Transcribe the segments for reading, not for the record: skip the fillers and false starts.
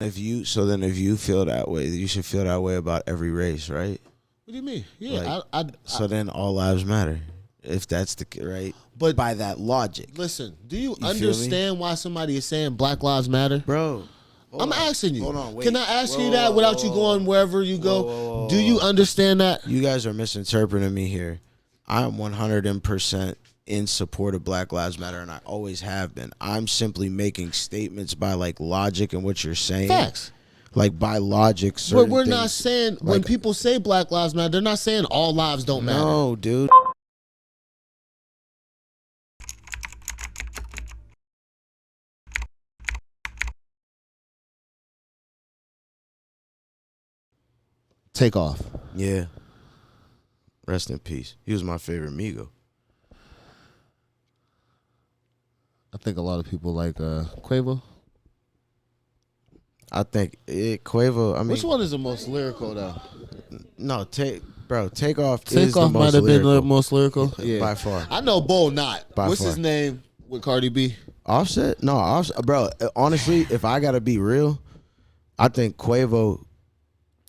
If you feel that way, you should feel that way about every race, right? What do you mean? Yeah, Like, so then all lives matter. If that's the right, but by that logic, listen, do you feel me? understand why somebody is saying Black Lives Matter? bro. I'm asking you. Hold on, wait. Can I ask Whoa, you that whoa, without whoa, you going wherever you go? whoa, Do you whoa. understand that? You guys are misinterpreting me here. I'm 100% in support of Black Lives Matter, and I always have been. I'm simply making statements by like logic and what you're saying. Facts. Like by logic, But certain we're things, not saying when like, people say Black Lives Matter, they're not saying all lives don't matter. No, dude. Take off. Yeah. Rest in peace. He was my favorite Migo. I think a lot of people like Quavo. I think Quavo. I mean, Which one is the most lyrical though? no, take off. Is Take the off most might have been the lyrical. most lyrical. Yeah, By far. I know Bo not. By What's far. his name with Cardi B? Offset? No, Offset, bro. Honestly, if I gotta be real, I think Quavo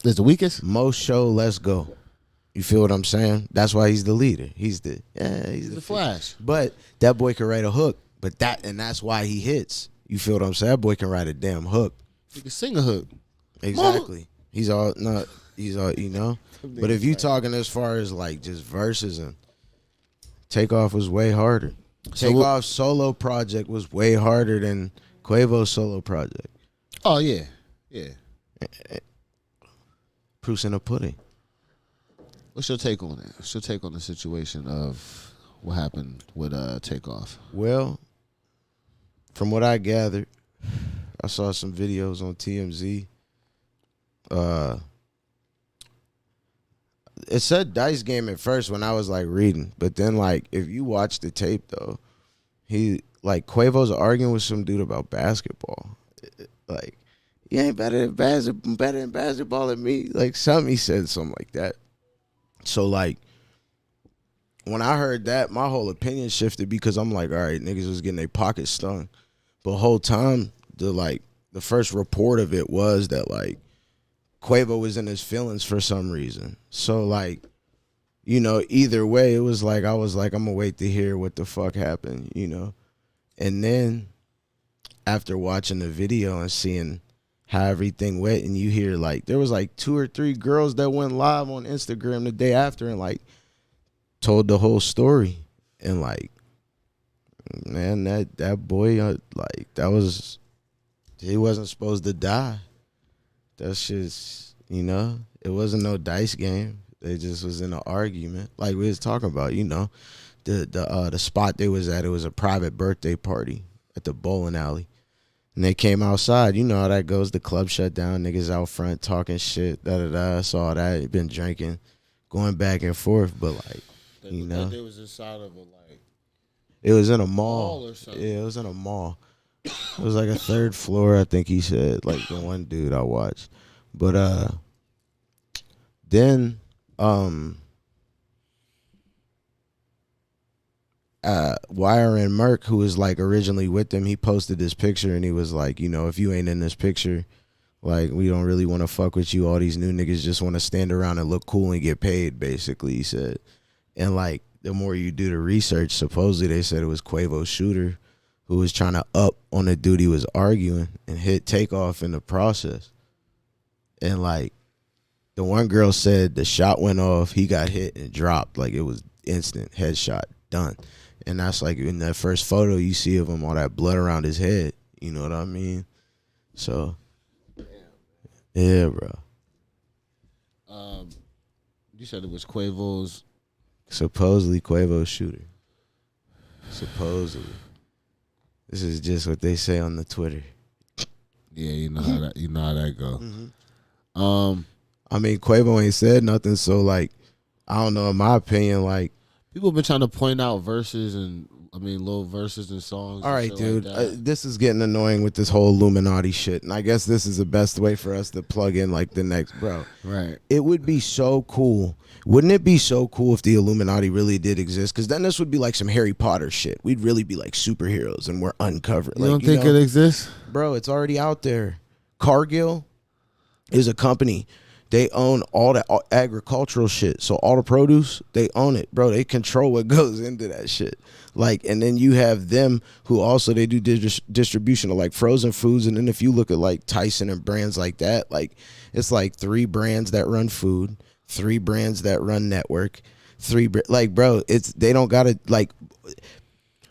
Is the weakest? most show. Let's go. You feel what I'm saying? That's why he's the leader. He's the Flash. But that boy can write a hook. But that's why he hits. You feel what I'm saying? That boy can write a damn hook. He can sing a hook. Exactly. He's all, you know. But if you talking as far as like just verses, and Takeoff was way harder. Takeoff's solo project was way harder than Quavo's solo project. Oh yeah, yeah. Proof's in the pudding. What's your take on that? What's your take on the situation of what happened with Takeoff? Well, from what I gathered, I saw some videos on TMZ. It said Dice Game at first when I was like reading, but then like if you watch the tape though, Quavo's arguing with some dude about basketball. Like, you ain't better in basketball than me. Like he said something like that. So like when I heard that, my whole opinion shifted because I'm like, all right, niggas was getting their pockets stung. But the whole time, the first report of it was that like Quavo was in his feelings for some reason. So like, you know, either way, it was like I was like, I'm gonna wait to hear what the fuck happened, you know. And then after watching the video and seeing how everything went, and you hear like there was like 2 or 3 girls that went live on Instagram the day after and like told the whole story, and like, man, that boy he wasn't supposed to die. That's just, you know, it wasn't no dice game. They just was in an argument, like we was talking about, you know, the spot they was at. It was a private birthday party at the bowling alley. And they came outside. You know how that goes. The club shut down. Niggas out front talking shit. Da-da-da. I saw that. Been drinking, going back and forth. But, like, you know. They was inside of a, like. It was in a mall. Or something. Yeah, it was in a mall. It was like a 3rd floor, I think he said. Like, the one dude I watched. But, then, Wire and Merck, who was like originally with them, he posted this picture and he was like, you know, if you ain't in this picture, like, we don't really want to fuck with you. All these new niggas just want to stand around and look cool and get paid, basically, he said. And like, the more you do the research, supposedly they said it was Quavo's shooter who was trying to up on the dude he was arguing and hit Takeoff in the process. And like, the one girl said the shot went off, he got hit and dropped. Like, it was instant headshot, done. And that's like in that first photo you see of him, all that blood around his head. You know what I mean? So, yeah, bro. You said it was Quavo's. Supposedly Quavo's shooter. Supposedly. This is just what they say on the Twitter. Yeah, you know how that go. Mm-hmm. I mean, Quavo ain't said nothing, so like, I don't know. In my opinion, like, people have been trying to point out verses and little verses and songs. all right, and dude, like this is getting annoying with this whole Illuminati shit, and I guess this is the best way for us to plug in like the next, bro. Right. It would be so cool. Wouldn't it be so cool if the Illuminati really did exist? Because then this would be like some Harry Potter shit. We'd really be like superheroes, and we're uncovered. You don't think it exists? Bro, it's already out there. Cargill is a company. They own all the agricultural shit. So all the produce, they own it, bro. They control what goes into that shit. Like, and then you have them who also, they do distribution of like frozen foods. And then if you look at like Tyson and brands like that, like it's like 3 brands that run food, 3 brands that run network, like, bro, they don't got to like.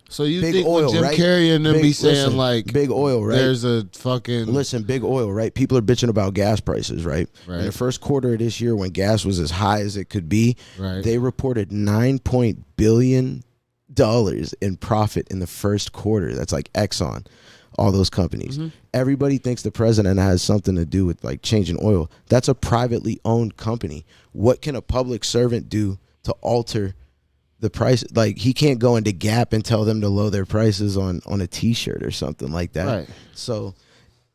So you think oil, when Jim Carrey and them be saying like big oil, right? There's a fucking big oil, right? People are bitching about gas prices, right? In the first quarter of this year, when gas was as high as it could be, they reported $9 billion in profit in the first quarter. That's like Exxon, all those companies. Everybody thinks the president has something to do with like changing oil. That's a privately owned company. What can a public servant do to alter the price? Like, he can't go into Gap and tell them to lower their prices on a t-shirt or something like that. Right. So,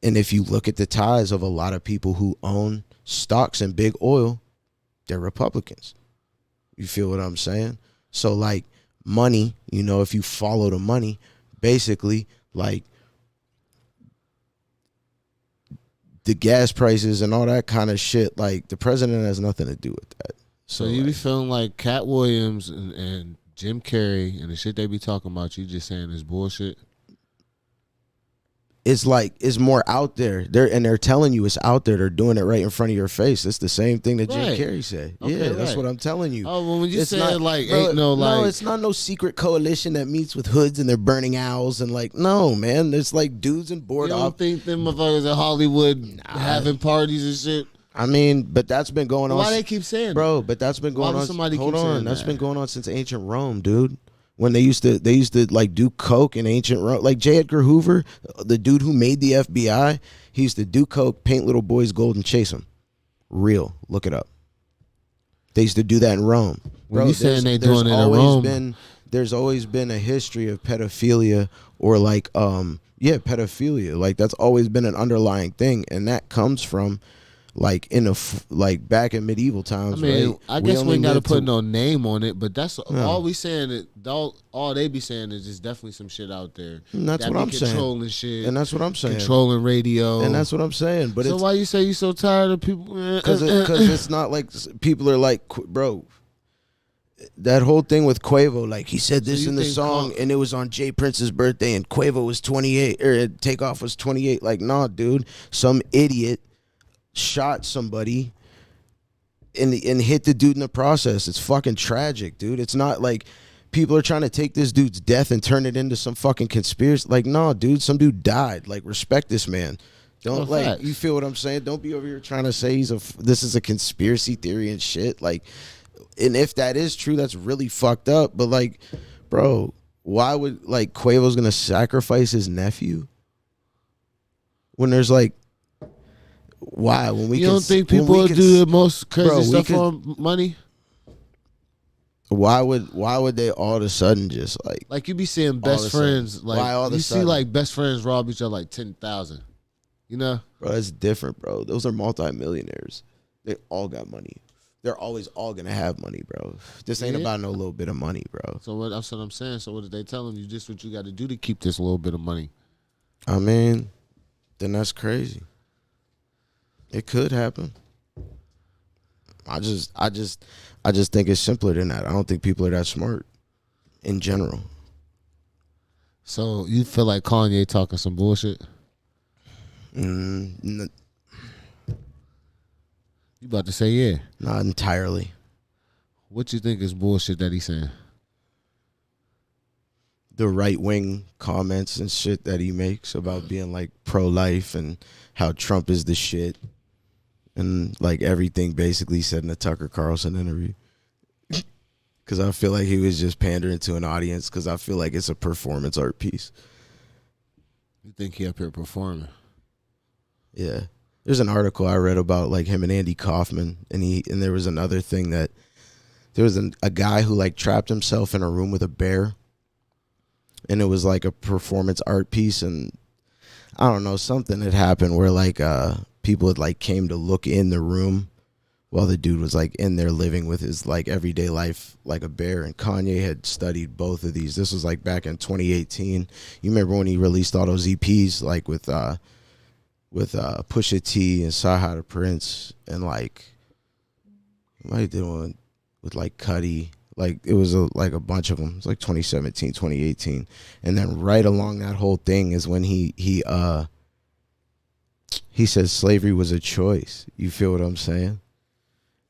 and if you look at the ties of a lot of people who own stocks in big oil, they're Republicans. You feel what I'm saying? So like money, you know, if you follow the money, basically like the gas prices and all that kind of shit, like the president has nothing to do with that. So you be feeling like Cat Williams and Jim Carrey and the shit they be talking about, you just saying is bullshit? It's like, it's more out there. They're telling you it's out there. They're doing it right in front of your face. It's the same thing that Jim Carrey said. Okay, that's what I'm telling you. Oh, well, when you say like, bro, ain't no like... No, it's not no secret coalition that meets with hoods and they're burning owls and like, no, man. There's like dudes and board off. You don't think them motherfuckers at Hollywood having parties and shit? I mean, but that's been going on. Why they keep saying bro? But that's been going on. Hold on, that's been going on since ancient Rome, dude. When they used to like do coke in ancient Rome. Like J. Edgar Hoover, the dude who made the FBI, he used to do coke, paint little boys gold, and chase them. Real, look it up. They used to do that in Rome. When you saying they doing it in Rome? There's always been a history of pedophilia or like pedophilia. Like that's always been an underlying thing, and that comes from like like back in medieval times. I mean, right? I guess we ain't got to put no name on it, but that's all we saying. All they be saying is there's definitely some shit out there. And that's what I'm saying. Controlling shit. And that's what I'm saying. Controlling radio. And that's what I'm saying. But so why you say you so tired of people? Because it's not like people are like, bro. That whole thing with Quavo, like he said this in the song, and it was on Jay Prince's birthday, and Quavo was 28, or Takeoff was 28. Like, nah, dude, some idiot shot somebody and hit the dude in the process. It's fucking tragic, dude. It's not like people are trying to take this dude's death and turn it into some fucking conspiracy. Like, no, dude, some dude died. Like, respect this man. Don't you feel what I'm saying? Don't be over here trying to say this is a conspiracy theory and shit. Like, and if that is true, that's really fucked up. But like, bro, why would like Quavo's gonna sacrifice his nephew when there's like, why? When we don't think people do the most crazy stuff on money? Why would they all of a sudden just like you be seeing best friends like why all of a sudden? See like best friends rob each other like 10,000, you know? Bro, that's different, bro. Those are multimillionaires. They all got money. They're always all gonna have money, bro. This ain't about no little bit of money, bro. So that's what I'm saying. So what did they tell them? You just what you got to do to keep this little bit of money. I mean, then that's crazy. It could happen. I just think it's simpler than that. I don't think people are that smart in general. So you feel like Kanye talking some bullshit? You about to say yeah? Not entirely. What you think is bullshit that he's saying? The right-wing comments and shit that he makes about being like pro-life and how Trump is the shit. And like everything basically said in a Tucker Carlson interview. Because I feel like he was just pandering to an audience because I feel like it's a performance art piece. You think he up here performing? Yeah. There's an article I read about like him and Andy Kaufman. And there was another thing that there was a guy who like trapped himself in a room with a bear. And it was like a performance art piece. And I don't know, something had happened where like people had like came to look in the room while the dude was like in there living with his like everyday life like a bear. And Kanye had studied both of these. This was like back in 2018. You remember when he released all those EPs like with with Pusha T and Saha the Prince, and like I did one with like Cudi. Like it was like a bunch of them. It's like 2017, 2018, and then right along that whole thing is when he says slavery was a choice. You feel what I'm saying?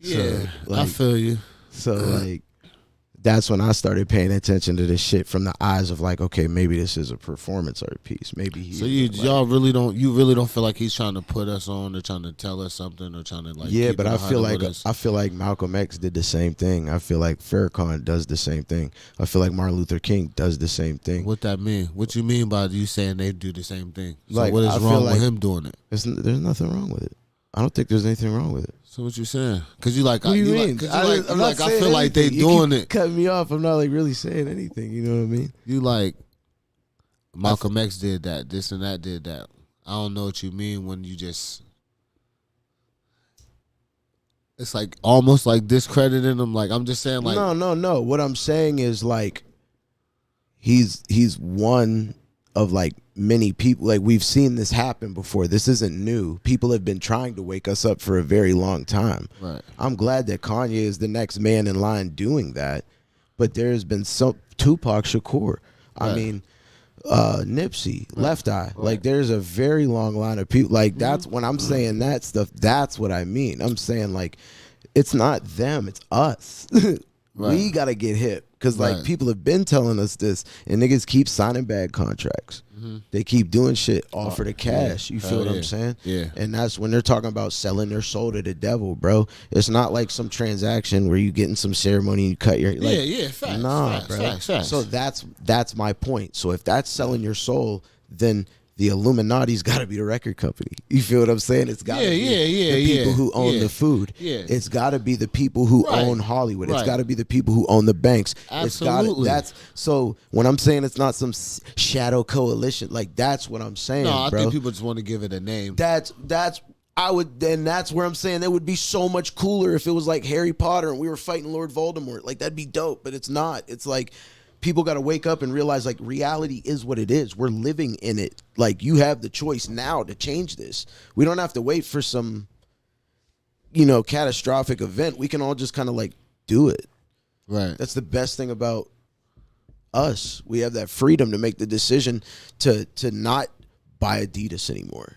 Yeah, so, like, I feel you. So like that's when I started paying attention to this shit from the eyes of like, okay, maybe this is a performance art piece. Maybe he. So y'all really don't feel like he's trying to put us on or trying to tell us something or trying to like. Yeah, but I feel like Malcolm X did the same thing. I feel like Farrakhan does the same thing. I feel like Martin Luther King does the same thing. What that mean? What you mean by you saying they do the same thing? So like, what is wrong with him doing it? There's nothing wrong with it. I don't think there's anything wrong with it. So what you saying? Because you like, what do you mean? I feel like they doing it. Cut me off. I'm not like really saying anything. You know what I mean? You like Malcolm X did that. This and that did that. I don't know what you mean when you just. It's like almost like discrediting him. Like I'm just saying, like no. What I'm saying is like he's one of like many people. Like we've seen this happen before. This isn't new. People have been trying to wake us up for a very long time. Right. I'm glad that Kanye is the next man in line doing that. But there's been some Tupac Shakur. I mean, Nipsey, right. Left Eye. Right. Like there's a very long line of people. Like that's when I'm saying that stuff. That's what I mean. I'm saying like it's not them. It's us. Right. We gotta get hip. Because, like, people have been telling us this, and niggas keep signing bad contracts. Mm-hmm. They keep doing shit, offer the cash. You feel what I'm saying? Yeah. And that's when they're talking about selling their soul to the devil, bro. It's not like some transaction where you get in some ceremony and you cut your... Like, facts. Nah, facts, bro. Facts. So that's my point. So if that's selling your soul, then... the Illuminati's got to be the record company. You feel what I'm saying? It's got to be the people who own the food. Yeah. It's got to be the people who own Hollywood. It's got to be the people who own the banks. Absolutely. So when I'm saying it's not some shadow coalition, like that's what I'm saying, no, I bro. think people just want to give it a name. That's where I'm saying it would be so much cooler if it was like Harry Potter and we were fighting Lord Voldemort. Like that'd be dope, but it's not. It's like people got to wake up and realize like reality is what it is. We're living in it. Like you have the choice now to change this. We don't have to wait for some, catastrophic event. We can all just kind of like do it. Right. That's the best thing about us. We have that freedom to make the decision to not buy Adidas anymore.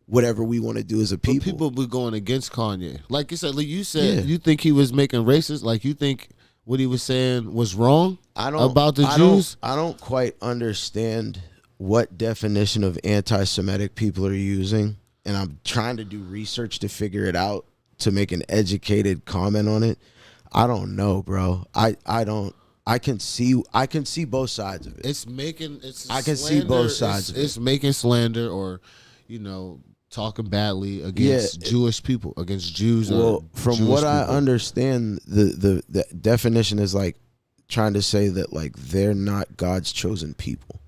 Whatever we want to do as a people. But people be going against Kanye. Like you said, you think he was making racist. Like you think what he was saying was wrong about the Jews? I don't quite understand what definition of anti-Semitic people are using, and I'm trying to do research to figure it out to make an educated comment on it. I don't know, bro. I can see both sides of it. I can see both sides of it. It's making slander or, talking badly against Jewish people, against Jews. Well, from Jewish what people. I understand, the definition is like trying to say that like they're not God's chosen people.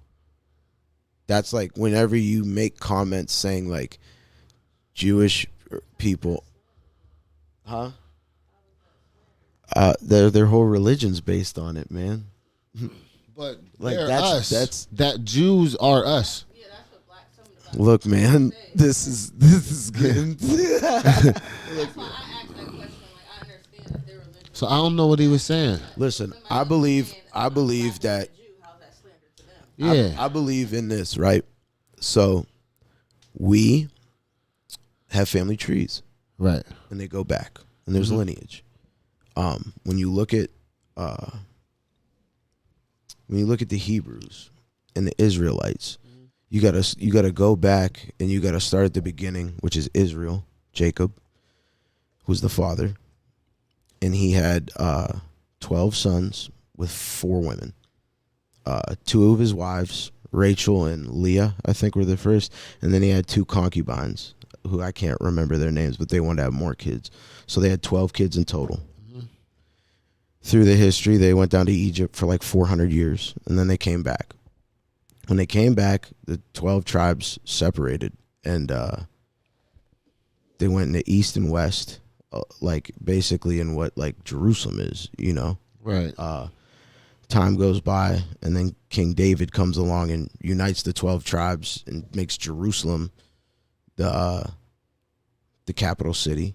That's like whenever you make comments saying like Jewish people, their whole religion's based on it, man. But like that Jews are us. Look, man, this is getting. So I don't know what he was saying. Listen, I believe that. Yeah, I believe in this, right? So, we have family trees, right, and they go back, and there's lineage. When you look at the Hebrews and the Israelites. You gotta go back and you gotta start at the beginning, which is Israel, Jacob, who's the father, and he had 12 sons with 4 women. 2 of his wives, Rachel and Leah, I think were the first, and then he had 2 concubines, who I can't remember their names, but they wanted to have more kids. So they had 12 kids in total. Mm-hmm. Through the history, they went down to Egypt for like 400 years, and then they came back. When they came back, the 12 tribes separated, and they went into east and west, like basically in what like Jerusalem is, Right. Time goes by, and then King David comes along and unites the 12 tribes and makes Jerusalem the capital city.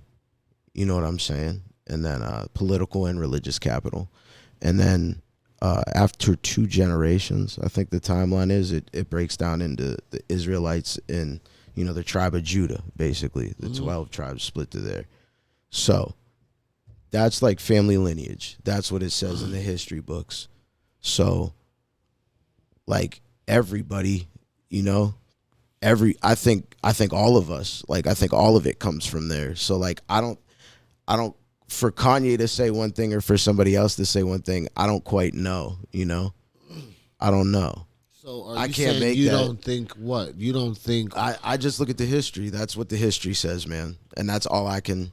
You know what I'm saying? And then political and religious capital. And then after 2 generations, I think the timeline is it breaks down into the Israelites and, the tribe of Judah, basically. The 12 tribes split to there. So that's like family lineage. That's what it says in the history books. So like everybody, I think all of us, like I think all of it comes from there. So like I don't for Kanye to say one thing or for somebody else to say one thing, I don't quite know, I don't know. So are you saying make you that. Don't think what? You don't think I just look at the history. That's what the history says, man. And that's all I can,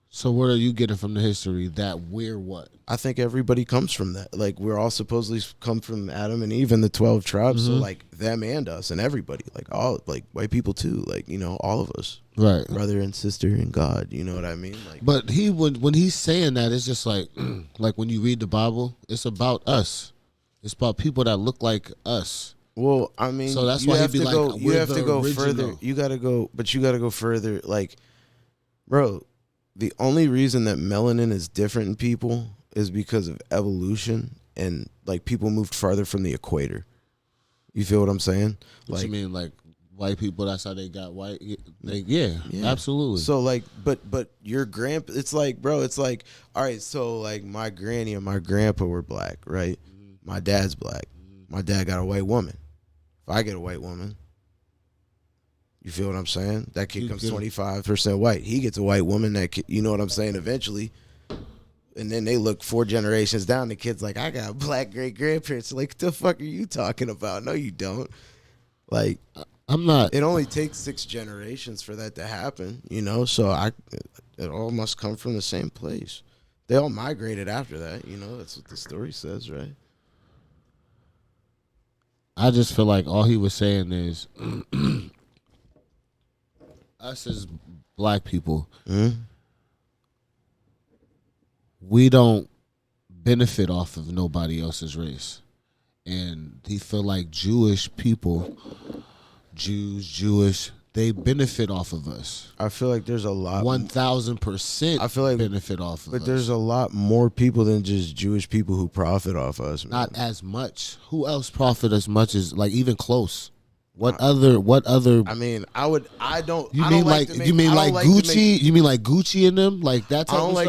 So what are you getting from the history that we're what? I think everybody comes from that. Like we're all supposedly come from Adam and Eve and the 12 tribes. So like them and us and everybody, like all like white people too, like all of us, right? Brother and sister in God. You know what I mean? Like, but when he's saying that, it's just like like when you read the Bible, it's about us. It's about people that look like us. Well, I mean, so that's why he'd be like, you have to go further. You got to go, but you got to go further. Like, bro. The only reason that melanin is different in people is because of evolution and like people moved farther from the equator. You feel what I'm saying? What you mean, like white people? That's how they got white. Yeah, absolutely. So like, but your grandpa, it's like, bro, it's like, all right. So like, my granny and my grandpa were black, right? My dad's black. My dad got a white woman. If I get a white woman. You feel what I'm saying? That kid comes 25% white. He gets a white woman. That kid, you know what I'm saying? Eventually, and then they look 4 generations down. The kid's like, I got black great grandparents. Like, what the fuck are you talking about? No, you don't. Like, I'm not. It only takes 6 generations for that to happen. So it all must come from the same place. They all migrated after that. That's what the story says, right? I just feel like all he was saying is. Us as black people, we don't benefit off of nobody else's race. And he feel like Jewish people, Jewish, they benefit off of us. I feel like there's a lot 1,000% I feel like benefit off of us. But there's a lot more people than just Jewish people who profit off us, man. Not as much. Who else profit as much as like even close? What other? I mean, I don't. You mean like Gucci? You mean like Gucci and them? Like that type of stuff?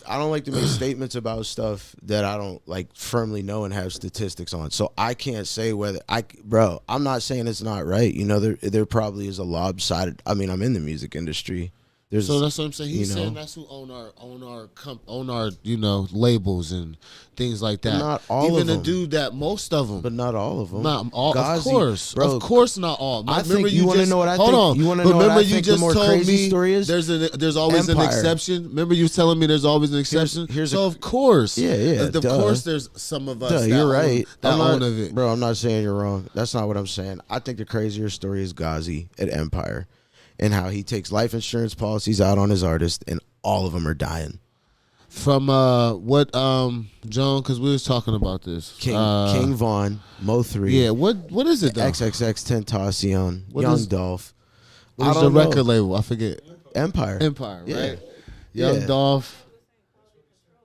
I don't like to make statements about stuff that I don't like firmly know and have statistics on. So I can't say whether bro. I'm not saying it's not right. There probably is a lopsided. I mean, I'm in the music industry. So that's what I'm saying. He's saying that's who own our labels and things like that. Not all even of them. Even the dude that most of them, but not all of them. Not all. Of course, not all. I think you want to know what I think. Hold on. You want to know what I think the more crazy story is? There's always Empire. An exception. Remember you telling me there's always an exception. Of course, of course, there's some of us. That you're right. Own of it, bro. I'm not saying you're wrong. That's not what I'm saying. I think the crazier story is Ghazi at Empire. And how he takes life insurance policies out on his artists, and all of them are dying. From what John? Because we was talking about this. King Von, Mo3. Yeah. What is it though? XXX Tentacion, Young Dolph. What is the record label? I forget. Empire, right? Yeah. Young Dolph.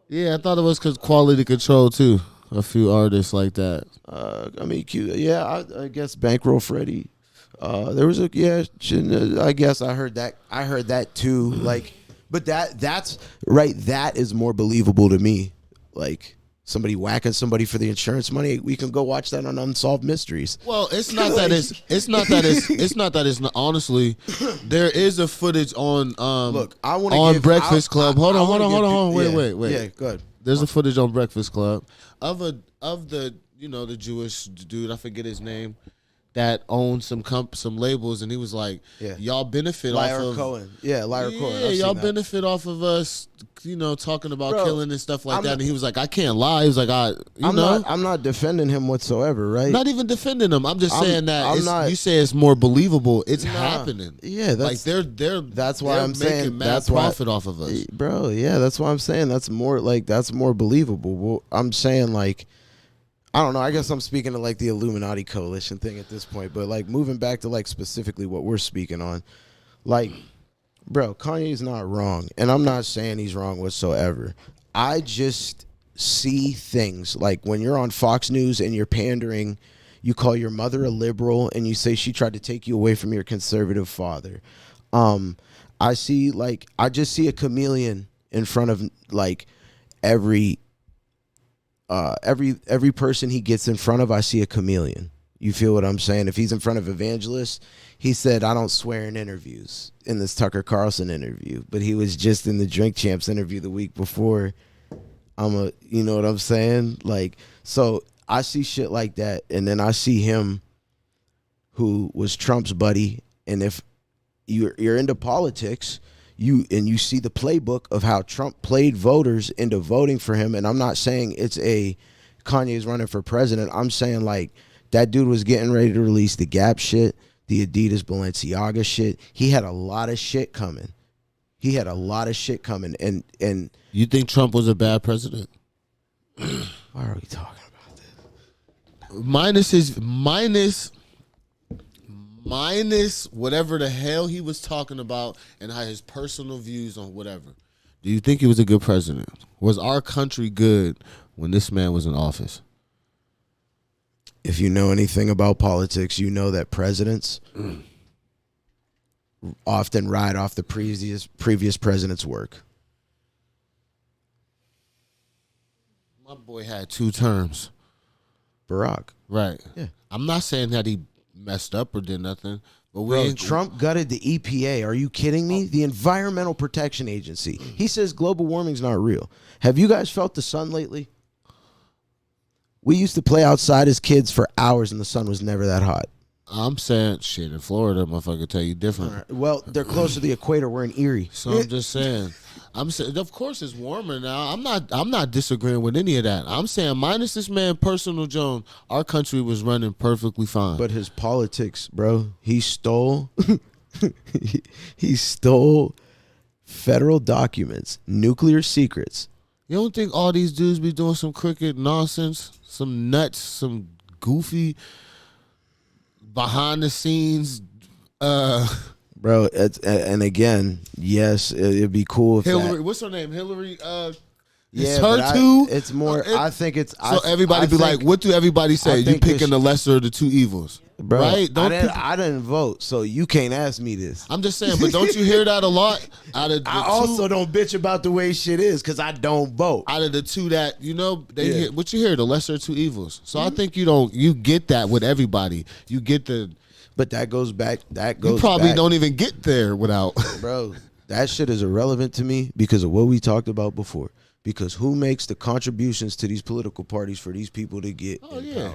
Yeah, I thought it was because Quality Control too. A few artists like that. I mean, cute. Yeah, I guess Bankroll Freddie. There was I guess I heard that too. Like, but that's right. That is more believable to me. Like somebody whacking somebody for the insurance money. We can go watch that on Unsolved Mysteries. Well, it's not that it's not. Honestly, there is a footage on look. I want on Breakfast Club. Hold on. Wait. Yeah, good. There's a footage on Breakfast Club of the the Jewish dude. I forget his name. That owned some labels, and he was like, "Y'all benefit off of Cohen, Lyra Cohen. Yeah, y'all benefit off of us, talking about killing and stuff like that." And he was like, "I can't lie." He was like, I'm not defending him whatsoever, right? Not even defending him. I'm just saying that you say it's more believable. It's happening. Yeah, that's like they're. That's why I'm saying that's profit off of us, bro. Yeah, that's why I'm saying that's more believable. Well, I'm saying like. I don't know. I guess I'm speaking to like the Illuminati coalition thing at this point, but like moving back to like specifically what we're speaking on, Like, bro, Kanye's not wrong, and I'm not saying he's wrong whatsoever. I just see things like when you're on Fox News and you're pandering, you call your mother a liberal and you say she tried to take you away from your conservative father. I just see a chameleon in front of like every person he gets in front of. I see a chameleon. You feel what I'm saying? If he's in front of evangelists, he said, I don't swear in interviews in this Tucker Carlson interview, but he was just in the Drink Champs interview the week before. You know what I'm saying? Like, so I see shit like that. And then I see him who was Trump's buddy. And if you're into politics, you see the playbook of how Trump played voters into voting for him. And I'm not saying it's Kanye's running for president. I'm saying like that dude was getting ready to release the Gap shit, the Adidas Balenciaga shit. He had a lot of shit coming. And you think Trump was a bad president? Why are we talking about this? Minus whatever the hell he was talking about and how his personal views on whatever. Do you think he was a good president? Was our country good when this man was in office? If you know anything about politics, you know that presidents often ride off the previous president's work. My boy had 2 terms. Barack. Right. Yeah. I'm not saying that he messed up or did nothing. But Trump gutted the EPA. Are you kidding me? The Environmental Protection Agency. He says global warming's not real. Have you guys felt the sun lately? We used to play outside as kids for hours and the sun was never that hot. I'm saying, shit, in Florida, motherfucker tell you different. Right. Well, they're close to the equator. We're in Erie. So I'm just saying. Of course it's warmer now. I'm not disagreeing with any of that. I'm saying minus this man, Personal Jones, our country was running perfectly fine. But his politics, bro, he stole he stole federal documents, nuclear secrets. You don't think all these dudes be doing some crooked nonsense, some nuts, some goofy behind the scenes Bro, and again, yes, it'd be cool if Hillary, what's her name? Hillary, yeah, it's her too? It's more, I think it's... So everybody be like, what do everybody say? You picking the lesser of the 2 evils. Bro, right? I didn't vote, so you can't ask me this. I'm just saying, but don't you hear that a lot? I also don't bitch about the way shit is, because I don't vote. Out of the 2 that, hear, what you hear, the lesser of 2 evils. So I think you get that with everybody. You get the... But that goes back. You probably don't even get there without. Bro, that shit is irrelevant to me because of what we talked about before. Because who makes the contributions to these political parties for these people to get in power?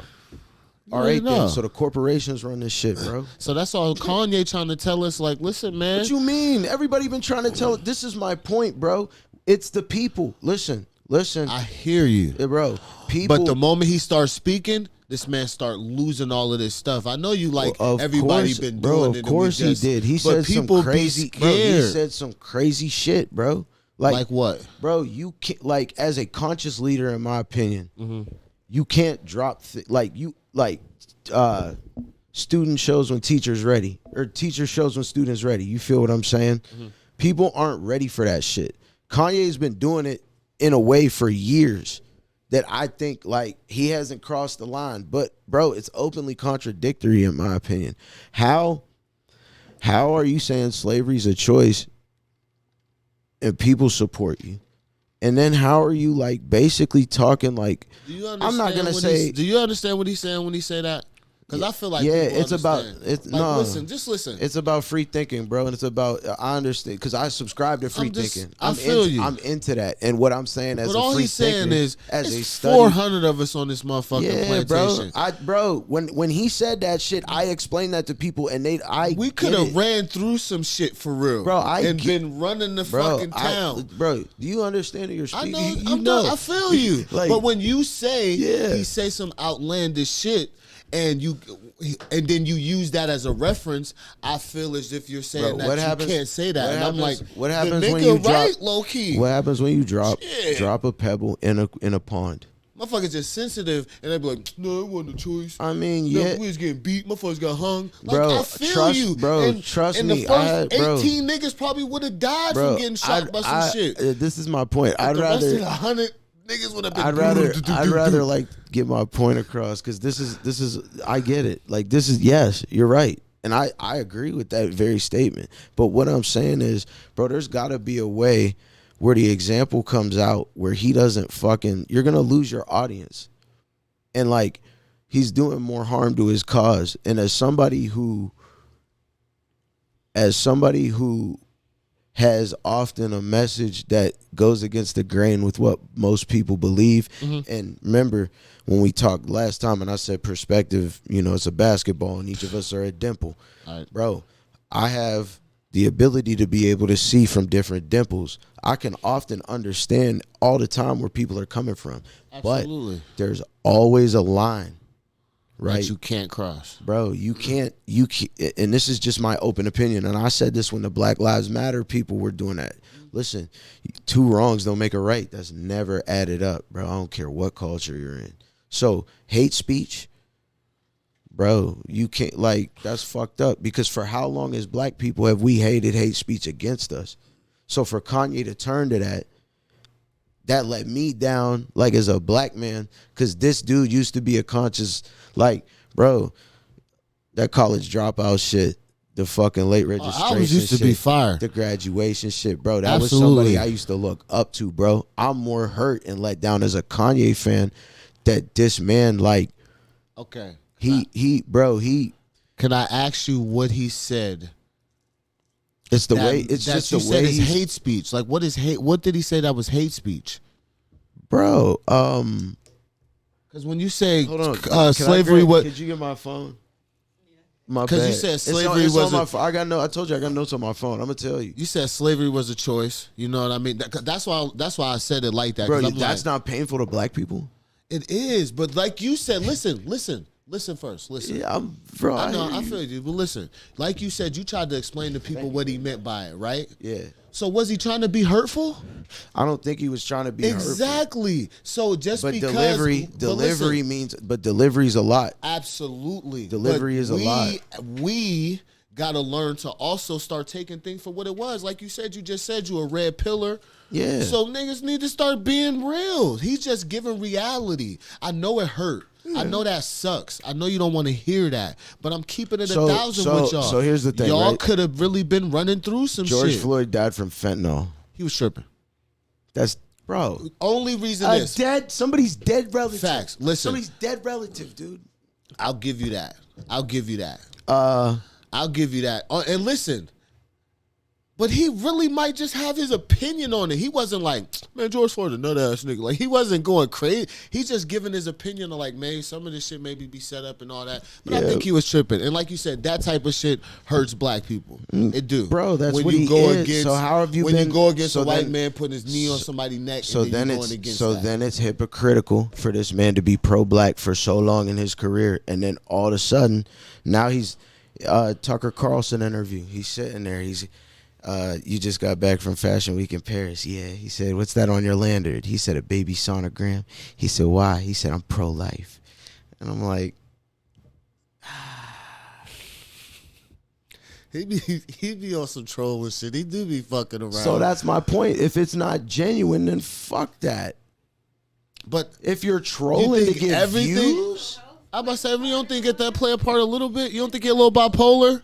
All right, then. So the corporations run this shit, bro. So that's all Kanye trying to tell us. Like, listen, man. What you mean? Everybody been trying to tell it. This is my point, bro. It's the people. Listen. I hear you, bro. People. But the moment he starts speaking, this man start losing all of this stuff. I know you like everybody been doing it. Of course he did. He said some crazy. Bro, he said some crazy shit, bro. Like what, bro? You can't, like, as a conscious leader, in my opinion, you can't drop student shows when teachers ready, or teacher shows when students ready. You feel what I'm saying? People aren't ready for that shit. Kanye's been doing it in a way for years that I think like he hasn't crossed the line. But bro, it's openly contradictory in my opinion. How are you saying slavery's a choice and people support you? And then how are you like basically talking like, I'm not gonna say, do you understand what he's saying when he say that? Because I feel like it's about listen, just listen. It's about free thinking, bro, and it's about I understand because I subscribe to free thinking. I feel you. I'm into that, and what I'm saying as all free he's saying thinker, is as a study, 400 of us on this motherfucking plantation. Bro, when he said that shit, I explained that to people, and we could have ran through some shit for real, bro. Been running the fucking town, bro. Do you understand your speech? I feel you. But when you say he say some outlandish shit. And then you use that as a reference. I feel as if you're saying that you can't say that. And I'm like, what happens when you drop low key? What happens when you drop a pebble in a pond? Motherfuckers just sensitive, and they be like, no, it wasn't a choice. I mean, no, we was getting beat. Motherfuckers got hung. Like, bro, I feel you. Bro, trust me. And the first 18 niggas probably would have died from getting shot by some shit. This is my point. I'd rather 100 niggas would have been. I'd rather like get my point across, because this is I get it. Like, this is, yes, you're right. And I agree with that very statement. But what I'm saying is, bro, there's got to be a way where the example comes out where he doesn't you're going to lose your audience. And like, he's doing more harm to his cause. And as somebody who has often a message that goes against the grain with what most people believe. Mm-hmm. And remember when we talked last time and I said perspective, it's a basketball and each of us are a dimple. Right. Bro, I have the ability to be able to see from different dimples. I can often understand all the time where people are coming from. Absolutely. But there's always a line, right? That you can't cross. Bro, you can't, and this is just my open opinion, and I said this when the Black Lives Matter people were doing that. Listen, 2 wrongs don't make a right. That's never added up, bro. I don't care what culture you're in. So, hate speech, bro, you can't, like, that's fucked up, because for how long as black people have we hated hate speech against us? So for Kanye to turn to that let me down, like, as a black man, because this dude used to be a conscious, like, bro, that college dropout shit, the fucking late registration I used to shit, be fired. The graduation shit, bro, that Absolutely. was somebody I used to look up to, bro. I'm more hurt and let down as a Kanye fan that this man, like, okay. Can I ask you what he said? It's the way. It's that just you the said way. Is hate speech. Like, what is hate? What did he say that was hate speech, bro? Because when you say slavery, could you get my phone? My bad. Because you said slavery was. I got no. I told you I got notes on my phone. I'm gonna tell you. You said slavery was a choice. You know what I mean? That's why I said it like that. Bro, that's not painful to black people. It is, but like you said, listen first. Listen. Yeah, I feel you, but listen. Like you said, you tried to explain to people what he meant by it, right? Yeah. So was he trying to be hurtful? I don't think he was trying to be exactly. hurtful. So just but because delivery means, but delivery's a lot. Absolutely. Delivery is a lot. We got to learn to also start taking things for what it was. Like you said, you just said you a red pillar. Yeah. So niggas need to start being real. He's just giving reality. I know it hurt. Yeah. I know that sucks. I know you don't want to hear that, but I'm keeping it 1,000 with y'all. So here's the thing, y'all right? could have really been running through some George shit. Floyd died from fentanyl. He was tripping. That's, bro. Only reason is somebody's dead relative. Facts. Listen. Somebody's dead relative, dude. I'll give you that. I'll give you that. And listen. But he really might just have his opinion on it. He wasn't like, man, George Floyd a nut ass nigga. Like, he wasn't going crazy. He's just giving his opinion on, like, man, some of this shit maybe be set up and all that. But I think he was tripping. And like you said, that type of shit hurts black people. It do. Bro, that's when what you go is. Against, so how have you when been, you go against a white man putting his knee on somebody's neck then it's hypocritical for this man to be pro-black for so long in his career. And then all of a sudden, now he's Tucker Carlson interview. He's sitting there. You just got back from Fashion Week in Paris. Yeah. He said, what's that on your lanyard? He said, a baby sonogram. He said, why? He said, I'm pro-life. And I'm like, he be on some trolling shit. He do be fucking around. So that's my point. If it's not genuine, then fuck that. But if you're trolling to get views, I'm about to say, you don't think that play a part a little bit? You don't think you're a little bipolar?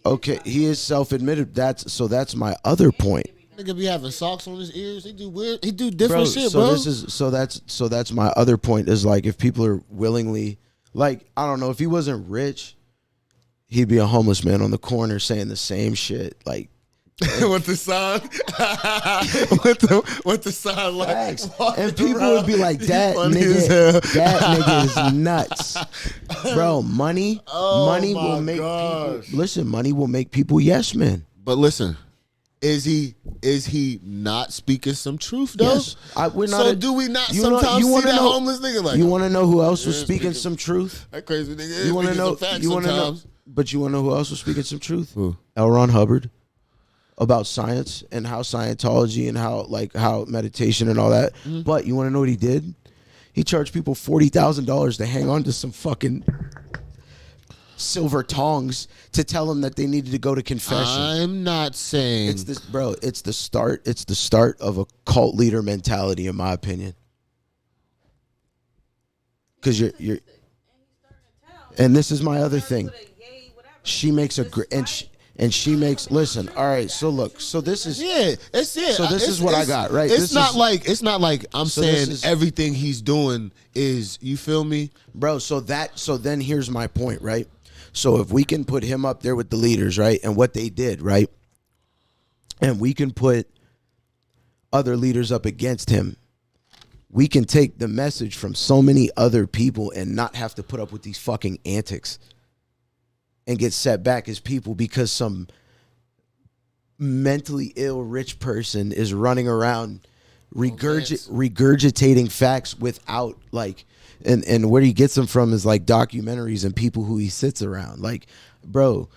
Okay, he is self-admitted. That's my other point. Nigga be having socks on his ears. He do weird. He do different shit, bro. That's my other point. Is like, if people are willingly, like, I don't know, if he wasn't rich, he'd be a homeless man on the corner saying the same shit. Like, with the sign, with the sign, like, and people would be like, that nigga is nuts, bro. Money will make people. Listen, money will make people yes men. But listen, is he not speaking some truth though? Yes. Do we not sometimes see that homeless nigga like? You want to know who else was speaking some truth? That crazy nigga. You want to know? But you want to know who else was speaking some truth? Who? L. Ron Hubbard. About science and how Scientology and how meditation and all that. Mm-hmm. But you want to know what he did? He charged people $40,000 to hang on to some fucking silver tongs to tell them that they needed to go to confession. I'm not saying it's this, bro. It's the start. It's the start of a cult leader mentality, in my opinion. Because you're, and this is my other thing. She makes a great and she makes. Listen, all right. So look. So this is it's it. So this is what I got right. It's not like I'm saying everything he's doing is. You feel me, bro? So then here's my point, right? So if we can put him up there with the leaders, right, and what they did, right, and we can put other leaders up against him, we can take the message from so many other people and not have to put up with these fucking antics and get set back as people because some mentally ill rich person is running around regurgitating facts without like, and where he gets them from is like documentaries and people who he sits around. Like, bro,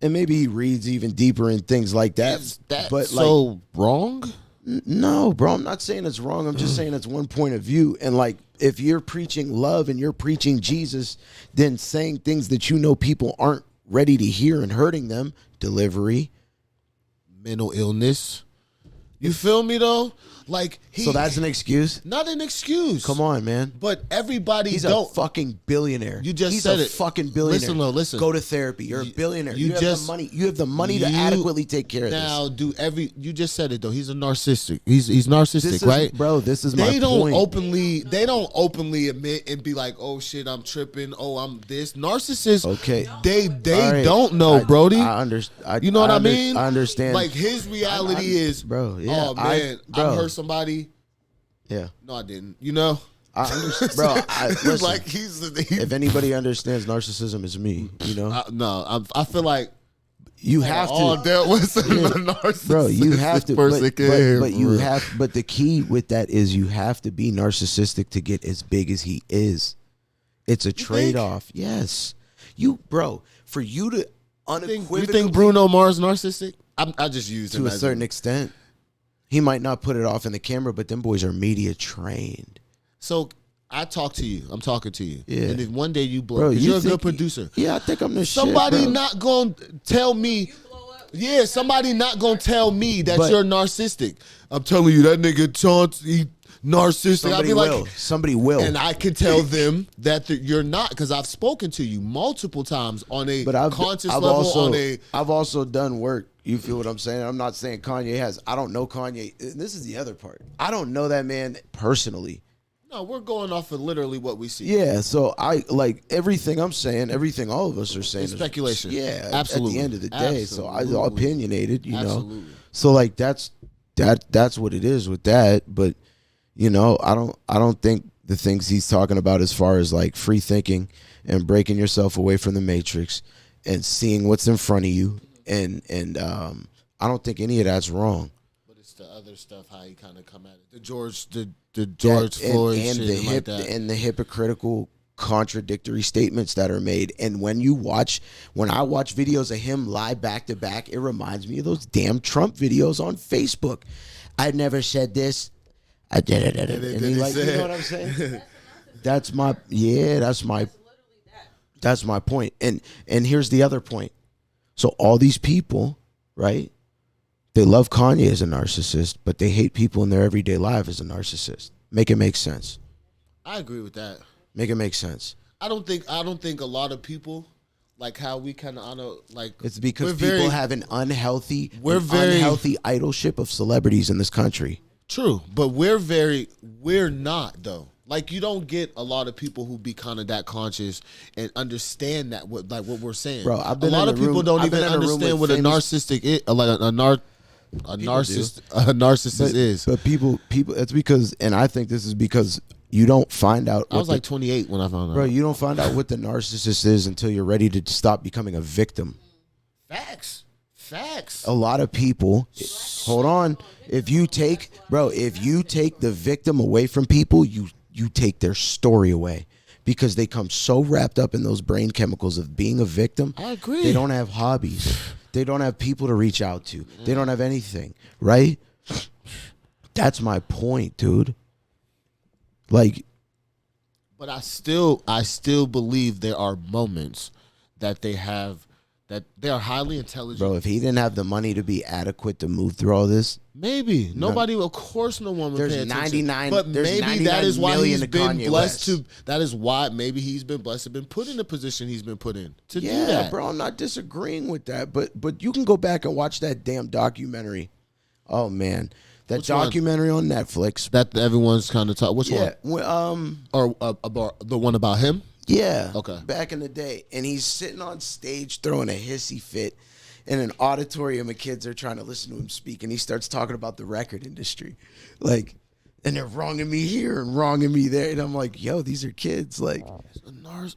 and maybe he reads even deeper in things like that. Is that but so like, wrong? No, bro, I'm not saying it's wrong. I'm just saying it's one point of view. And like, if you're preaching love and you're preaching Jesus, then saying things that you know people aren't ready to hear and hurting them, delivery, mental illness. You feel me though? Like so that's an excuse? Not an excuse. Come on, man. But everybody He's a fucking billionaire. You just He's said a fucking billionaire. Listen. Go to therapy. You're a billionaire. You have the money. You have the money to adequately take care of this. Now, you just said it though. He's a narcissistic. He's narcissistic, right? Bro, this is my point. They don't openly admit and be like, "Oh shit, I'm tripping. Oh, I'm this." Narcissists. Okay. They don't know, Brody. I understand. You know what I mean? I understand. Like his reality is, bro. Yeah. Oh man, I hurt somebody. Yeah. No, I didn't. You know? I understand. Bro, listen, like if anybody understands narcissism, it's me. You know? I feel like you have to. All dealt with a narcissist. Bro, you have to. But But the key with that is you have to be narcissistic to get as big as he is. It's a trade-off. Yes. For you to unequivocally. You think Bruno Mars narcissistic? I just used him to a certain extent. He might not put it off in the camera, but them boys are media trained. So I talk to you. I'm talking to you. Yeah. And if one day you blow, because you're a good producer. Yeah, I think I'm the Somebody shit, bro. not going to tell me. Yeah, somebody not going to tell me that you're narcissistic. I'm telling you, that nigga Chauncey narcissistic. Somebody will. Somebody will. And I can tell them that you're not, because I've spoken to you multiple times on a conscious level. I've also done work. You feel what I'm saying? I'm not saying Kanye has. I don't know Kanye. This is the other part. I don't know that man personally. No, we're going off of literally what we see. Yeah, so I like everything I'm saying, everything all of us are saying. It's speculation. Yeah, absolutely. At the end of the day, so I'm opinionated, you know. So like that's what it is with that. But you know, I don't think the things he's talking about as far as like free thinking and breaking yourself away from the matrix and seeing what's in front of you. And I don't think any of that's wrong. But it's the other stuff, how he kind of come at it. The George Floyd and shit like that. And the hypocritical, contradictory statements that are made. And when I watch videos of him lie back to back, it reminds me of those damn Trump videos on Facebook. I never said this. I did it. And he like, you know what I'm saying? That's my point. And here's the other point. So all these people, right? They love Kanye as a narcissist, but they hate people in their everyday life as a narcissist. Make it make sense. I agree with that. Make it make sense. I don't think a lot of people like how we kind of like. It's because people have an unhealthy idolship of celebrities in this country. True, but we're not though. Like, you don't get a lot of people who be kind of that conscious and understand that what we're saying. Bro, a lot of people don't even understand what a narcissistic is, like a narcissist is. But people, it's because, and I think this is because you don't find out. I was like 28 when I found out. Bro, you don't find out what the narcissist is until you're ready to stop becoming a victim. Facts. A lot of people, hold on. If you take the victim away from people, you take their story away, because they come so wrapped up in those brain chemicals of being a victim. I agree. They don't have hobbies. They don't have people to reach out to. They don't have anything, right? That's my point, dude. Like, But I still believe there are moments that they have that they are highly intelligent. Bro, if he didn't have the money to be adequate to move through all this, maybe nobody. Of course, no one would pay attention. 99. But there's maybe 99 that is why he's been Kanye blessed West. to. That is why maybe he's been blessed to been put in the position he's been put in to do that. Yeah, bro, I'm not disagreeing with that, but you can go back and watch that damn documentary. Oh man, that Which documentary on Netflix that everyone's kind of talking. Which one? Or about the one about him. Yeah. Okay. Back in the day. And he's sitting on stage throwing a hissy fit in an auditorium of kids are trying to listen to him speak. And he starts talking about the record industry. Like, and they're wronging me here and wronging me there. And I'm like, yo, these are kids. Like,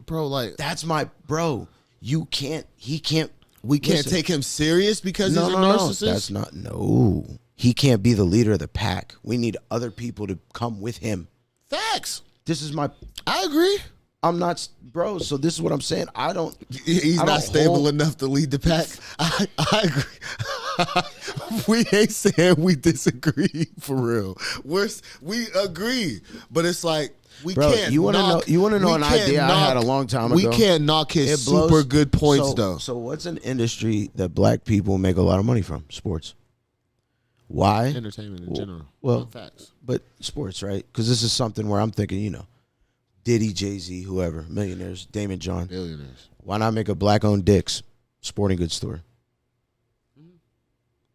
bro, like, that's my bro. We can't take him serious because he's a narcissist? No. That's not, no. He can't be the leader of the pack. We need other people to come with him. Facts. I agree. I'm not, bro. So this is what I'm saying. He's not stable enough to lead the pack. I agree. We ain't saying we disagree for real. We agree, but it's like we can't. You want to know an idea I had a long time ago? We can't knock his super good points though. So what's an industry that black people make a lot of money from? Sports. Why? Entertainment in general. Well, facts. But sports, right? Because this is something where I'm thinking, Diddy, Jay-Z, whoever, millionaires, Damon John. Billionaires. Why not make a black-owned Dick's sporting goods store?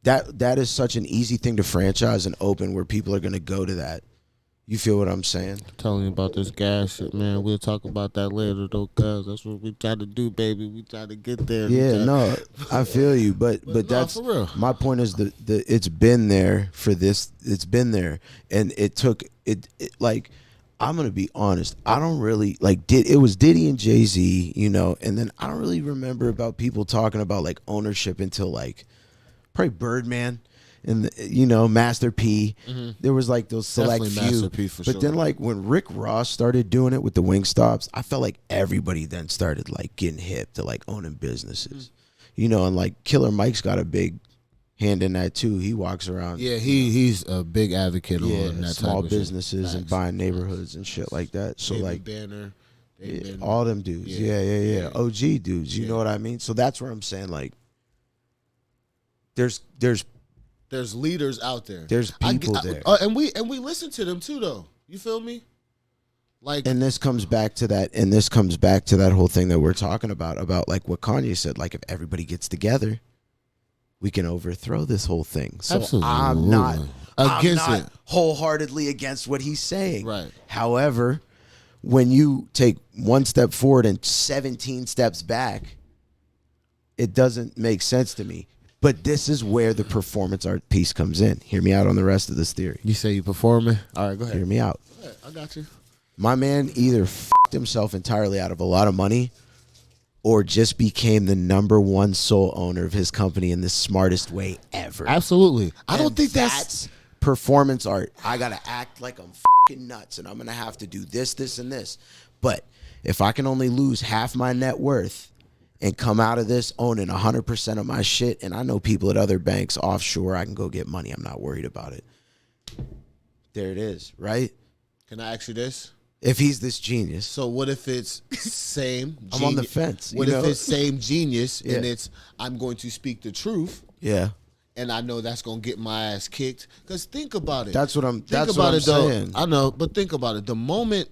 That is such an easy thing to franchise and open where people are going to go to that. You feel what I'm saying? Telling you about this gas shit, man. We'll talk about that later, though, cuz that's what we try to do, baby. We try to get there. Yeah, no, I feel you, but that's for real. My point is it's been there for this. It's been there, and it took it like. I'm gonna be honest. I don't really it was Diddy and Jay-Z, and then I don't really remember about people talking about like ownership until like probably Birdman and Master P. Mm-hmm. There was like those select definitely few. Master P for but sure. Then like when Rick Ross started doing it with the Wingstops, I felt like everybody then started like getting hip to like owning businesses, and like Killer Mike's got a big hand in that too. He walks around. Yeah, he's a big advocate on that small type of businesses shit. and buying neighborhoods and shit like that. So David like Banner, all them dudes. Yeah. OG dudes. You know what I mean? So that's where I'm saying like there's leaders out there. There's people there. And we listen to them too though. You feel me? Like, and this comes back to that whole thing that we're talking about like what Kanye said, like if everybody gets together, we can overthrow this whole thing. So absolutely. I'm not it. Wholeheartedly against what he's saying. Right. However, when you take one step forward and 17 steps back, it doesn't make sense to me. But this is where the performance art piece comes in. Hear me out on the rest of this theory. You say you performing? All right, go ahead. Hear me out. Go ahead. I got you. My man either f***ed himself entirely out of a lot of money or just became the number one sole owner of his company in the smartest way ever. Absolutely. I don't think that's performance art. I got to act like I'm fucking nuts and I'm going to have to do this, this, and this. But if I can only lose half my net worth and come out of this owning 100% of my shit, and I know people at other banks offshore, I can go get money. I'm not worried about it. There it is, right? Can I ask you this? If he's this genius. So what if it's same genius? I'm on the fence. What if it's same genius and it's I'm going to speak the truth? Yeah. And I know that's going to get my ass kicked. Because think about it. That's what I'm saying. I know, but think about it. The moment,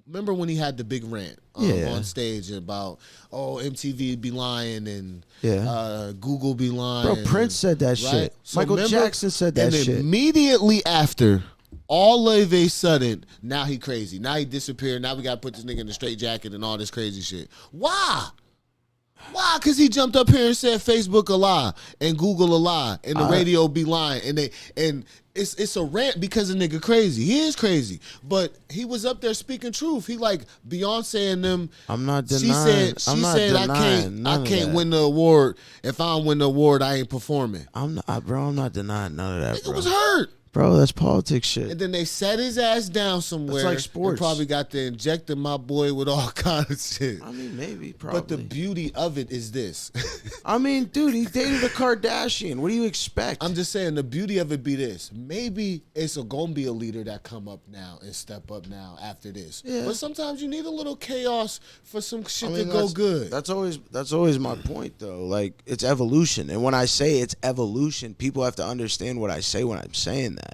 remember when he had the big rant on stage about, MTV be lying and Google be lying. Bro, Prince said that shit. So Michael Jackson said that shit. And immediately after, all of a sudden, now he crazy. Now he disappeared. Now we got to put this nigga in a straight jacket and all this crazy shit. Why? Why? Because he jumped up here and said Facebook a lie and Google a lie and the radio be lying. And it's a rant because the nigga crazy. He is crazy. But he was up there speaking truth. He like Beyonce and them. I'm not denying. She said I can't win the award. If I don't win the award, I ain't performing. I'm not denying none of that, Nigga was hurt. Bro, that's politics shit. And then they set his ass down somewhere. It's like sports. And probably got to injecting my boy with all kinds of shit. I mean, maybe, probably. But the beauty of it is this. I mean, dude, he dated a Kardashian. What do you expect? I'm just saying the beauty of it be this. Maybe it's going to be a leader that come up now and step up now after this. Yeah. But sometimes you need a little chaos for some shit to go good. That's always my point, though. Like, it's evolution. And when I say it's evolution, people have to understand what I say when I'm saying that.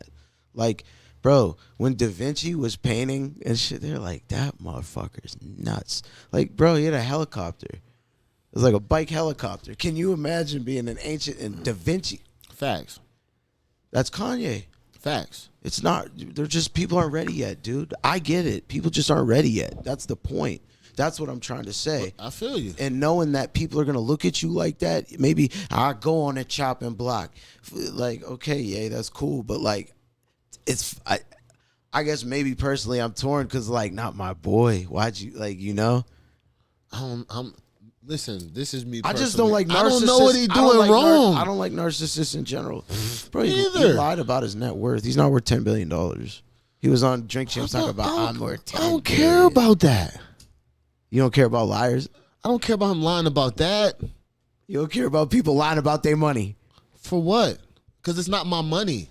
Like, bro, when Da Vinci was painting and shit, they're like, that motherfucker's nuts. Like, bro, he had a helicopter. It was like a bike helicopter. Can you imagine being an ancient and Da Vinci? Facts. That's Kanye. Facts. It's not. They're just, people aren't ready yet, dude. I get it. People just aren't ready yet. That's the point. That's what I'm trying to say. I feel you. And knowing that people are going to look at you like that, maybe I go on a chopping block. Like, okay, yeah, that's cool. But, like, I guess maybe personally I'm torn because, like, not my boy. Why'd you, like, you know? Listen, this is me personally. I just don't like narcissists. I don't know what he's doing wrong. I don't like narcissists in general. Bro, he lied about his net worth. He's not worth $10 billion. He was on Drink Champs talking about, I'm worth $10 billion. I don't care about that. You don't care about liars? I don't care about him lying about that. You don't care about people lying about their money? For what? Because it's not my money.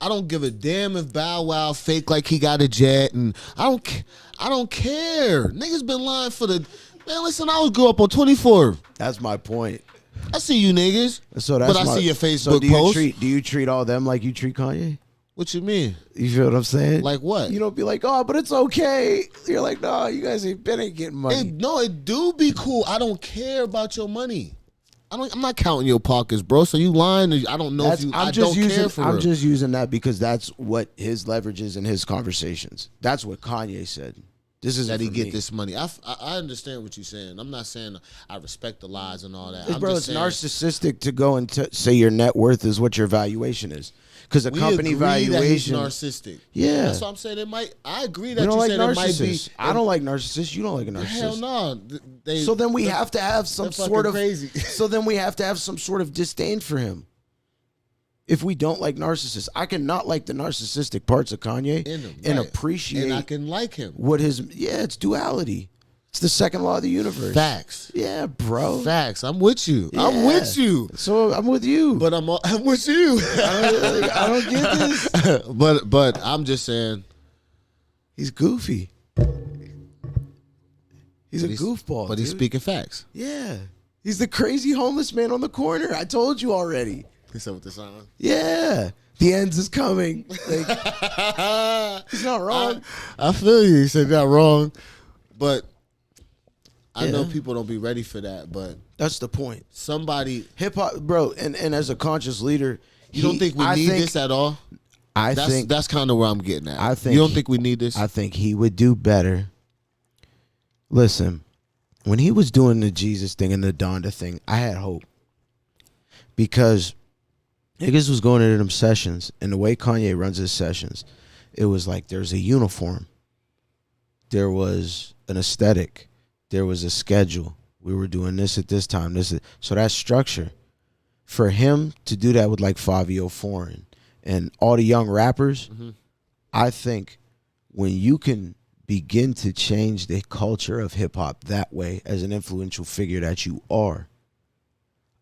I don't give a damn if Bow Wow fake like he got a jet, and I don't care. Niggas been lying for the man. Listen, I grew up on 24. That's my point. I see you niggas, but I see your Facebook post. Do you treat all them like you treat Kanye? What you mean? You feel what I'm saying? Like what? You don't be like, oh, but it's okay. You're like, no, you guys ain't getting money. It do be cool. I don't care about your money. I'm not counting your pockets, bro. So you lying? I don't know if you. I'm just using that because that's what his leverage is in his conversations. That's what Kanye said. This is that he get this money. I understand what you're saying. I'm not saying I respect the lies and all that. Bro, it's narcissistic to go and say your net worth is what your valuation is. Because a company valuation, that he's narcissistic. Yeah, that's what I'm saying. It might. I agree that you said it might be. I don't like narcissists. You don't like a narcissist. Hell no. So then we have to have some sort of crazy. So then we have to have some sort of disdain for him. If we don't like narcissists, I cannot like the narcissistic parts of Kanye and appreciate. And I can like him. It's duality. It's the second law of the universe. Facts. Yeah, bro. Facts. I'm with you. Yeah. I'm with you. So I'm with you. But I'm with you. I don't get this. But I'm just saying. He's goofy. He's a goofball. But he's speaking facts. Yeah. He's the crazy homeless man on the corner. I told you already. Is that what the song? Yeah. The ends is coming. Like, he's not wrong. I feel you. He said not wrong. But I know people don't be ready for that, but that's the point. Somebody hip hop, bro, and as a conscious leader, you don't think we need this at all? I think that's kind of where I'm getting at. I think you don't think we need this? I think he would do better. Listen, when he was doing the Jesus thing and the Donda thing, I had hope because niggas was going into them sessions, and the way Kanye runs his sessions, it was like there's a uniform, there was an aesthetic. There was a schedule. We were doing this at this time. So that's structure. For him to do that with like Fabio Foreign and all the young rappers, I think when you can begin to change the culture of hip hop that way as an influential figure that you are,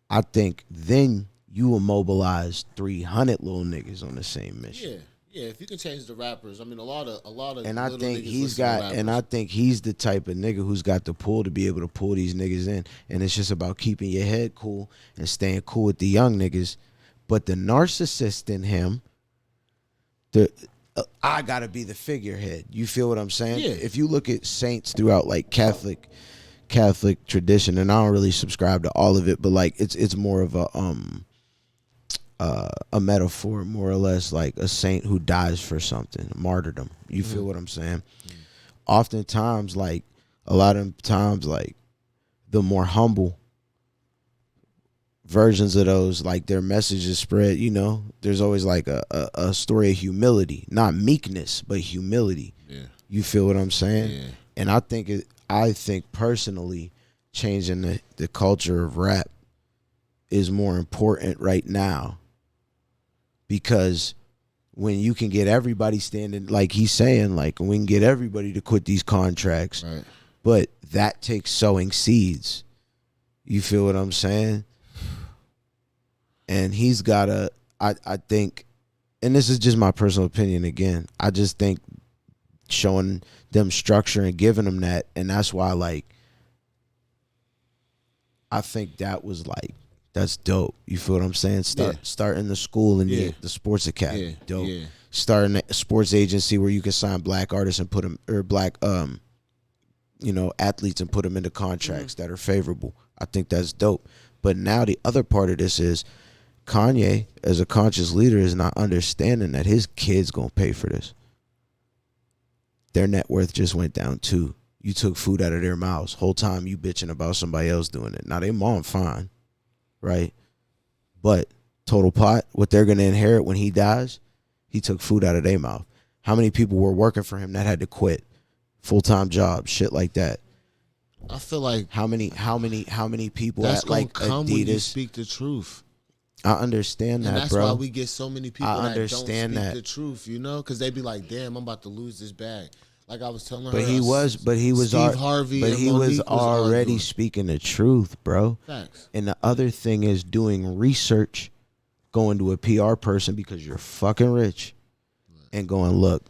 I think then you will mobilize 300 little niggas on the same mission. Yeah, if you can change the rappers, I mean, a lot of. And I think I think he's the type of nigga who's got the pull to be able to pull these niggas in, and it's just about keeping your head cool and staying cool with the young niggas. But the narcissist in him, I gotta be the figurehead. You feel what I'm saying? Yeah. If you look at saints throughout like Catholic tradition, and I don't really subscribe to all of it, but like it's more of a metaphor, more or less, like a saint who dies for something, martyrdom. You feel what I'm saying? Oftentimes, like a lot of times, like the more humble versions of those, like their messages spread. You know, there's always like a story of humility, not meekness, but humility. Yeah, you feel what I'm saying? Yeah. And I think personally, changing the culture of rap is more important right now because when you can get everybody standing, like he's saying, like we can get everybody to quit these contracts, right. But that takes sowing seeds. You feel what I'm saying? And he's got to, I think, and this is just my personal opinion again, I just think showing them structure and giving them that, and that's why, like, I think that was like, that's dope. You feel what I'm saying? Starting the school and the sports academy, dope. Yeah. Starting a sports agency where you can sign black artists and put them, or black, athletes and put them into contracts that are favorable. I think that's dope. But now the other part of this is Kanye, as a conscious leader, is not understanding that his kids gonna pay for this. Their net worth just went down too. You took food out of their mouths. Whole time you bitching about somebody else doing it. Now they mom fine, right? But total pot, what they're gonna inherit when he dies, he took food out of their mouth. How many people were working for him that had to quit? Full-time jobs, shit like that. I feel like how many people that's at like come Adidas when you speak the truth. I understand that, and that's bro. why we get so many people that don't speak the truth, because they be like, "Damn, I'm about to lose this bag." Like I was telling her, but he was Steve Harvey, but and he was already speaking the truth, bro. Facts. And the other thing is doing research, going to a PR person because you're fucking rich, and going, look,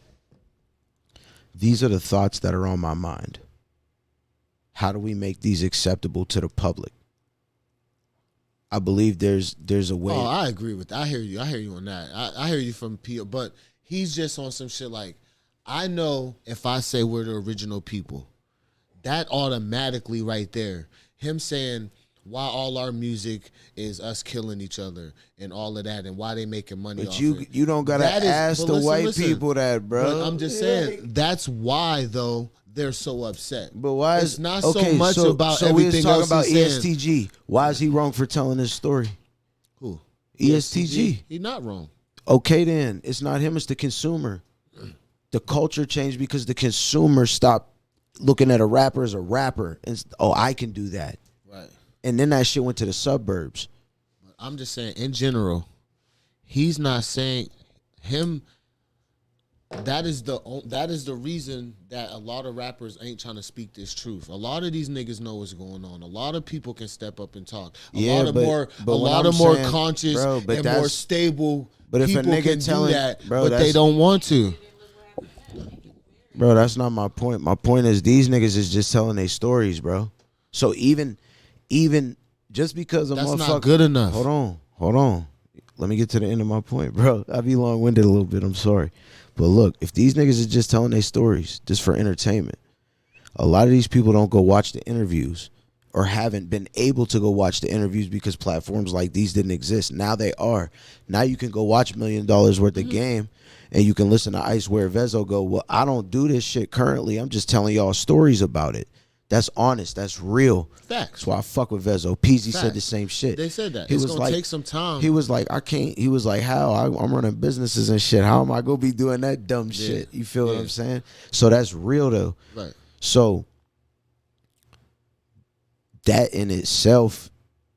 these are the thoughts that are on my mind. How do we make these acceptable to the public? I believe there's a way. Oh, I agree with that. I hear you on that. I hear you from PR, but he's just on some shit like, I know if I say we're the original people, that automatically right there, him saying why all our music is us killing each other and all of that, and why they making money off it. You don't gotta ask the white people that, bro. But I'm just saying that's why though they're so upset. But why it's not so much about everything we was else talking about he's ESTG. Saying. Why is he wrong for telling this story? Who? ESTG. He's not wrong. Okay, then it's not him. It's the consumer. The culture changed because the consumer stopped looking at a rapper as a rapper and I can do that. Right. And then that shit went to the suburbs. I'm just saying, in general, he's not saying him. That is the reason that a lot of rappers ain't trying to speak this truth. A lot of these niggas know what's going on. A lot of people can step up and talk. A lot of more conscious and more stable. But if a nigga can telling do that, but they don't want to. Bro, that's not my point. My point is these niggas is just telling their stories, bro. So even just because that's not good enough. Hold on. Let me get to the end of my point, bro. I'll be long-winded a little bit. I'm sorry. But look, if these niggas is just telling their stories just for entertainment, a lot of these people don't go watch the interviews or haven't been able to go watch the interviews because platforms like these didn't exist. Now they are. Now you can go watch $1 million worth of game and you can listen to Ice Where Vezo go, well, I don't do this shit currently. I'm just telling y'all stories about it. That's honest. That's real. Facts. That's why I fuck with Vezo. Peasy said the same shit. They said that. It's going to take some time. He was like, I can't. He was like, how? I'm running businesses and shit. How am I going to be doing that dumb shit? You feel what I'm saying? So that's real, though. Right. So that in itself,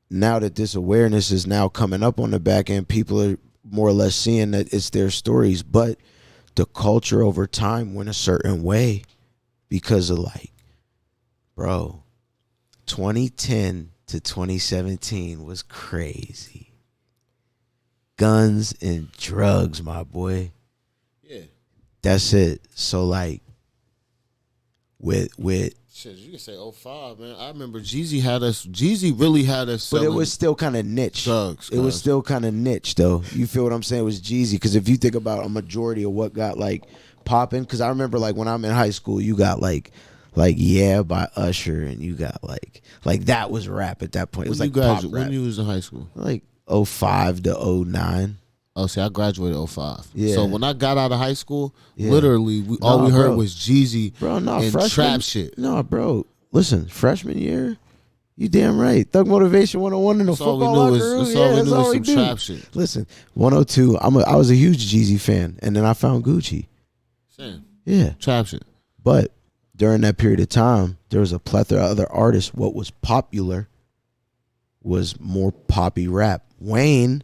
now that this awareness is now coming up on the back end, people are more or less seeing that it's their stories. But the culture over time went a certain way because of like, bro, 2010 to 2017 was crazy. Guns and drugs, my boy. Yeah. That's it. So like with shit, you can say 05, man. I remember Jeezy really had us but it was still kind of niche. Drugs. It was still kind of niche though. You feel what I'm saying? It was Jeezy. Because if you think about a majority of what got like popping, because I remember like when I'm in high school, you got like Yeah by Usher, and you got like that was rap at that point. It was like pop rap. When you was in high school? Like 05 to 09. Oh, see, I graduated 05. Yeah. So when I got out of high school, literally all we heard was Jeezy and trap shit. No, bro. Listen, freshman year, you damn right. Thug Motivation 101 in the football locker room. That's all we knew was some trap shit. Listen, 102, I was a huge Jeezy fan, and then I found Gucci. Same. Yeah. Trap shit. But during that period of time, there was a plethora of other artists. What was popular was more poppy rap. Wayne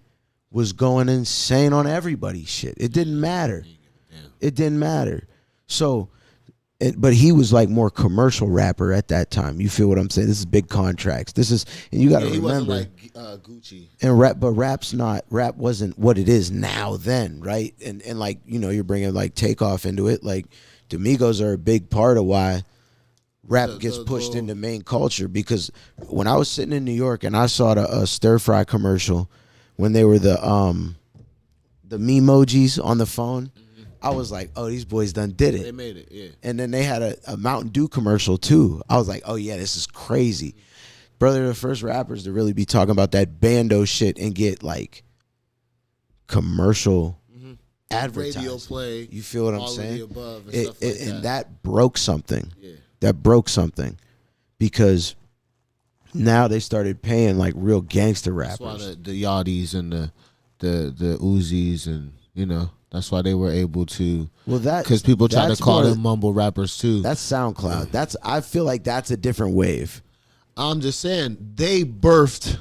was going insane on everybody's shit. It didn't matter. It didn't matter. So, but he was like more commercial rapper at that time. You feel what I'm saying? This is big contracts. This is, and you got to remember. He wasn't like Gucci. And rap wasn't what it is now then, right? And like, you know, you're bringing like Takeoff into it. Like, the Migos are a big part of why rap gets pushed into main culture, because when I was sitting in New York and I saw the stir fry commercial when they were the memojis on the phone, I was like, oh, these boys done did it. They made it, yeah. And then they had a Mountain Dew commercial too. I was like, oh yeah, this is crazy. Brother, the first rappers to really be talking about that bando shit and get like commercial advertising. Radio play. You feel what I'm saying? Above and stuff like and that broke something. Yeah. That broke something, because now they started paying like real gangster rappers. That's why the Yachties and the Uzis, and you know, that's why they were able to. Well, that because people try to call them mumble rappers too. That's SoundCloud. I feel like that's a different wave. I'm just saying they birthed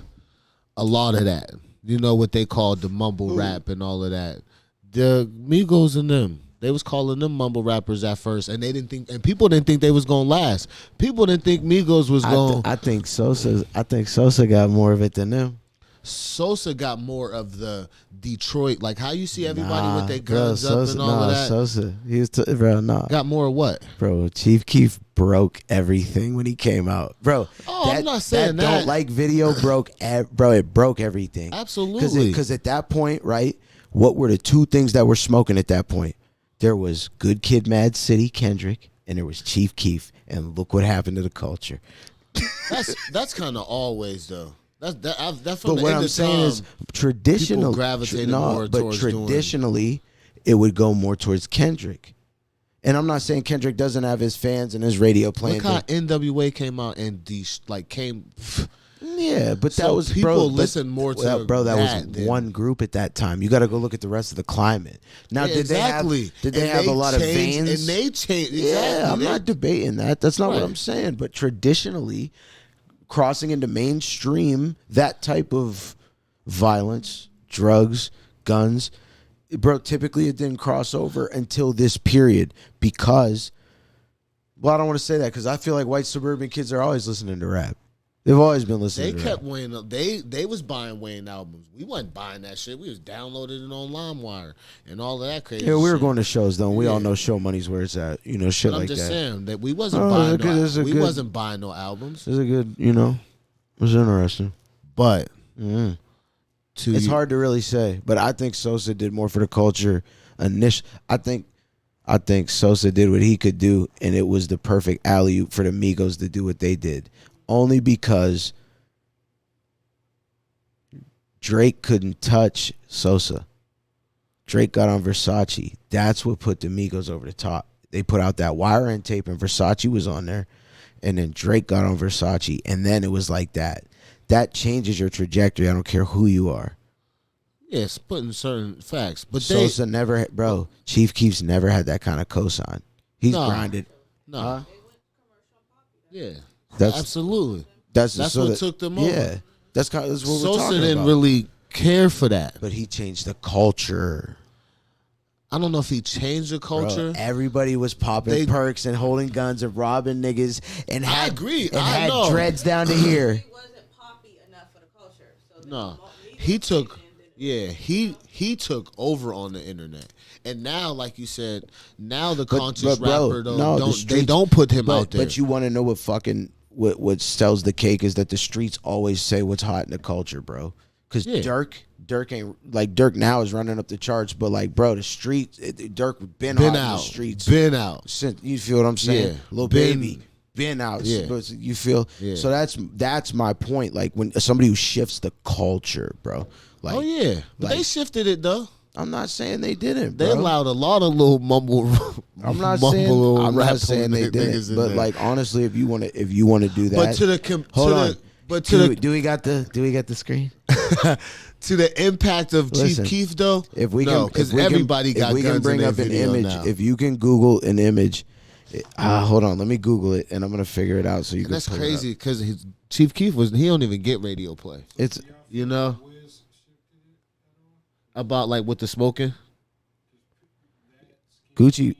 a lot of that. You know what they called the mumble rap and all of that. The Migos and them, they was calling them mumble rappers at first, and they didn't think, and people didn't think they was gonna last. People didn't think Migos was going. I think Sosa got more of it than them. Sosa got more of the Detroit, like how you see everybody with their guns up and all of that. Sosa, he was got more of what, bro? Chief Keef broke everything when he came out, bro. I'm not saying that. Don't like video broke, bro. It broke everything. Absolutely, because at that point, right? What were the two things that were smoking at that point? There was Good Kid, Mad City, Kendrick, and there was Chief Keef. And look what happened to the culture. That's kind of always though. That's from but the what end I'm of saying time, is traditional gravitated more towards traditionally it would go more towards Kendrick. And I'm not saying Kendrick doesn't have his fans and his radio playing. Look how NWA came out and came. Yeah, but that was people listen more to that was one group at that time. You got to go look at the rest of the climate. Now, did they have a lot of veins? And they changed. Exactly. Yeah, I'm not debating that. That's not what I'm saying. But traditionally, crossing into mainstream, that type of violence, drugs, guns, bro, typically it didn't cross over until this period because, well, I don't want to say that because I feel like white suburban kids are always listening to rap. They've always been listening to rap. They was buying Wayne albums. We wasn't buying that shit. We was downloading it on LimeWire and all of that crazy shit. Yeah, we were going to shows, though. We all know show money's where it's at. You know, shit like that. I'm just saying that we wasn't buying no albums. It's a good, you know, it was interesting. But it's hard to really say. But I think Sosa did more for the culture. I think Sosa did what he could do, and it was the perfect alley-oop for the Migos to do what they did. Only because Drake couldn't touch Sosa. Drake got on Versace. That's what put the Migos over the top. They put out that Wire and tape, and Versace was on there. And then Drake got on Versace, and then it was like that. That changes your trajectory. I don't care who you are. Yes, putting certain facts. But Sosa never, bro, Chief Keef's never had that kind of cosign. He's grinded. No. Yeah. Absolutely. That's what took them over. Yeah. That's what we're talking about. Sosa didn't really care for that. But he changed the culture. I don't know if he changed the culture. Bro, everybody was popping perks and holding guns and robbing niggas and had dreads down to here. He wasn't poppy enough for the culture. So no. He took over on the internet. And now, like you said, now the conscious rapper they don't put him out there. But you want to know what sells the cake is that the streets always say what's hot in the culture, bro. Because Dirk ain't like Dirk now is running up the charts, but like, bro, the streets, Dirk been out in the streets, been out. Since, you feel what I'm saying? Yeah. Lil Baby been out. Yeah. You feel? Yeah. So that's my point. Like when somebody who shifts the culture, bro. Like, oh yeah, but they shifted it though. I'm not saying they didn't, bro. They allowed a lot of little mumble. I'm not saying they didn't, but like honestly, if you want to do that, do we got the screen? To the impact of Chief Keef though, because everybody got guns. We can bring up an image. Now. If you can Google an image, hold on, let me Google it, and I'm gonna figure it out so you can. That's crazy because Chief Keef he don't even get radio play. It's About like with the smoking. Gucci.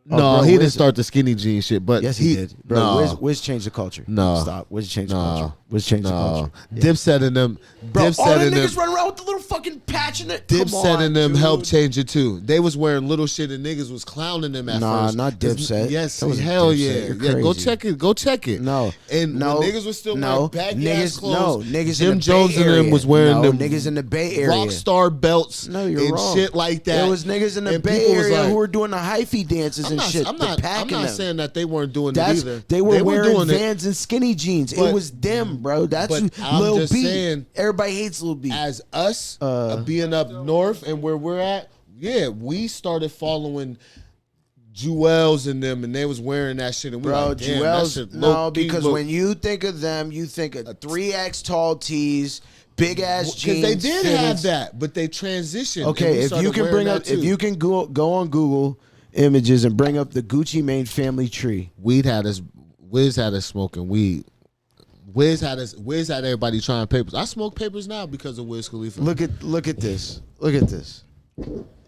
No, he didn't start the skinny jeans shit, but yes, he did. Bro, no. Wiz changed the culture. No. Stop. Wiz changed the culture. Wiz changed the culture. Yeah. Dipset and them. Bro, Dipset all the and niggas them, running around with the little fucking patch in it. Dipset and them helped change it too. They was wearing little shit and niggas was clowning them at first. Nah, not Dipset. Yes, hell Dipset. yeah. Go check it. Go check it. No. And no, when niggas was still wearing baggy ass clothes. No, niggas Jim in the Jones Bay and them was wearing them niggas in the Bay Area. Rockstar belts you're and wrong. shit like that. There was niggas in the Bay Area who were doing the hyphy dances and shit. I'm not saying that they weren't doing it either. They were wearing doing Vans and skinny jeans. It was them, bro. That's Lil B. Saying, everybody hates Lil B. As us being up north and where we're at, yeah, we started following Jewels and them, and they was wearing that shit. And we bro, like, Jewels, because when you think of them, you think of 3X tall tees, big ass jeans. Because they did have that, but they transitioned. Okay, if you can bring up, if you can go on Google Images and bring up the Gucci Mane family tree. Wiz had us smoking weed. Wiz had everybody trying papers. I smoke papers now because of Wiz Khalifa. Look at this. Look at this.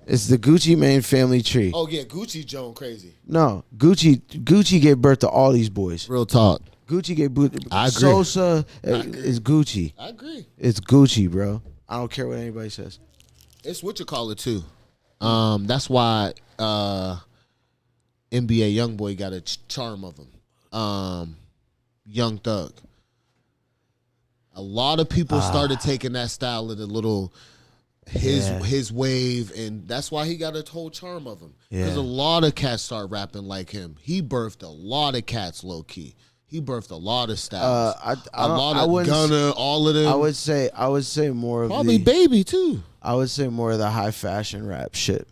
It's the Gucci Mane family tree. Oh yeah, Gucci Joan crazy. No, Gucci gave birth to all these boys. Real talk. Gucci gave birth. I agree. Sosa is Gucci. I agree. It's Gucci, bro. I don't care what anybody says. It's what you call it too. That's why NBA YoungBoy got a charm of him. Young Thug. A lot of people started taking that style of the little his wave, and that's why he got a whole charm of him. Because a lot of cats start rapping like him. He birthed a lot of cats low key. He birthed a lot of styles. A lot of Gunna, all of them. I would say more of probably Baby too. I would say more of the high fashion rap shit.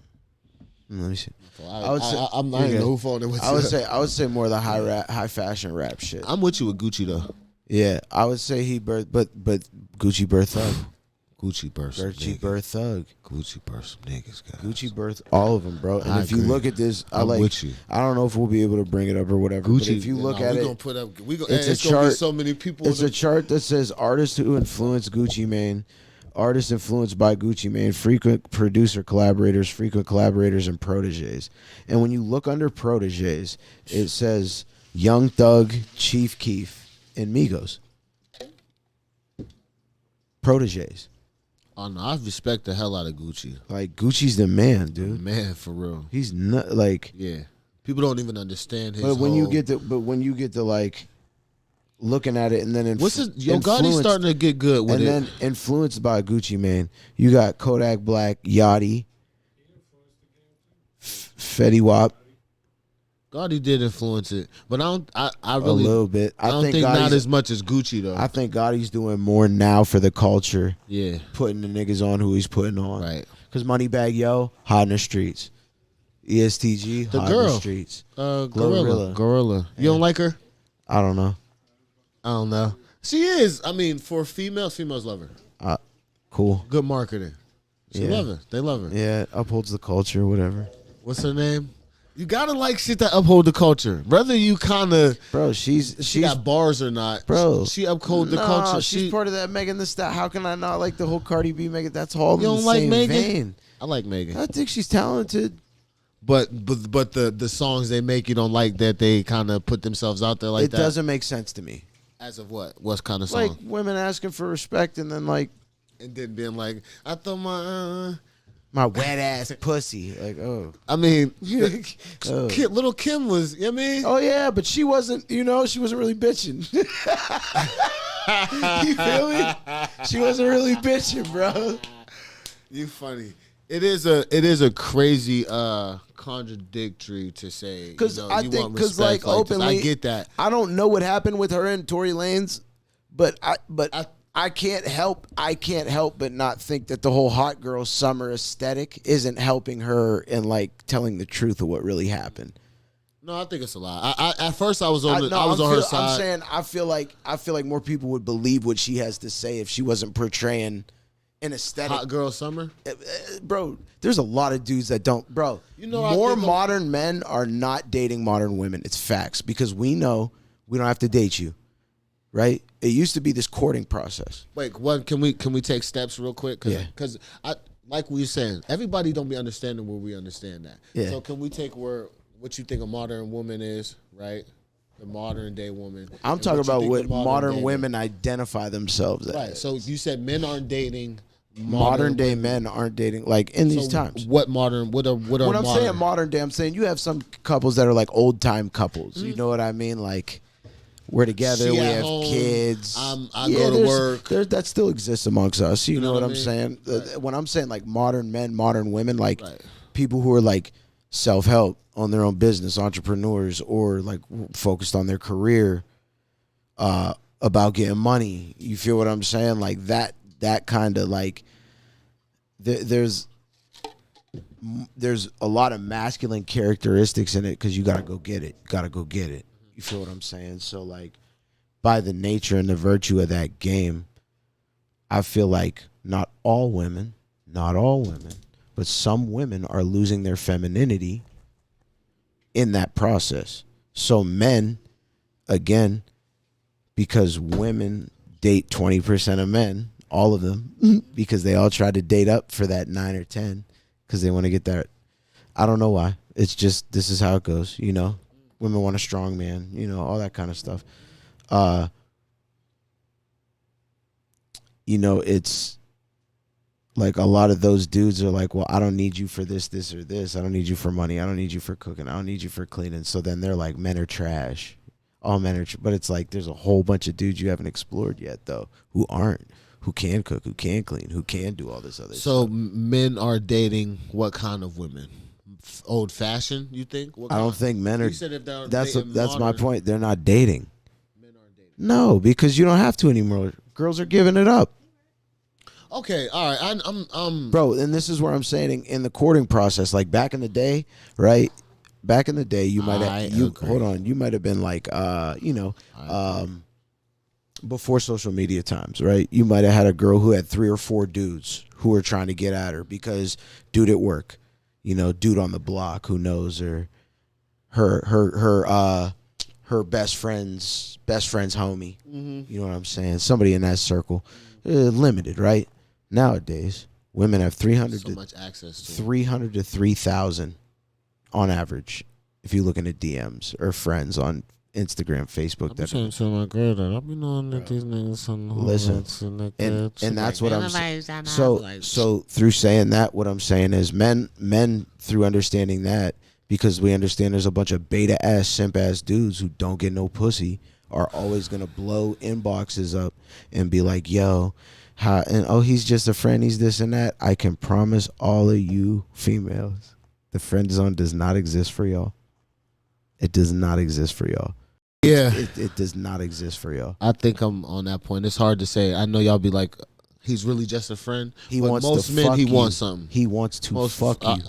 Let me see. I'm not even who phone it was. I would say more of the high fashion rap shit. I'm with you with Gucci though. Yeah, I would say he birthed, but Gucci birthed Thug. Gucci birthed Thug. Gucci birthed some niggas, guys. Gucci birthed all of them, bro. And if you look at this, I'm with you. I don't know if we'll be able to bring it up or whatever. Gucci, but if you look at it, it's a chart. Gonna be so many people. It's a chart that says artists who influence Gucci Mane, artists influenced by Gucci Mane, frequent producer collaborators, frequent collaborators, and proteges. And when you look under proteges, it says Young Thug, Chief Keef, and Migos. Proteges. Oh no, I respect the hell out of Gucci. Like Gucci's the man, dude. Man, for real. He's not like people don't even understand his. But when you get to like looking at it and then Gotti's starting to get good with and it. And then influenced by Gucci Mane, you got Kodak Black, Yachty, Fetty Wap. Gotti did influence it, but I really a little bit. I don't think not as much as Gucci though. I think Gotti's doing more now for the culture. Yeah, putting the niggas on who he's putting on. Right. Because Moneybagg Yo, hot in the streets. ESTG, the hot girl, in the streets. Gorilla. You don't like her? I don't know. She is. I mean, for females love her. Cool. Good marketing. She love her. They love her. Yeah, upholds the culture, whatever. What's her name? You gotta like shit that uphold the culture. Whether you kind of, bro, she's got bars or not, bro. She uphold the culture. She's part of that Megan Thee Stallion. How can I not like the whole Cardi B Megan? That's all in the like same Megan? vein. I like Megan. I think she's talented, but the songs they make, you don't like that they kind of put themselves out there like that. It doesn't make sense to me. As of what? What kind of song? Like women asking for respect and then being like, I thought my wet ass pussy. Like, oh. I mean, little Kim was, you know what I mean? Oh, yeah, but she wasn't, she wasn't really bitching. You feel me? She wasn't really bitching, bro. You funny. It is a crazy contradictory to say. Because I think, like openly, I get that. I don't know what happened with her and Tory Lanez, but I can't help but not think that the whole hot girl summer aesthetic isn't helping her in like telling the truth of what really happened. No, I think it's a lie. At first I was on her side. I'm saying I feel like more people would believe what she has to say if she wasn't portraying an aesthetic. Hot girl summer? Bro, there's a lot of dudes that don't. Bro, more modern men are not dating modern women. It's facts because we know we don't have to date you. Right? It used to be this courting process. Wait, what? Can we take steps real quick? Yeah. Because like we were saying, everybody don't be understanding where we understand that. Yeah. So can we take what you think a modern woman is, right? The modern day woman. I'm talking about what modern women identify themselves as. Right. So you said men aren't dating. Modern day men aren't dating like in these times. What are when I'm saying modern day, I'm saying you have some couples that are like old time couples. You know what I mean? Like we're together, we have kids. I go to work. That still exists amongst us. You know what I'm saying? Right. When I'm saying like modern men, modern women, like people who are like self-help on their own business, entrepreneurs, or like focused on their career, about getting money. You feel what I'm saying? Like that kind of like there's a lot of masculine characteristics in it because you gotta go get it. You feel what I'm saying? So like by the nature and the virtue of that game, I feel like not all women, but some women are losing their femininity in that process. So men, again, because women date 20% of men, all of them, because they all try to date up for that 9 or 10 because they want to get that. I don't know why. It's just, this is how it goes, you know. Women want a strong man, you know, all that kind of stuff. You know, it's like a lot of those dudes are like, well, I don't need you for this, or this. I don't need you for money. I don't need you for cooking. I don't need you for cleaning. So then they're like, men are trash. All men are but it's like there's a whole bunch of dudes you haven't explored yet, though, who aren't. Who can cook, who can clean, who can do all this other stuff. So men are dating what kind of women? Old fashioned, you think? I don't think men are. You said if that's my point. They're not dating. Men aren't dating. No, because you don't have to anymore. Girls are giving it up. Okay, all right. I'm bro, and this is where I'm saying in the courting process, like back in the day, right? Back in the day, you might have you might have been like before social media times, right? You might have had a girl who had 3 or 4 dudes who were trying to get at her because dude at work, you know, dude on the block who knows her best friend's homie. Mm-hmm. You know what I'm saying? Somebody in that circle. Limited, right? Nowadays, women have 300 to 3,000 on average if you're looking at DMs or friends on Instagram, Facebook. I'm saying to my girl that I've been knowing that these niggas on the listen, and that's what I'm saying. So through saying that, what I'm saying is men through understanding that, because we understand there's a bunch of beta ass simp ass dudes who don't get no pussy, are always gonna blow inboxes up and be like, yo, he's just a friend, he's this and that. I can promise all of you females, the friend zone does not exist for y'all. It does not exist for y'all. Yeah. It does not exist for y'all. I think I'm on that point. It's hard to say. I know y'all be like, he's really just a friend. He wants something. He wants to fuck you.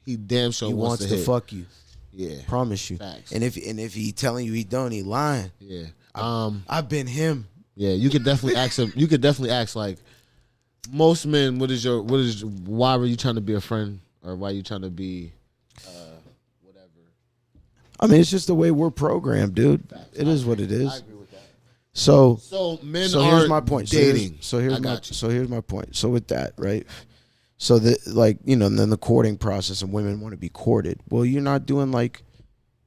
He damn sure wants to fuck you. Yeah. Promise you. Facts. And if he telling you he don't, he lying. Yeah. I've been him. Yeah, you could definitely ask him. You could definitely ask like most men, why were you trying to be a friend, or why are you trying to be whatever? I mean, it's just the way we're programmed, dude. Facts. It is what it is. I agree with that. So men here's my point. Dating. So here's my point. So with that, right? So and then the courting process, and women want to be courted. Well, you're not doing like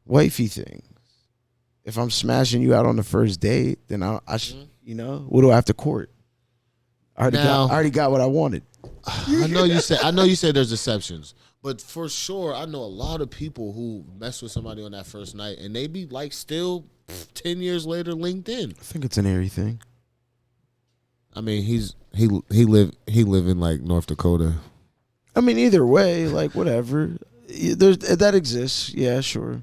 wifey things. If I'm smashing you out on the first date, then I should, what do I have to court? I already got what I wanted. I know you say there's exceptions, but for sure, I know a lot of people who mess with somebody on that first night, and they be like still 10 years later linked in. I think it's an airy thing. I mean, he live in like North Dakota. I mean, either way, like whatever, that exists. Yeah, sure.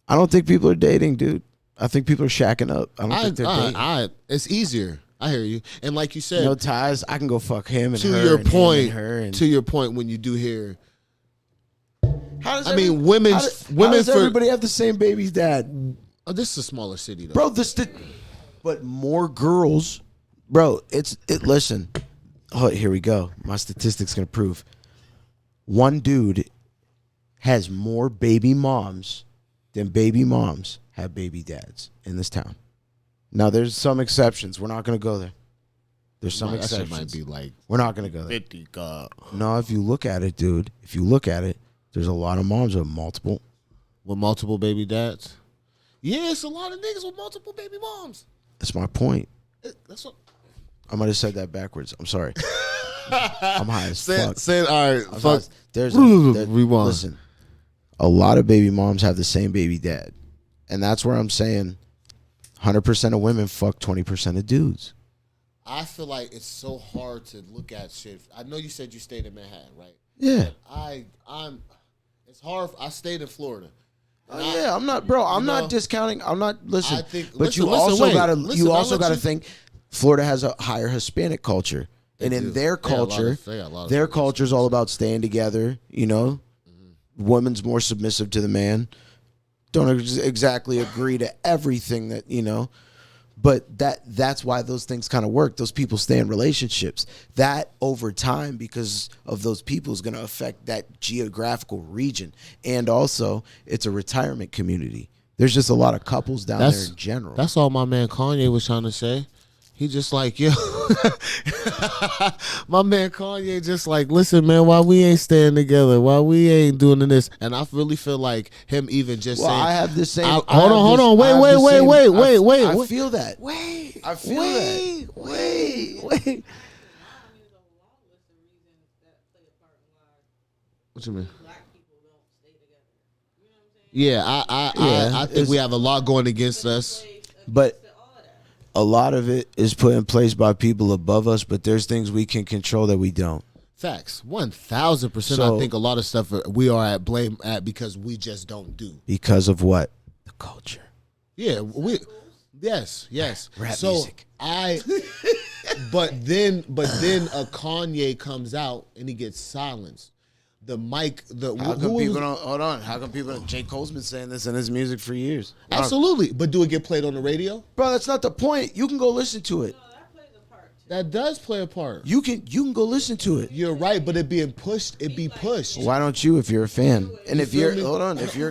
I don't think people are dating, dude. I think people are shacking up. I don't think they're dating. It's easier. I hear you. And like you said, no ties. I can go fuck him and to her. Your and point, him and her and to your point, when you do hear, how does everybody have the same baby's dad? Oh, this is a smaller city, though, bro. But more girls, bro. Listen. Oh, here we go. My statistics gonna prove. One dude has more baby moms than baby moms have baby dads in this town. Now, there's some exceptions. We're not going to go there. There's some exceptions. That shit might be like we're not gonna go there. 50. God. No, if you look at it, dude. If you look at it, there's a lot of moms with multiple baby dads. Yeah, it's a lot of niggas with multiple baby moms. That's my point. That's what I might have said that backwards. I'm sorry. I'm high as fuck. All right, fuck. Listen, a lot of baby moms have the same baby dad, and that's where I'm saying 100% of women fuck 20% of dudes. I feel like it's so hard to look at shit. I know you said you stayed in Manhattan, right? Yeah. I'm. It's hard. I stayed in Florida. Yeah, I'm not, bro. I'm not discounting. I'm not. Listen, but you listen, also got to think. Florida has a higher Hispanic culture, and in their culture, their culture is all about staying together. You know, women's more submissive to the man. Don't exactly agree to everything that you know. But that's why those things kind of work. Those people stay in relationships. That over time, because of those people, is going to affect that geographical region. And also, it's a retirement community. There's just a lot of couples down there in general. That's all my man Kanye was trying to say. He just like, yo, my man Kanye just like, listen, man, why we ain't staying together? Why we ain't doing this? And I really feel like him even just saying. I have the same. Hold on. Wait. I feel that. I feel that. Wait. What you mean? Yeah, I think we have a lot going against us. But a lot of it is put in place by people above us, but there's things we can control that we don't. Facts. 1,000%. I think a lot of stuff we are at blame at because we just don't do. Because of what? The culture. Yeah, yes. Rap music. But then a Kanye comes out and he gets silenced. The mic, how come people don't hold on? How come people? J. Cole's been saying this in his music for years. Absolutely, but do it get played on the radio? Bro, that's not the point. You can go listen to it. No, that plays a part too. That does play a part. You can go listen to it. You're right, but it be pushed. Why don't you if you're a fan? And if you're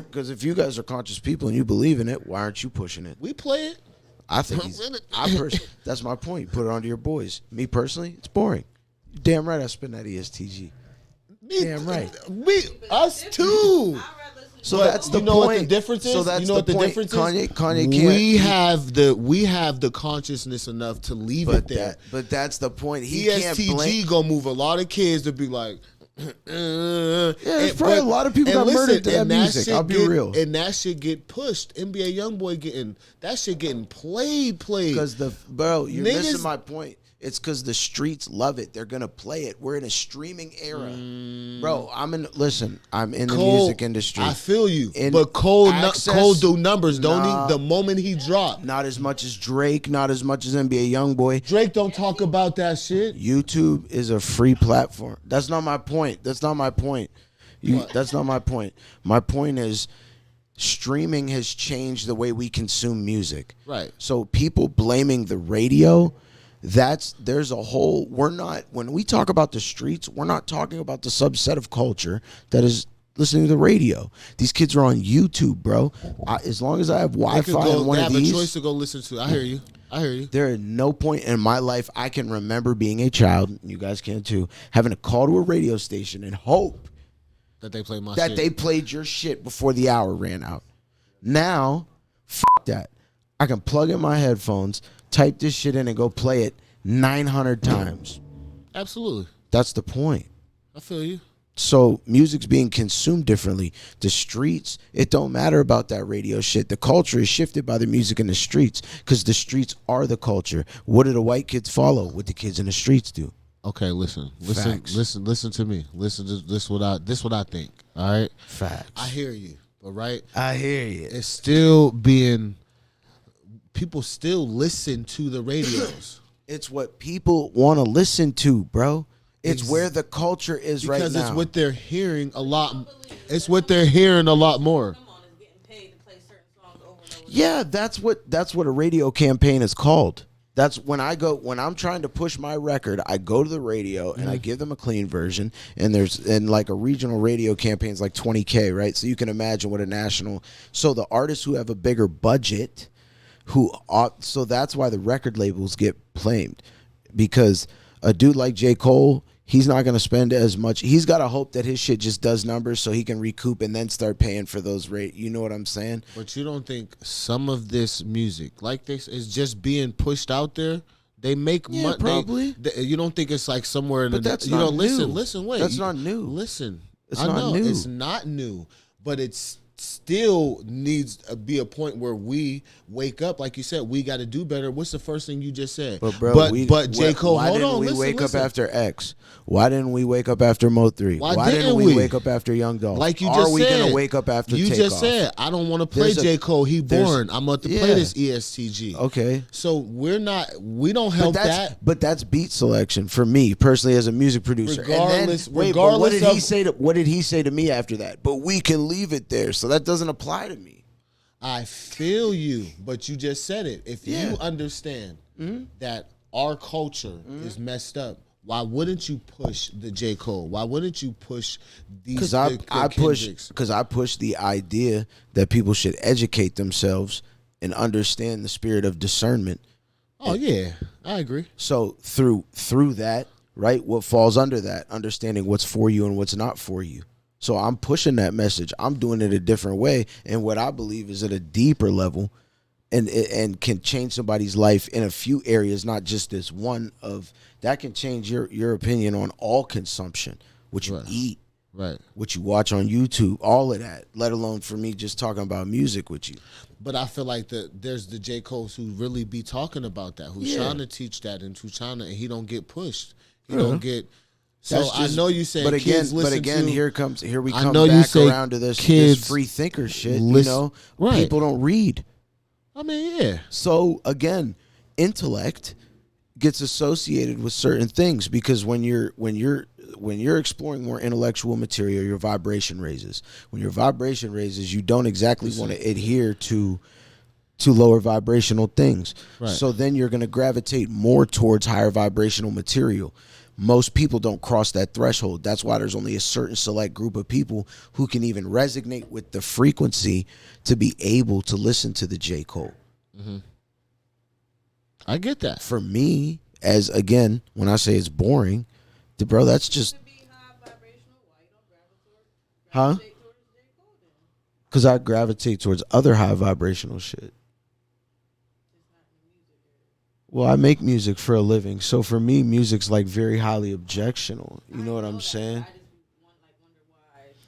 because if you guys are conscious people and you believe in it, why aren't you pushing it? We play it. I think that's my point. Put it onto your boys. Me personally, it's boring. Damn right I spin that ESTG. Damn right. Us too. So that's the point. You know what the difference is? So that's the point. Kanye can't. We have the consciousness enough to leave it there. But that's the point. ESTG gonna move a lot of kids to be like. There's probably a lot of people got murdered to that music. I'll be real. And that shit get pushed. NBA YoungBoy getting played. Because you're missing my point. It's because the streets love it. They're gonna play it. We're in a streaming era, bro. I'm in the music industry. I feel you, but Cole do numbers, don't he? The moment he dropped, not as much as Drake, not as much as NBA YoungBoy. Drake don't talk about that shit. YouTube is a free platform. That's not my point. That's not my point. That's not my point. My point is, streaming has changed the way we consume music. Right. So people blaming the radio. There's a whole, when we talk about the streets, we're not talking about the subset of culture that is listening to the radio. These kids are on YouTube, bro. As long as I have Wi-Fi on one of these. They have a choice to go listen to. I hear you. There is no point in my life I can remember being a child, and you guys can too, having to call to a radio station and hope that they play they played your shit before the hour ran out. Now, that. I can plug in my headphones, type this shit in, and go play it 900 times. Absolutely. That's the point. I feel you. So music's being consumed differently. The streets, it don't matter about that radio shit. The culture is shifted by the music in the streets because the streets are the culture. What do the white kids follow? What the kids in the streets do. Okay, listen to me. Listen to this. What I think. All right. Facts. I hear you. All right. I hear you. It's still being. People still listen to the radios. It's what people want to listen to, bro. It's where the culture is right now. Because it's what they're hearing a lot. It's what they're hearing a lot more. Yeah, that's what a radio campaign is called. That's when I'm trying to push my record, I go to the radio and I give them a clean version, and like a regional radio campaign is like $20K, right? So you can imagine what a national. So the artists who have a bigger budget. So that's why the record labels get blamed. because a dude like J. Cole, he's not going to spend as much. He's got to hope that his shit just does numbers so he can recoup and then start paying for those rates. You know what I'm saying? But you don't think some of this music like this is just being pushed out there? They make money. Probably. You don't think it's like somewhere in but the... that's you not know, new. listen, wait. That's not new. Listen. It's not new. It's not new. But it's still needs to be a point where we wake up. Like you said, we got to do better. What's the first thing you just said? But bro, but J. Cole, why didn't we wake up after X? Why didn't we wake up after Mo 3? Why didn't we wake up after Young Dolph? Like you just said. Are we going to wake up after You Takeoff? just said, I don't want to play J. Cole. He boring. I'm about to play this ESTG. Okay. So we don't help that. But that's beat selection for me personally as a music producer. Regardless, but what did he say to me after that? But we can leave it there. So that doesn't apply to me. I feel you, but you just said it. If you understand that our culture is messed up, why wouldn't you push the J. Cole? Why wouldn't you push these? Because I push the idea that people should educate themselves and understand the spirit of discernment. Oh yeah, I agree. So through that, right? What falls under that? Understanding what's for you and what's not for you. So I'm pushing that message. I'm doing it a different way, and what I believe is at a deeper level, and can change somebody's life in a few areas, not just this one. Of that can change your opinion on all consumption, what you eat, right, what you watch on YouTube, all of that. Let alone for me just talking about music with you. But I feel like there's the J. Cole's who really be talking about that, who's trying to teach that, and and he don't get pushed. He don't get. So I know you saying kids listen here we come back around to this free thinker shit. People don't read. I mean, yeah. So again, intellect gets associated with certain things because when you're exploring more intellectual material, your vibration raises. When your vibration raises, you don't exactly want to adhere to lower vibrational things. Right. So then you're going to gravitate more towards higher vibrational material. Most people don't cross that threshold. That's why there's only a certain select group of people who can even resonate with the frequency to be able to listen to the J. Cole. Mm-hmm. I get that. For me, as again, when I say it's boring, bro, that's just... Huh? Because I gravitate towards other high vibrational shit. Well, I make music for a living, so for me, music's like very highly objectional. You know what I'm saying?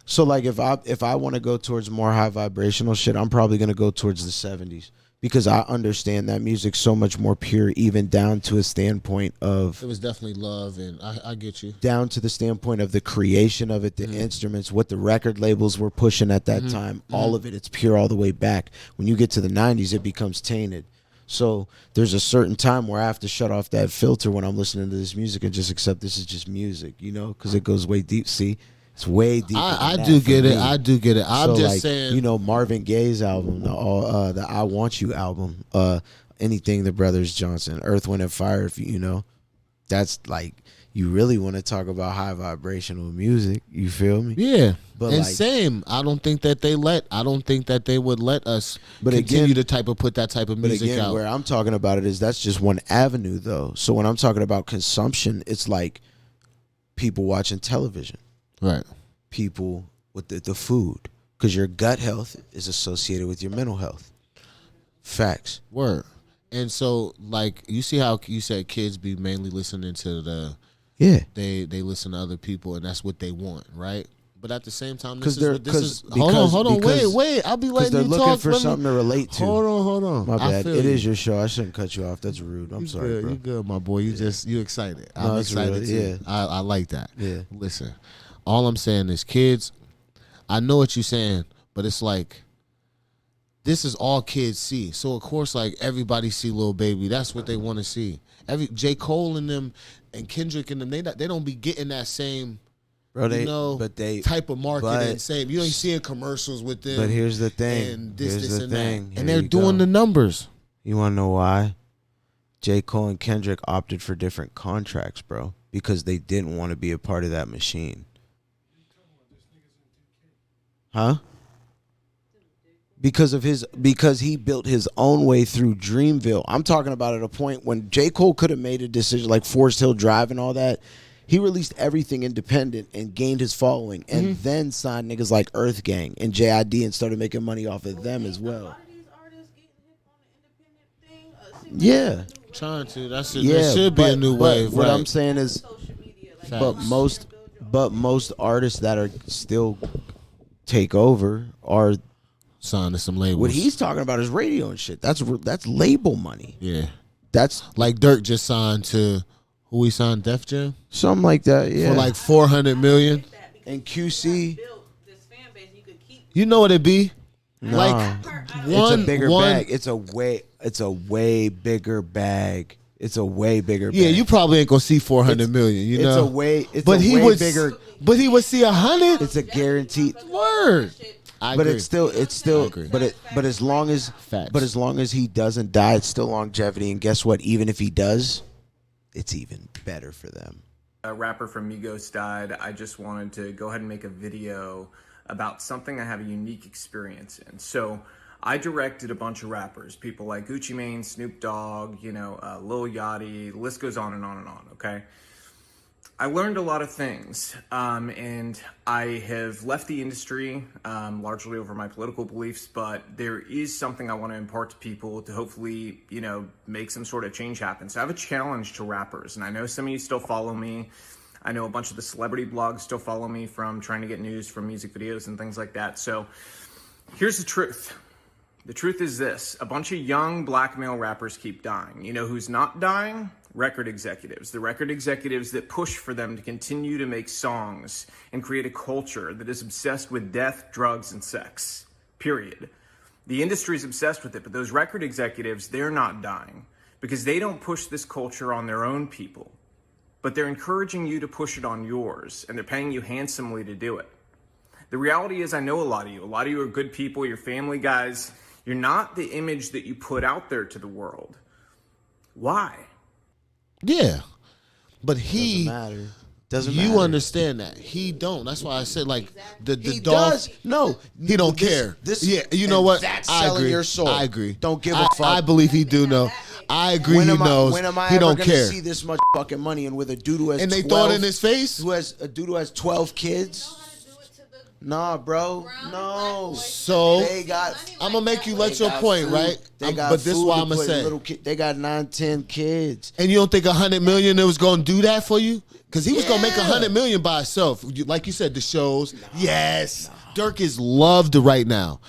So like if I want to go towards more high vibrational shit, I'm probably gonna go towards the 70s because I understand that music's so much more pure, even down to a standpoint of it was definitely love, and I get you down to the standpoint of the creation of it, the instruments, what the record labels were pushing at that time, all of it. It's pure all the way back. When you get to the 90s, it becomes tainted. So there's a certain time where I have to shut off that filter when I'm listening to this music and just accept this is just music, because it goes way deep. See, it's way deeper. I do get it. I do get it. I'm just saying, Marvin Gaye's album, the I Want You album, anything the Brothers Johnson, Earth, Wind and Fire. If that's like you really want to talk about high vibrational music. You feel me? Yeah. But same. I don't think that they would let us continue to put that type of music out. Where I'm talking about it is that's just one avenue though. So when I'm talking about consumption, it's like people watching television. Right. People with the food. Because your gut health is associated with your mental health. Facts. Word. And so like you see how you said kids be mainly listening to they listen to other people and that's what they want, right? But at the same time, hold on, wait. I'll be letting you talk. Because they're looking for something to relate to. Hold on. My bad. It is your show. I shouldn't cut you off. That's rude. I'm sorry, bro. You good, my boy. You excited. I'm excited too. Yeah. I like that. Yeah. Listen, all I'm saying is, kids, I know what you're saying, but it's like, this is all kids see. So, of course, like, everybody see Lil Baby. That's what they want to see. J. Cole and them and Kendrick and them, they don't be getting that same... Bro, type of marketing, same. You don't see commercials with them. But here's the thing. And this and that. And they're doing the numbers. You want to know why? J. Cole and Kendrick opted for different contracts, bro. Because they didn't want to be a part of that machine. Huh? because he built his own way through Dreamville. I'm talking about at a point when J. Cole could have made a decision like Forest Hill Drive and all that. He released everything independent and gained his following, and then signed niggas like Earth Gang and JID and started making money off of them as well. Yeah, trying to. That's it. There should be a new wave. What I'm saying is, but most artists that are still take over are signed to some labels. What he's talking about is radio and shit. That's label money. Yeah, that's like Dirk just signed to who he signed, Def Jam, something like that. Yeah, for like $400 million. And QC, you know what it be? No. Like it's a bigger bag. It's a way bigger bag. It's a way bigger bag. Yeah, you probably ain't gonna see 400 million. You know, but he would bigger. But he would see 100. It's a guaranteed word. But it's still but as long as he doesn't die, it's still longevity. And guess what? Even if he does, it's even better for them. A rapper from Migos died. I just wanted to go ahead and make a video about something I have a unique experience in. So I directed a bunch of rappers, people like Gucci Mane, Snoop Dogg, Lil Yachty, the list goes on and on and on, okay? I learned a lot of things, and I have left the industry largely over my political beliefs, but there is something I want to impart to people to hopefully, make some sort of change happen. So I have a challenge to rappers, and I know some of you still follow me. I know a bunch of the celebrity blogs still follow me from trying to get news from music videos and things like that. So here's the truth. The truth is this. A bunch of young black male rappers keep dying. You know who's not dying? Record executives. The record executives that push for them to continue to make songs and create a culture that is obsessed with death, drugs, and sex. Period. The industry is obsessed with it, but those record executives, they're not dying because they don't push this culture on their own people. But they're encouraging you to push it on yours, and they're paying you handsomely to do it. The reality is, I know a lot of you. A lot of you are good people. You're family guys. You're not the image that you put out there to the world. Why? Yeah, but he doesn't you matter. Understand that he don't. That's why I said like the he dog. Does. No, he don't care. Yeah, you know what? That's I selling agree. your soul. I agree. Don't give a fuck. I believe he do know. I agree. He knows. When am I he ever don't gonna care. see this much fucking money and with a dude who has and they 12, throw it in his face? Who has a dude who has 12 kids? Nah, bro. No. So they got. I'm gonna make you let your point, food. right? But this is why I'm gonna say. They got 9, 10 kids. And you don't think 100 million was gonna do that for you? Because he was gonna make 100 million by himself. Like you said, the shows. Yes. Dirk is loved right now.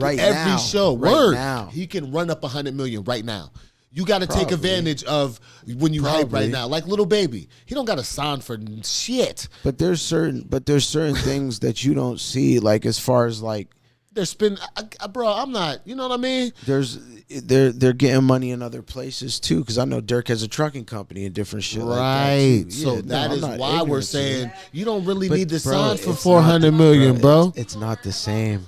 Every show. Word. Now. He can run up 100 million right now. You got to take advantage of when you hype right now. Like Little Baby, he don't got to sign for shit. But there's certain things that you don't see. Like as far as like there's been, bro. I'm not. You know what I mean? They're getting money in other places too. Because I know Dirk has a trucking company and different shit. Right. Like that so that is why we're saying you don't really need to bro, sign for 400 million, bro. It's not the same.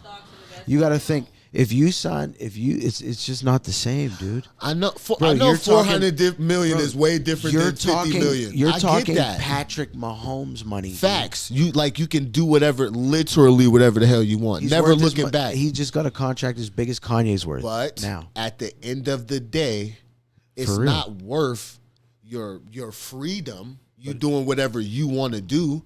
You got to think. If you sign, it's just not the same, dude. I know. I know 400 million is way different than 50 million. You're talking Patrick Mahomes money. Facts. Dude. You can do whatever, literally whatever the hell you want. Never looking back. He just got a contract as big as Kanye's worth. But now, at the end of the day, it's not worth your freedom. You doing whatever you want to do.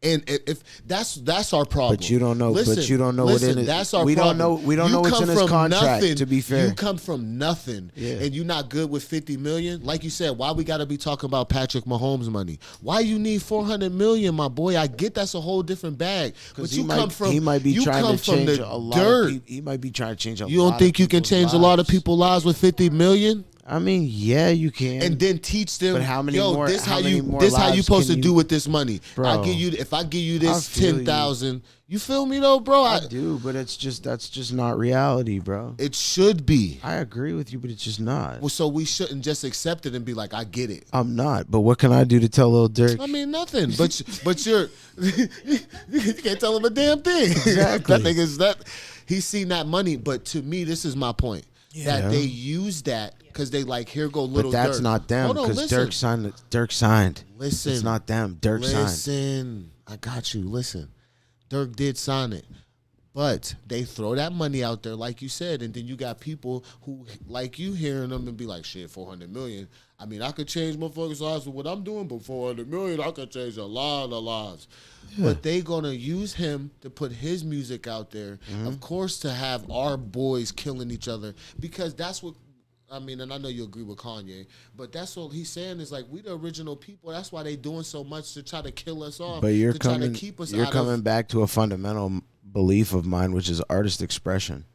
And if that's our problem, but you don't know. Listen, but you don't know what in it. That's our we problem. Don't know. We don't know what's in his contract. Nothing, to be fair, you come from nothing, and you're not good with 50 million. Like you said, why we got to be talking about Patrick Mahomes' money? Why you need 400 million, my boy? I get that's a whole different bag. But you come from. He might be trying to change a lot of people. He might be trying to change a lot. You don't think you can change a lot of people's lives with 50 million? I mean, yeah, you can, and then teach them. But how many more? This how you supposed to do with this money. Bro, if I give you this 10,000, you feel me though, bro? I do, but that's just not reality, bro. It should be. I agree with you, but it's just not. Well, so we shouldn't just accept it and be like, I get it. I'm not, but what can I do to tell Lil Durk? I mean, nothing. But you're you can't tell him a damn thing. Exactly. That nigga's he's seen that money. But to me, this is my point. That they use that. Because they like, here go Little Dirk. But that's not them, because Dirk signed. Listen. It's not them. Dirk signed. Listen. I got you. Listen. Dirk did sign it. But they throw that money out there, like you said, and then you got people who, like you, hearing them and be like, shit, 400 million. I mean, I could change motherfuckers' lives with what I'm doing, but 400 million, I could change a lot of lives. Yeah. But they going to use him to put his music out there, of course, to have our boys killing each other, because that's what, I mean, and I know you agree with Kanye, but that's what he's saying is like, we the original people. That's why they doing so much to try to kill us off. But you're to coming, try to keep us you're coming back to a fundamental belief of mine, which is artist expression.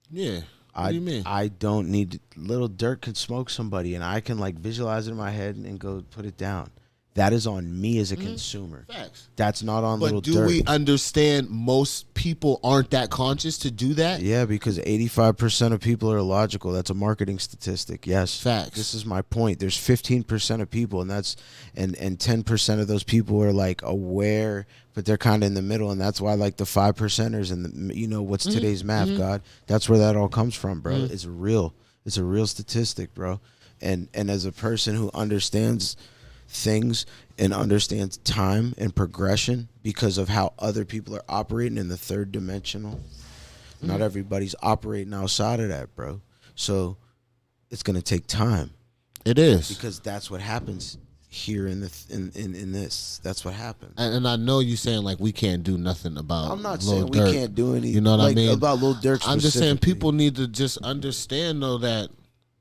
Yeah. What do you mean? I don't need Little Dirk can smoke somebody and I can like visualize it in my head and go put it down. That is on me as a consumer. Facts. That's not on Little Dirk. But do we understand most people aren't that conscious to do that? Yeah, because 85% of people are illogical. That's a marketing statistic. Yes. Facts. This is my point. There's 15% of people, and 10% of those people are like aware, but they're kind of in the middle, and that's why like the 5%ers and the, you know, what's today's math, God? That's where that all comes from, bro. It's real. It's a real statistic, bro. And as a person who understands things and understands time and progression because of how other people are operating in the third dimensional. Not everybody's operating outside of that, bro. So it's gonna take time. It is, because that's what happens here in this. That's what happens. And I know you saying like we can't do nothing about. I'm not Lil saying Durk. We can't do anything. You know what I mean about Lil Durk. I'm just saying people need to just understand though that.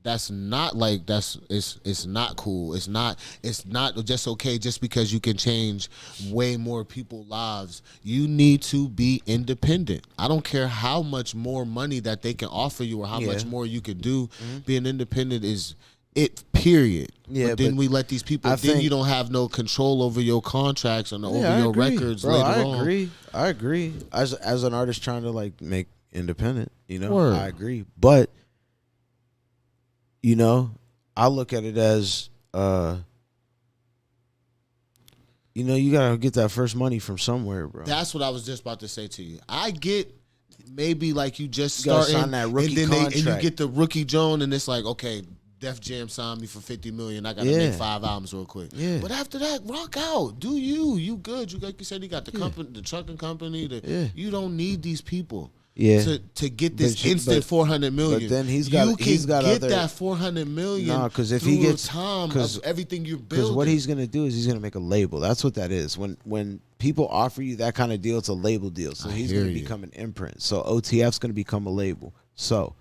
That's not like it's not cool. It's not just okay just because you can change way more people's lives. You need to be independent. I don't care how much more money that they can offer you or how much more you can do. Being independent is it, period. Yeah, but then we let these people. Then you don't have no control over your contracts and over your records later on. I agree. As an artist trying to like make independent, you know, Word. I agree. But you know, I look at it as, you know, you gotta get that first money from somewhere, bro. That's what I was just about to say to you. I get maybe like you just starting, sign that rookie and then contract. and you get the rookie Joan, and it's like, okay, Def Jam signed me for $50 million. I gotta make 5 albums real quick. Yeah. But after that, rock out. Do you good? You like you said, you got the company, the trucking company. You don't need these people. Yeah, to get this instant 400 million. But then he's got get other, that 400 million. No, because if he gets time of everything you're building, because what he's gonna do is he's gonna make a label. That's what that is. When people offer you that kind of deal, it's a label deal. So he's gonna become an imprint. So OTF's gonna become a label. So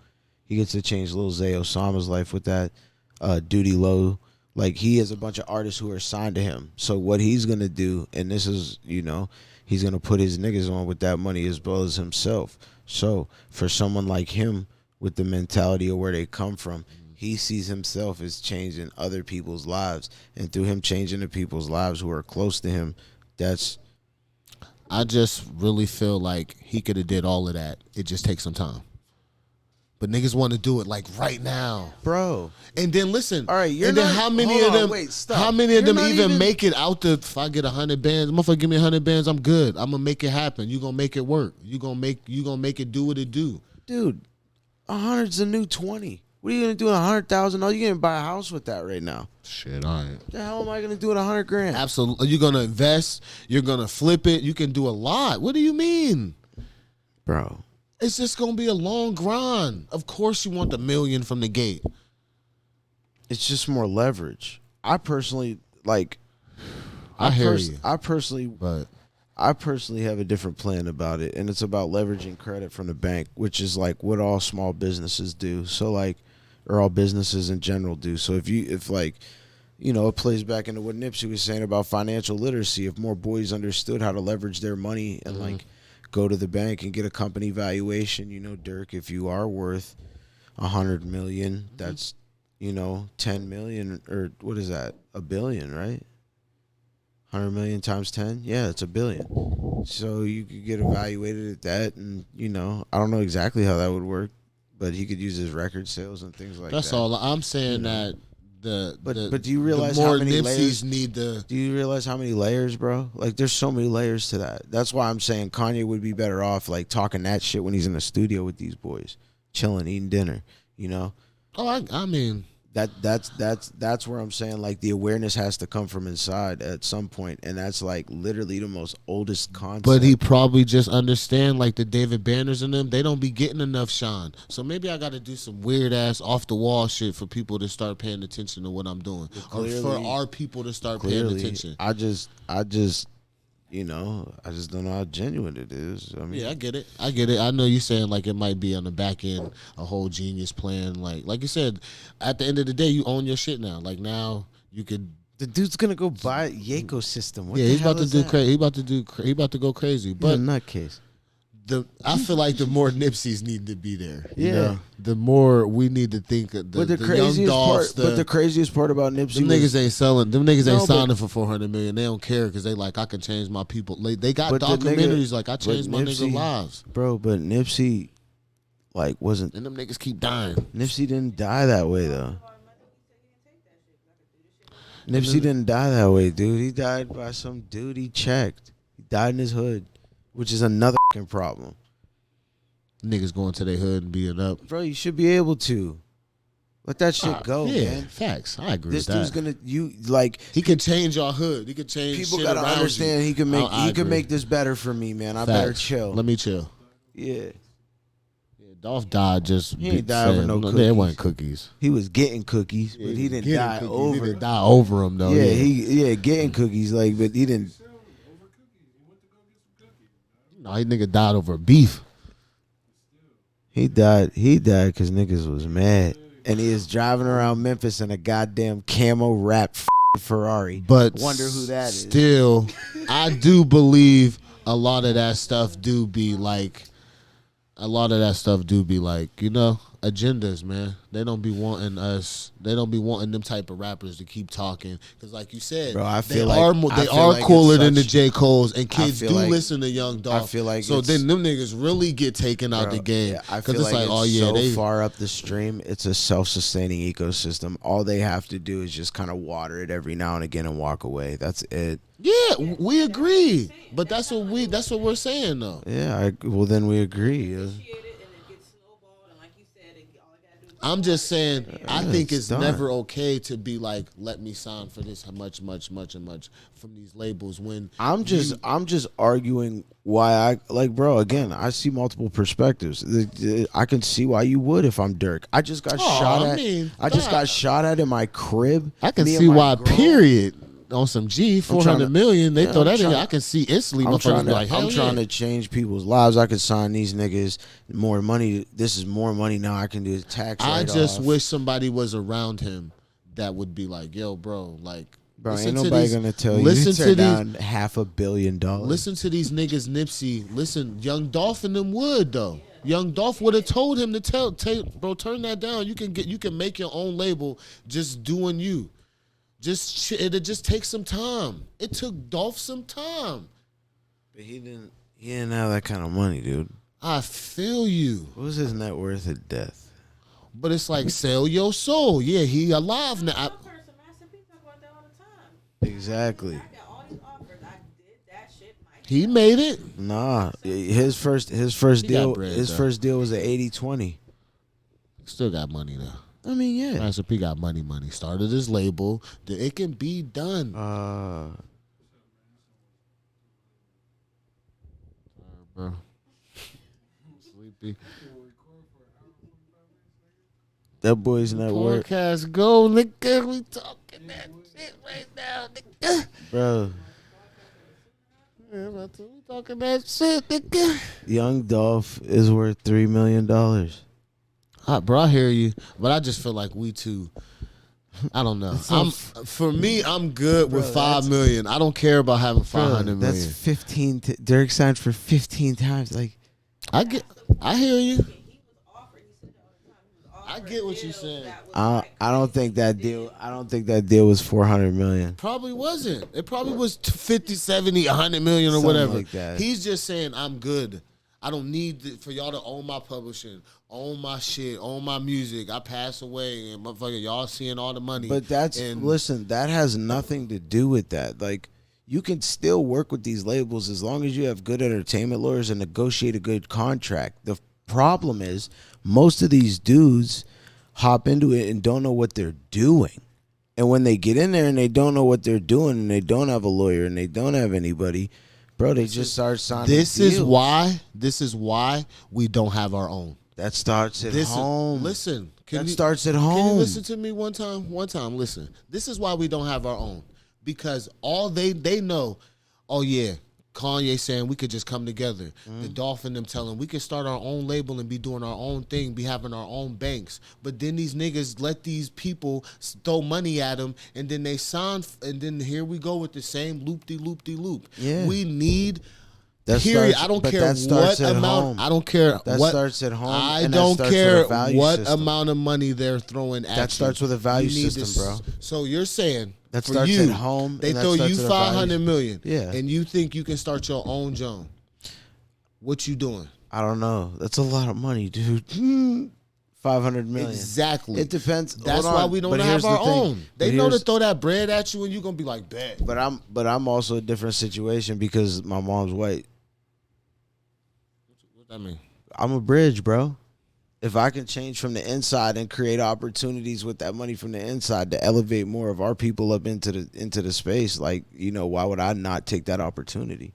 he gets to change Lil Zay Osama's life with that. Duty Low, like he has a bunch of artists who are signed to him. So what he's gonna do, and this is, you know, he's gonna put his niggas on with that money as well as himself. So for someone like him with the mentality of where they come from, he sees himself as changing other people's lives, and through him changing the people's lives who are close to him, that's. I just really feel like he could have did all of that. It just takes some time. But niggas want to do it like right now, bro. And then listen, all right, and then how many of them? How many of them even make it out the? If I get 100 bands, motherfucker, give me 100 bands, I'm good. I'm gonna make it happen. You gonna make it work. You gonna make it do what it do, dude. 100's a new 20. What are you gonna do with 100,000? Oh, you gonna buy a house with that right now? Shit, I ain't. What the hell am I gonna do with 100 grand? Absolutely, you're gonna invest. You're gonna flip it. You can do a lot. What do you mean, bro? It's just gonna be a long grind. Of course, you want the million from the gate. It's just more leverage. I personally like. I personally have a different plan about it, and it's about leveraging credit from the bank, which is like what all small businesses do. So like, or all businesses in general do. So if like, you know, it plays back into what Nipsey was saying about financial literacy. If more boys understood how to leverage their money and like go to the bank and get a company valuation, you know, Dirk, if you are worth 100 million, that's, you know, 10 million, or what is that? $1 billion, right? 100 million times 10, yeah, it's $1 billion. So you could get evaluated at that, and you know, I don't know exactly how that would work, but he could use his record sales and things like that. That's all I'm saying. That but do you realize how many layers do you realize how many layers, bro? Like there's so many layers to that. That's why I'm saying Kanye would be better off like talking that shit when he's in the studio with these boys, chilling, eating dinner, you know? Oh, I mean, That's where I'm saying like the awareness has to come from inside at some point, and that's like literally the most oldest concept. But he probably just understand like the David Banners and them, they don't be getting enough shine. So maybe I got to do some weird ass off the wall shit for people to start paying attention to what I'm doing, or for our people to start paying attention. I just I just don't know how genuine it is. I mean, yeah, I get it. I know you saying like it might be on the back end a whole genius plan. Like you said, at the end of the day, you own your shit now. Like now you could. The dude's gonna go buy Yako system. What yeah, the he's hell about to is do that? crazy. He about to go crazy. But nutcase. I feel like the more Nipseys need to be there. You Yeah. know? The more we need to think of the craziest young dogs. but the craziest part about Nipsey, them niggas ain't selling. Them niggas ain't No, signing for $400 million. They don't care because they like I can change my people. Like, they got But the documentaries nigga- like I changed my Nipsey- niggas' lives, bro. But Nipsey, like, wasn't and them niggas keep dying. Nipsey didn't die that way though. Nipsey didn't die that way, dude. He died by some dude he checked. He died in his hood, which is another fucking problem. Niggas going to their hood and beating up. Bro, you should be able to let that shit go, yeah, man. facts. I agree This with dude's that. He can change our hood. He can change. People shit gotta around understand you. he can make I he can agree. make this better for me, man. I Facts. better chill. Let me chill. Yeah. Dolph died just. He ain't die over no There cookies. wasn't cookies. He was getting cookies, but he didn't die over. He didn't die over him though. Yeah, getting cookies, like, but he didn't. No, he nigga died over beef. He died because niggas was mad, and he is driving around Memphis in a goddamn camo wrap Ferrari. But wonder who that is. Still, I do believe a lot of that stuff do be like. You know, agendas, man. They don't be wanting us. They don't be wanting them type of rappers to keep talking. Because, like you said, Bro, I they feel are like- they I feel are like cooler it's than the such- J. Cole's, and kids feel do like- listen to Young Dolph. I feel like so. it's- Then them niggas really get taken out the game. Yeah, I Because feel it's like like, oh it's yeah, so they far up the stream. It's a self-sustaining ecosystem. All they have to do is just kind of water it every now and again and walk away. That's it. Yeah, we agree. But that's what we're saying though. Yeah, well then we agree. Yeah. I'm just saying, I think it's done. never okay to be like, let me sign for this much from these labels when I'm just arguing why I like, bro. Again, I see multiple perspectives. I can see why you would if I'm Dirk. I just got shot at. I just got shot at in my crib. I can Me and see my why. girl. Period. On some G, trying 400 to- million. They yeah, throw I'm that in. trying- I can see instantly. I'm Motherfuckers trying be to. like, I'm hell trying yeah. to change people's lives. I could sign these niggas more money. This is more money now. I can do tax. I write-off. just wish somebody was around him that would be like, yo, bro, like, Bro, listen ain't to nobody these- gonna tell you listen to to turn these- down $500 million. Listen to these niggas, Nipsey. Listen, Young Dolph and them would though. Young Dolph would have told him to bro, turn that down. You can make your own label just doing you. It'll just take some time. It took Dolph some time. But he didn't have that kind of money, dude. I feel you. What was his net worth at death? But it's like sell your soul. Yeah, he alive now. Exactly. He made it. Nah, his first got deal. bread, His though. first deal was at 80-20. Still got money though. I mean, yeah. Master P got money. Started his label. It can be done. Bro. Sleepy. That boy's net worth, Podcast go, nigga. We talking that shit right now, nigga. bro. We talking that shit, nigga. Young Dolph is worth $3 million. Bro, I hear you, but I just feel like we too. I don't know. For me, I'm good with 5 million. I don't care about having 500 million. That's 15. Dirk signed for 15 times. Like, I hear you. I get what you're saying. I don't think that deal. I don't think that deal was 400 million. Probably wasn't. It probably was 50, 70, 100 million or Something whatever. like that. He's just saying, I'm good. I don't need for y'all to own my publishing, own my shit, own my music. I pass away and motherfucker, y'all seeing all the money. But listen, that has nothing to do with that. Like, you can still work with these labels as long as you have good entertainment lawyers and negotiate a good contract. The problem is most of these dudes hop into it and don't know what they're doing. And when they get in there and they don't know what they're doing and they don't have a lawyer and they don't have anybody, bro, they just start signing deals. This is why we don't have our own. That starts at home. Listen. Starts at home. Can you listen to me one time? Listen. This is why we don't have our own. Because all they know, oh yeah, Kanye saying we could just come together. The Dolphin them telling we could start our own label and be doing our own thing, be having our own banks. But then these niggas let these people throw money at them, and then they sign, and then here we go with the same loop-de-loop-de-loop. Yeah. We need... Period. I don't care what amount. I don't care that what starts at home. I don't care what amount of money they're throwing at you. That starts with a value system, bro. So you're saying that starts at home. They throw you $500 million, yeah, and you think you can start your own Joan. What you doing? I don't know. That's a lot of money, dude. $500 million. Exactly. It depends. That's why we don't have our own. They know to throw that bread at you, and you're gonna be like, bet. But I'm also a different situation because my mom's white. I mean, I'm a bridge, bro. If I can change from the inside and create opportunities with that money from the inside to elevate more of our people up into the space, like, you know, why would I not take that opportunity?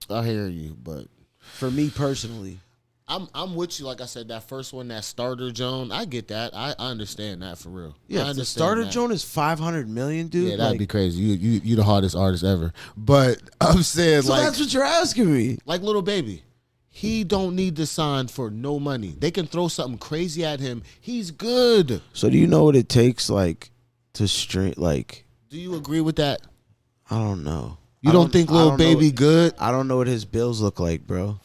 I hear you, but for me personally, I'm with you. Like I said, that first one, that starter Joan, I get that. I understand that for real. Yeah, the starter Joan is $500 million, dude. Yeah, that'd be crazy. You the hardest artist ever. But I'm saying, so that's what you're asking me. Like Lil Baby, he don't need to sign for no money. They can throw something crazy at him. He's good. So do you know what it takes, like, to string, like? Do you agree with that? I don't know. You don't think Lil Baby good? I don't know what his bills look like, bro.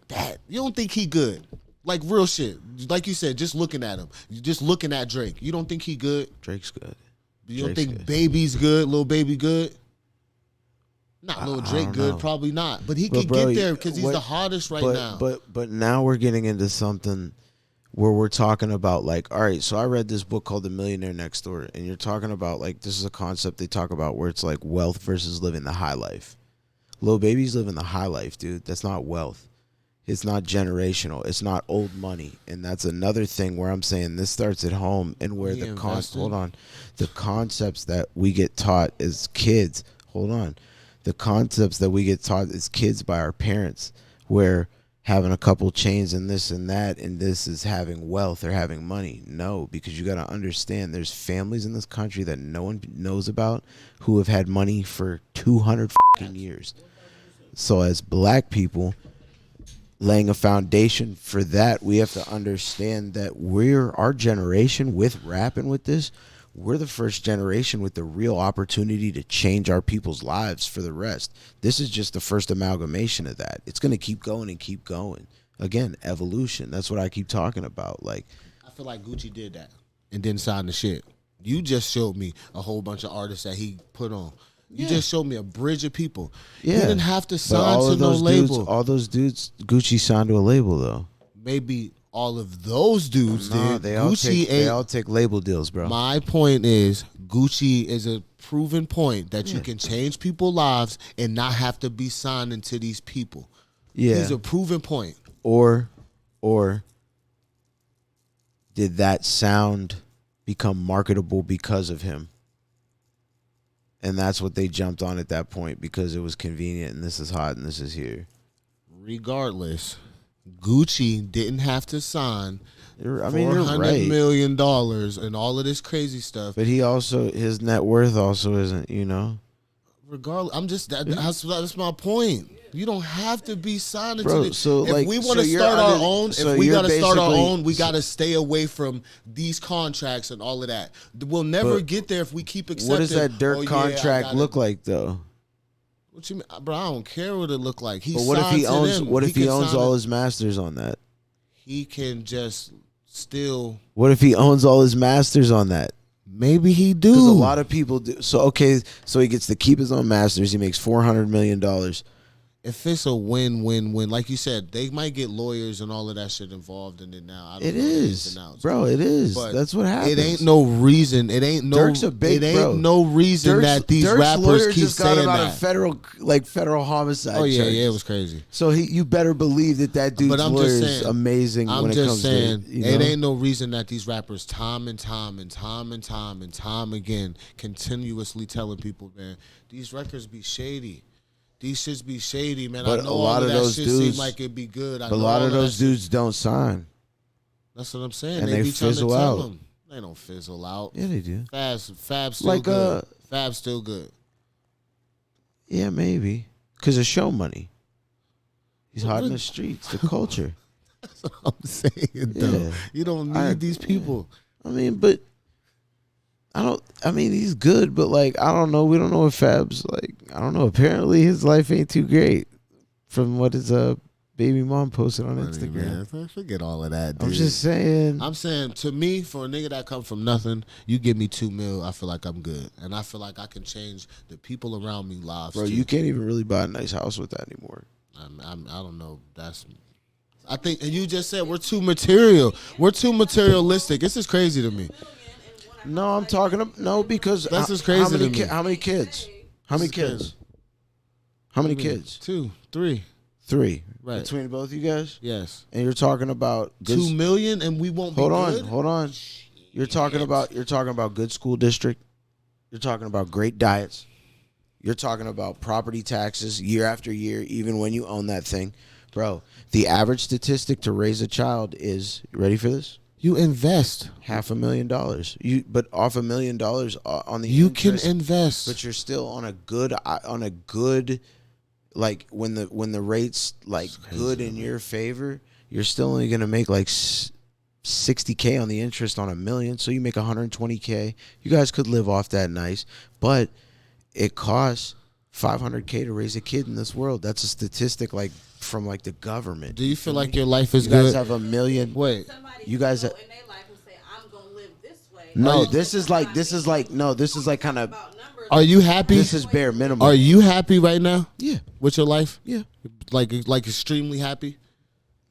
That you don't think he good? Like real shit. Like you said, just looking at him. Just looking at Drake. You don't think he good? Drake's good. You don't think good. Baby's good? Lil Baby good? Not Lil Drake good, know. Probably not. But he can get there because he's the hottest now. But now we're getting into something where we're talking about, like, all right, so I read this book called The Millionaire Next Door, and you're talking about, like, this is a concept they talk about where it's like wealth versus living the high life. Lil Baby's living the high life, dude. That's not wealth. It's not generational. It's not old money. And that's another thing where I'm saying this starts at home and where the concepts that we get taught as kids, the concepts that we get taught as kids by our parents, where having a couple chains and this and that, and this is having wealth or having money. No, because you got to understand there's families in this country that no one knows about who have had money for 200 fucking years. So as black people, laying a foundation for that, we have to understand that our generation with rap and with this, we're the first generation with the real opportunity to change our people's lives for the rest. This is just the first amalgamation of that. It's going to keep going and keep going. Again, evolution. That's what I keep talking about. Like, I feel like Gucci did that and didn't sign the shit. You just showed me a whole bunch of artists that he put on. You just showed me a bridge of people. Yeah. He didn't have to sign to no label. All those dudes, Gucci signed to a label, though. Maybe all of those dudes did. They all take label deals, bro. My point is, Gucci is a proven point that you can change people's lives and not have to be signing to these people. Yeah. He's a proven point. Or did that sound become marketable because of him? And that's what they jumped on at that point because it was convenient and this is hot and this is here. Regardless, Gucci didn't have to sign $400 million and all of this crazy stuff. But his net worth also isn't, Regardless, that's my point. You don't have to be signed to this. So if we want to start our own, if we got to start our own, we got to stay away from these contracts and all of that. We'll never get there if we keep accepting. What does that Dirk contract look like, though? What you mean, bro? I don't care what it look like. What if he owns all his masters on that? He can just still. What if he owns all his masters on that? Maybe he do. Because a lot of people do. So he gets to keep his own masters. He makes $400 million. if it's a win-win-win, like you said, they might get lawyers and all of that shit involved in it now. I don't it know is, bro. It is. But that's what happens. It ain't no reason. It ain't no. Dirk's a big it ain't bro. no reason that these Dirk's rappers keep just saying got that. A federal homicide. Oh yeah, charges. yeah, it was crazy. So you better believe that dude's lawyer is amazing. I'm when it just comes saying, to, it ain't no reason that these rappers time and time again continuously telling people, man, these records be shady. These shits be shady, man. But I know a lot of those shit dudes seem like it'd be good. But a lot of those dudes don't sign. That's what I'm saying. And they be fizzle trying to tell out. them. They don't fizzle out. Yeah, they do. Fab's still good. Fab's still good. Yeah, maybe. Because of show money. He's hot in the streets, the culture. That's what I'm saying, though. Yeah. You don't need these people. I mean, but he's good, but like, I don't know. We don't know if Fab's like, I don't know. Apparently his life ain't too great from what his baby mom posted on Instagram. Man, forget all of that, dude. I'm just saying. I'm saying, to me, for a nigga that come from nothing, you give me $2 million, I feel like I'm good. And I feel like I can change the people around me lives. Bro, too. you can't even really buy a nice house with that anymore. I don't know. I think, and you just said we're too material. We're too materialistic. This is crazy to me. No, I'm talking because that's just crazy to me. How many kids? How many kids? How many kids? 2, 3. 3. Right. Between both you guys? Yes. And you're talking about $2 million and we won't be good? Hold on. You're talking about good school district. You're talking about great diets. You're talking about property taxes year after year, even when you own that thing. Bro, the average statistic to raise a child is, you ready for this? You invest $500,000. But off $1 million on the you interest, can invest, but you're still on a good, like when the rates like good in your favor, you're still only gonna make like $60K on the interest on $1 million, so you make $120K. You guys could live off that nice, but it costs $500K to raise a kid in this world. That's a statistic like from like the government. Do you feel like your life is you good? You guys have $1 million. Wait, you guys in their life will say, I'm gonna live this way. No, this is like kind of. Are you happy? This is bare minimum. Are you happy right now? Yeah. With your life? Yeah. Like extremely happy?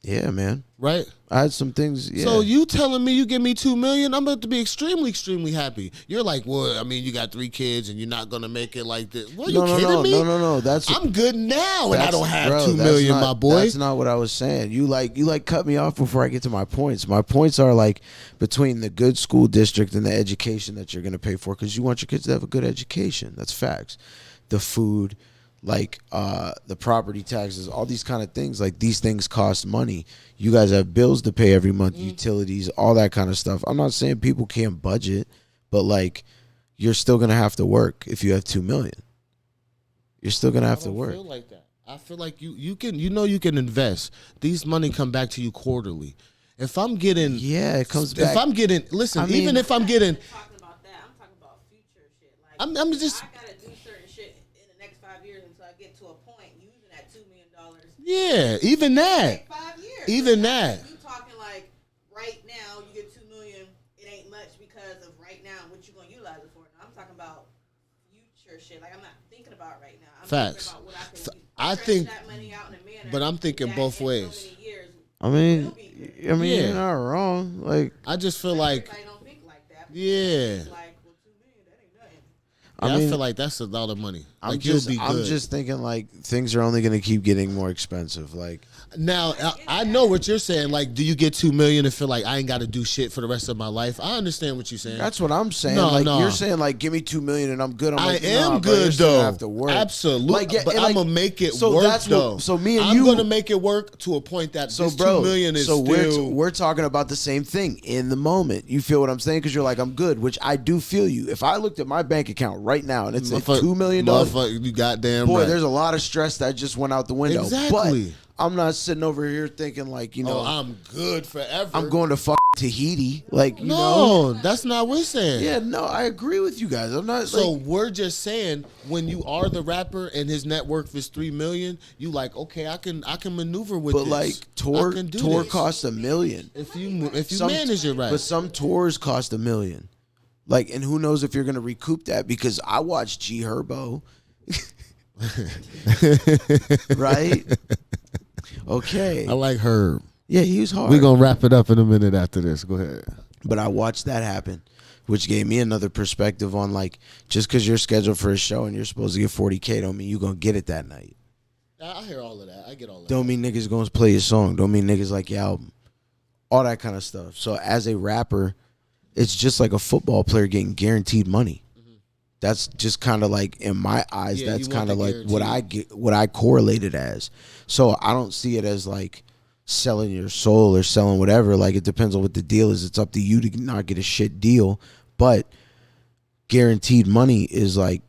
Yeah, man. Right? I had some things. Yeah. So you telling me you give me $2 million, I'm about to be extremely, extremely happy. You're like, well, I mean, you got 3 kids and you're not gonna make it like this. What, you kidding me? No. I'm good now, and I don't have $2 million, my boy. That's not what I was saying. You cut me off before I get to my points. My points are like between the good school district and the education that you're gonna pay for, because you want your kids to have a good education. That's facts. The food, like the property taxes, all these kind of things. Like, these things cost money. You guys have bills to pay every month, utilities, all that kind of stuff. I'm not saying people can't budget, but like, you're still gonna have to work if you have $2 million. You're still gonna have to work. I feel like that. I feel like you can invest. These money come back to you quarterly. If I'm getting it comes back. If I'm getting even if I'm getting. Talking about that, I'm talking about future shit. Like, I'm just. I gotta do certain shit in the next 5 years until I get to a point using that $2 million. Yeah, even that. 5 years. Even that. You talking like right now you get $2 million. It ain't much because of right now what you gonna utilize it for. Now, I'm talking about future shit. Like, I'm not thinking about right now. I'm Facts. thinking about what I think, that money out in a manner, but I'm thinking both ways. So many years, I mean, you're not wrong. Like, I just feel like, everybody don't think like that. Yeah. It's like, well, $2 million, that ain't nothing. I feel like that's a lot of money. I'm just thinking like things are only going to keep getting more expensive. Like, now I know what you're saying. Like, do you get $2 million and feel like I ain't got to do shit for the rest of my life? I understand what you're saying. That's what I'm saying. No. You're saying like, give me $2 million and I'm good. I am good though. Have to work. Absolutely, but I'm gonna make it work though. So me and I'm gonna make it work to a point that this $2 million is still. We're talking about the same thing in the moment. You feel what I'm saying? Because you're like, I'm good, which I do feel you. If I looked at my bank account right now and it's $2 million, you goddamn boy, right. There's a lot of stress that just went out the window. Exactly. But I'm not sitting over here thinking like, I'm good forever. I'm going to Tahiti. Like, that's not what we're saying. Yeah, no, I agree with you guys. I'm not. So we're just saying, when you are the rapper and his net worth is $3 million, you like, okay, I can maneuver with this. But like tour costs $1 million. If you manage it right. But some tours cost $1 million. Like, and who knows if you're gonna recoup that? Because I watched G Herbo. Right? Okay. I like Herb. Yeah, he was hard. We're going to wrap it up in a minute after this. Go ahead. But I watched that happen, which gave me another perspective on, like, just because you're scheduled for a show and you're supposed to get $40K don't mean you're going to get it that night. I hear all of that. I get all of that. Don't mean niggas going to play your song. Don't mean niggas like your album. All that kind of stuff. So as a rapper, it's just like a football player getting guaranteed money. That's just kind of like, in my eyes, that's kind of like what I correlate it as. So I don't see it as like selling your soul or selling whatever. Like, it depends on what the deal is. It's up to you to not get a shit deal. But guaranteed money is like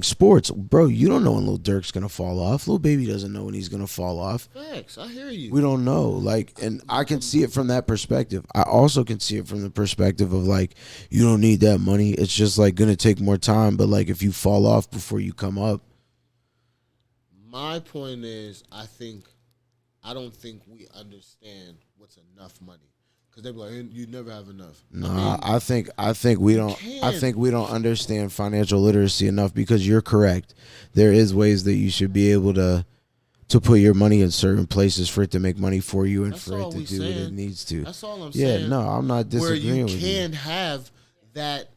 sports, bro. You don't know when Lil Durk's gonna fall off. Lil Baby doesn't know when he's gonna fall off. Facts, I hear you. We don't know, like, and I can see it from that perspective. I also can see it from the perspective of, like, you don't need that money. It's just like gonna take more time. But like, if you fall off before you come up, my point is, I don't think we understand what's enough money. Because they be like, you never have enough. Nah, I think we don't. I think we don't understand financial literacy enough, because you're correct. There is ways that you should be able to put your money in certain places for it to make money for you and That's for it to do what it needs to. That's all I'm saying. Yeah, no, I'm not disagreeing with you. Where you can have that.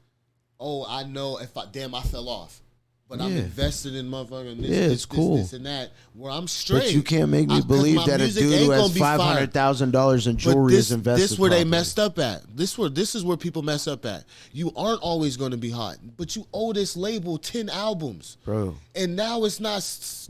Oh, I know if I fell off. But I'm invested in motherfucking this, cool. this, and that. Where I'm straight. But you can't make me believe that a dude who has $500,000 in jewelry is invested. This is where they messed up at. This is where people mess up at. You aren't always going to be hot, but you owe this label 10 albums, bro. And now it's not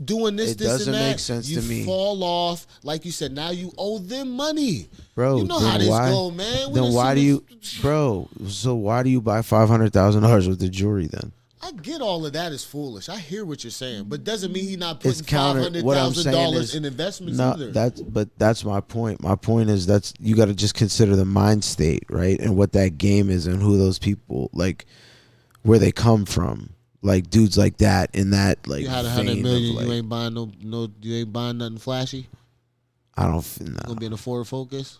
doing this, this, and that. It doesn't make sense to me. You fall off, like you said. Now you owe them money, bro. You know how this go, man. Then why do you, bro? So why do you buy $500,000 worth of jewelry then? I get all of that is foolish. I hear what you're saying, but doesn't mean he's not putting $500,000 in investments either. That's my point. My point is you got to just consider the mind state, right, and what that game is, and who those people, like, where they come from, like dudes like that in that, like. You had $100 million. Like, you ain't buying you ain't buying nothing flashy. I don't. No. Gonna be in a Ford Focus.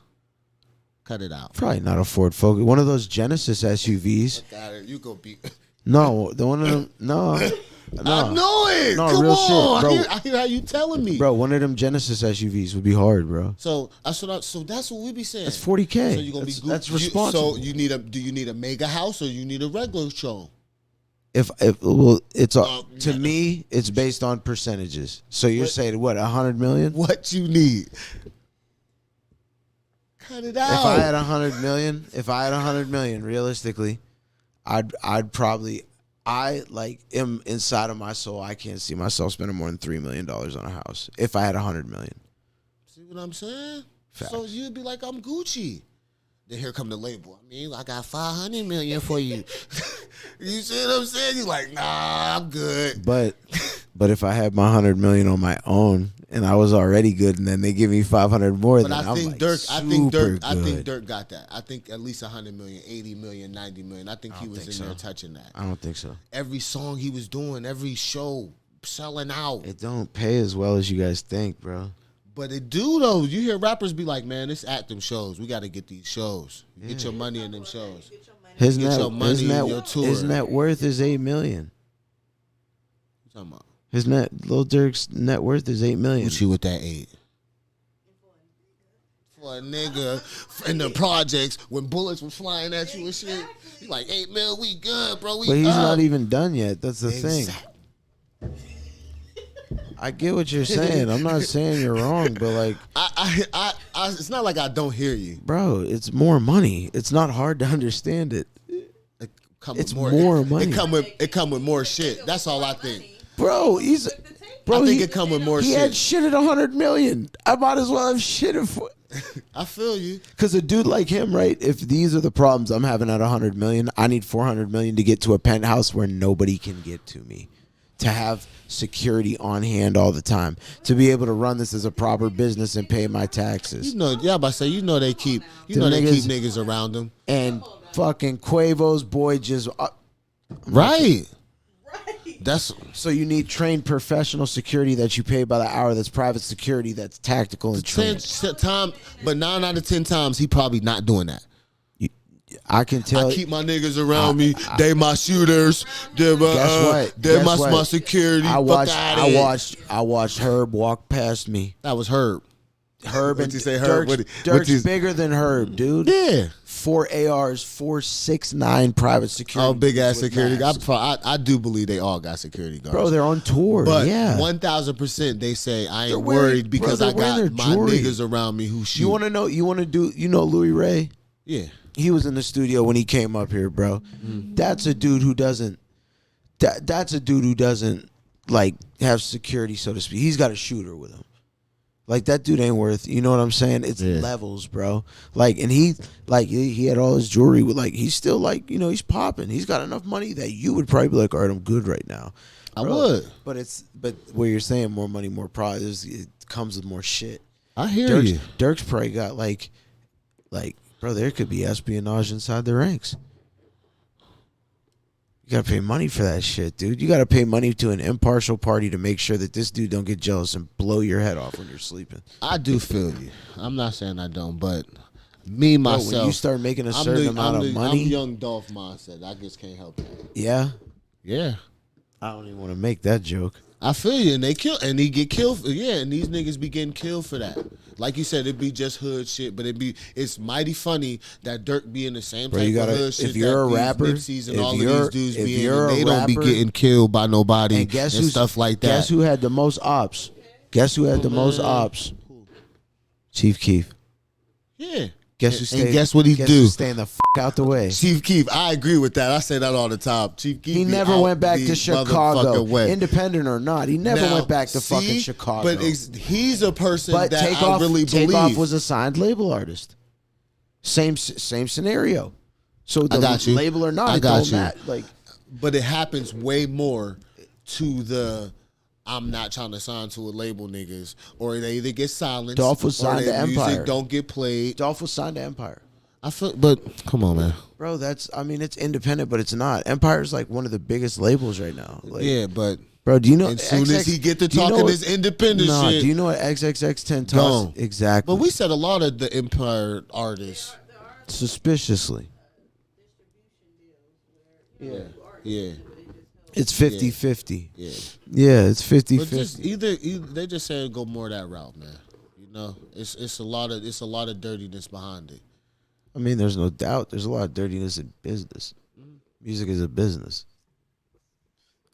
Cut it out. Probably not a Ford Focus. One of those Genesis SUVs. You gonna be. No, the one of them. No. I know it. No, come real on. shit, bro. I hear how you telling me, bro. One of them Genesis SUVs would be hard, bro. So that's what we be saying. That's $40K. So you gonna that's responsible. So do you need a mega house or you need a regular show? To me, it's based on percentages. So you're saying what, 100 million? What you need? Cut it out. If I had 100 million, realistically, I'd probably, am inside of my soul, I can't see myself spending more than $3 million on a house if I had 100 million. See what I'm saying? Facts. So you'd be like, I'm Gucci. Then here come the label. I mean, I got 500 million for you. You see what I'm saying? You're like, nah, I'm good. But if I had my 100 million on my own and I was already good, and then they give me 500 more, but then I think I'm Dirk, super I think good. Dirk got that. I think at least 100 million, 80 million, 90 million. I think he was in there touching that. I don't think so. Every song he was doing, every show, selling out. It don't pay as well as you guys think, bro. But it do though. You hear rappers be like, "Man, it's at them shows. We got to get these shows. Get your money in them shows. His get your money in your tour. His net worth is $8 million. What you talking about? Lil Durk's net worth is $8 million. What you with that 8? For a nigga in the projects when bullets were flying at you and shit, you like 8 mil. We good, bro. But he's not even done yet. That's the thing. I get what you're saying. I'm not saying you're wrong, but like, I it's not like I don't hear you, bro. It's more money. It's not hard to understand it. It's more money. It come with more shit. That's all I think, bro. I think it come with more shit. He had shit at 100 million. I might as well have shit at I feel you. Because a dude like him, right? If these are the problems I'm having at 100 million, I need 400 million to get to a penthouse where nobody can get to me. To have security on hand all the time, to be able to run this as a proper business and pay my taxes. They keep niggas around them. And fucking Quavo's boy just right. That's so you need trained professional security that you pay by the hour. That's private security. That's tactical and trained. But 9 out of 10 times he probably not doing that. I can tell. I keep my niggas around me. They my shooters. They're my security. I watched Herb walk past me. That was Herb. Herb and you say Herb? Dirk's bigger than Herb, dude. Yeah. 4 ARs, 4.69 private security. Oh, big ass security. I do believe they all got security guards. Bro, they're on tour. But yeah, 1000% they say I ain't worried because I got my niggas around me who shoot. You want to know? You know Louis Ray? Yeah. He was in the studio when he came up here, bro. That's a dude who doesn't. That's a dude who doesn't like have security, so to speak. He's got a shooter with him. Like that dude ain't worth. You know what I'm saying? It's levels, bro. Like, and he had all his jewelry with he's still he's popping. He's got enough money that you would probably be like, all right, I'm good right now. Bro. I would. But where you're saying more money, more problems, it comes with more shit. I hear you. Dirk's probably got like, bro, there could be espionage inside the ranks. You gotta pay money for that shit, dude. You gotta pay money to an impartial party to make sure that this dude don't get jealous and blow your head off when you're sleeping. I do feel you. I'm not saying I don't, but me myself, when you start making a certain amount of money, I'm young Dolph mindset. I just can't help it. Yeah, yeah. I don't even want to make that joke. I feel you, and they get killed. Yeah, and these niggas be getting killed for that. Like you said, it'd be just hood shit, but it's mighty funny that Dirk be in the same type of hood shit. If you're a rapper, and all of these dudes be in, and they don't be getting killed by nobody and stuff like that. Guess who had the most ops? Guess who had the most ops? Chief Keef. Yeah. Guess what he do? Staying the fuck out the way. Chief Keef, I agree with that. I say that all the time. Chief Keef. He never went back to Chicago, independent or not. He never went back to fucking Chicago. But he's a person that I really believe. Takeoff was a signed label artist. Same scenario. So the label or not, I got you. Like, but it happens way more to the. I'm not trying to sign to a label, niggas, or they either get silenced. Dolph was signed to Empire. Music don't get played. Dolph was signed to Empire. I feel, but come on, man, bro. It's independent, but it's not. Empire's like one of the biggest labels right now. Like, yeah, but bro, do you know? As soon as he get to talking this independent shit, do you know what XXX10 exactly? But we said a lot of the Empire artists suspiciously. Yeah, yeah. It's 50-50. Yeah. Yeah, it's 50-50. But just either they just say go more that route, man. You know, it's a lot of dirtiness behind it. I mean, there's no doubt. There's a lot of dirtiness in business. Music is a business.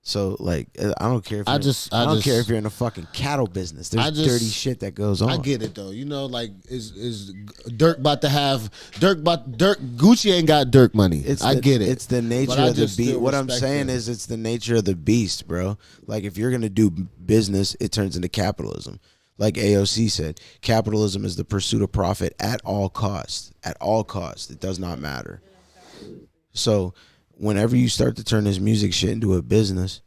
So, like, I don't care if I don't care if you're in a fucking cattle business. There's dirty shit that goes on. I get it though. You know, like is Dirk about to have Gucci ain't got Dirk money. I get it. It's the nature of the beast. What I'm saying is it's the nature of the beast, bro. Like if you're gonna do business, it turns into capitalism. Like AOC said, capitalism is the pursuit of profit at all costs. At all costs. It does not matter. So whenever you start to turn this music shit into a business,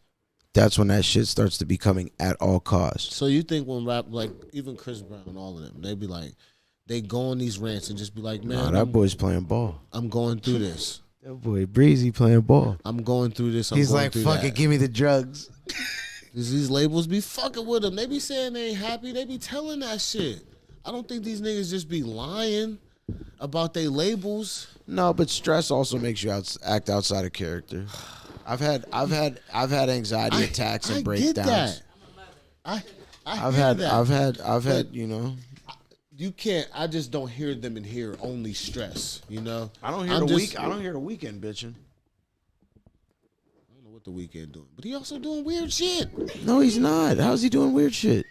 that's when that shit starts to becoming at all costs. So you think when rap, like even Chris Brown and all of them, they be like, they go on these rants and just be like, man, that boy's playing ball. I'm going through this. That boy Breezy playing ball. I'm going through this. He's like, fuck it, give me the drugs. These labels be fucking with them. They be saying they ain't happy. They be telling that shit. I don't think these niggas just be lying about their labels. No, but stress also makes you act outside of character. I've had anxiety attacks and breakdowns. I've had you know. You can't. I just don't hear them in here only stress. You know. I don't hear the weekend bitching. I don't know what the weekend doing, but he also doing weird shit. No, he's not. How's he doing weird shit?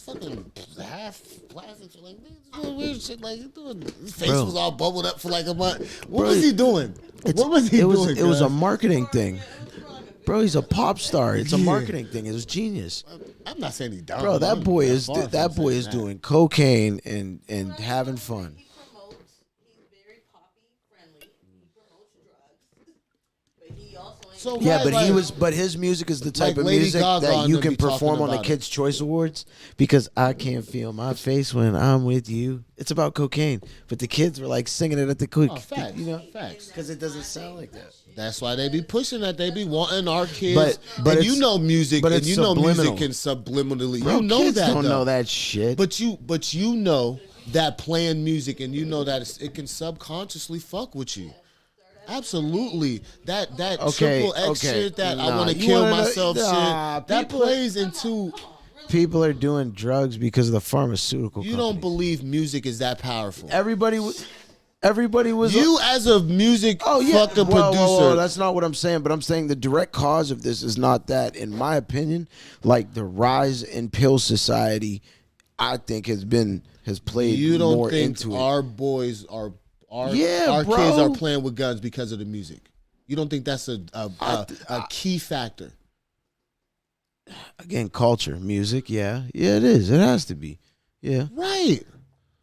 Fucking half plastic, like he's doing weird shit. Like his face was all bubbled up for like a month. What was he doing? What was he doing? It was a marketing thing. Bro, he's a pop star. It's a marketing thing. It was genius. I'm not saying he's dumb. Bro, that boy is doing cocaine and having fun. He's very poppy friendly. He promotes drugs, but he also ain't. But his music is the type of Lady music Gaga that you and can them be perform talking on the about Kids' Choice Awards because I can't feel my face when I'm with you. It's about cocaine, but the kids were like singing it at the facts, you know, facts, because it doesn't sound like that. That's why they be pushing that. They be wanting our kids. But and you know music, but and it's you know music subliminal. can subliminally. Bro, you know kids that don't though. know that shit. But you know that playing music, and you know that it can subconsciously fuck with you. Absolutely. That triple X shit, that I want to kill myself shit, that plays into... People are doing drugs because of the pharmaceutical companies. You don't believe music is that powerful. Everybody was... You as a music fucking producer. Whoa, that's not what I'm saying. But I'm saying the direct cause of this is not that. In my opinion, like the rise in pill society, I think has played more into it. You don't think our boys are... Our kids are playing with guns because of the music? You don't think that's a key factor? Again, culture, music, yeah, it is. It has to be, yeah. Right.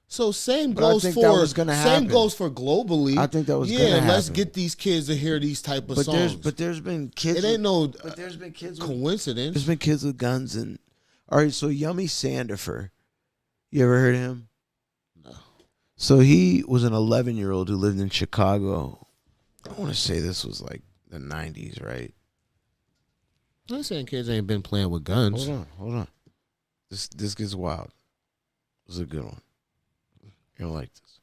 So same goes for globally. I think that was gonna happen. Let's get these kids to hear these type of songs. But there's been kids. There's been kids coincidence. There's been kids with guns and all right. So Yummy Sandifer, you ever heard of him? No. So he was an 11-year-old who lived in Chicago. I want to say this was like the 90s, right? I'm saying kids ain't been playing with guns. Hold on. This gets wild. This is a good one. You don't like this.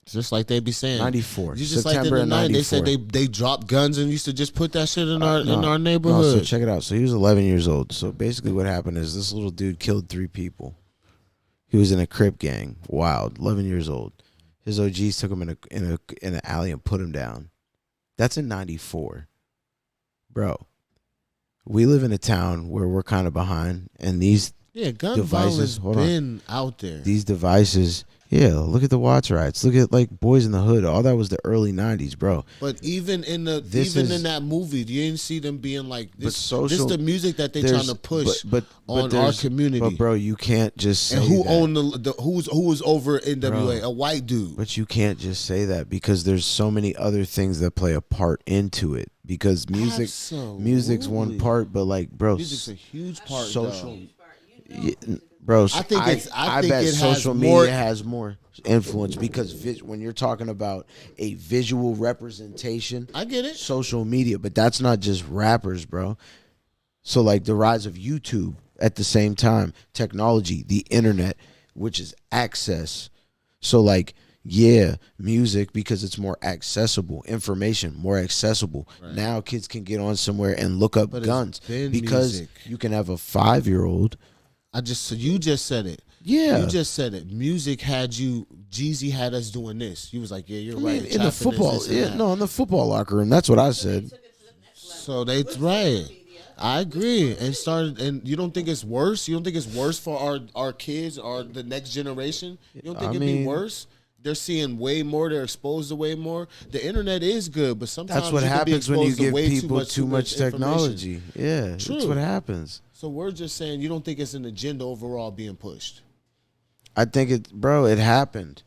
Just like they be saying. 94. You just September like in the 90s. They said they dropped guns and used to just put that shit in our neighborhood. No, so check it out. So he was 11 years old. So basically what happened is this little dude killed 3 people. He was in a Crip gang. Wild. 11 years old. His OGs took him in an alley and put him down. That's in 94. Bro. We live in a town where we're kind of behind, and these gun devices been out there. These devices, look at the Watts riots. Look at like Boys in the Hood. All that was the early 90s, bro. But even in that movie, you didn't see them being like this. This is the music that they're trying to push on our community. But bro, you can't just say and who that. owned who was over NWA? A white dude. But you can't just say that because there's so many other things that play a part into it. Because music's one part, but like, bro, music's a huge part. Social, bro. I bet social media has more influence because when you're talking about a visual representation, I get it. Social media, but that's not just rappers, bro. So like the rise of YouTube at the same time, technology, the internet, which is access. So like. Yeah, music because it's more accessible. Information more accessible. Right. Now kids can get on somewhere and look up guns because you can have a 5-year-old. You just said it. Yeah, you just said it. Music had you. Jeezy had us doing this. You was like, yeah, you're right. In the football, in the football locker room. That's what I said. So that's right. I agree. And you don't think it's worse? You don't think it's worse for our kids or the next generation? You don't think it'd be worse? They're seeing way more. They're exposed to way more. The internet is good, but sometimes that's what happens when you give people too much technology. Yeah, true. That's what happens. So we're just saying you don't think it's an agenda overall being pushed. I think it happened.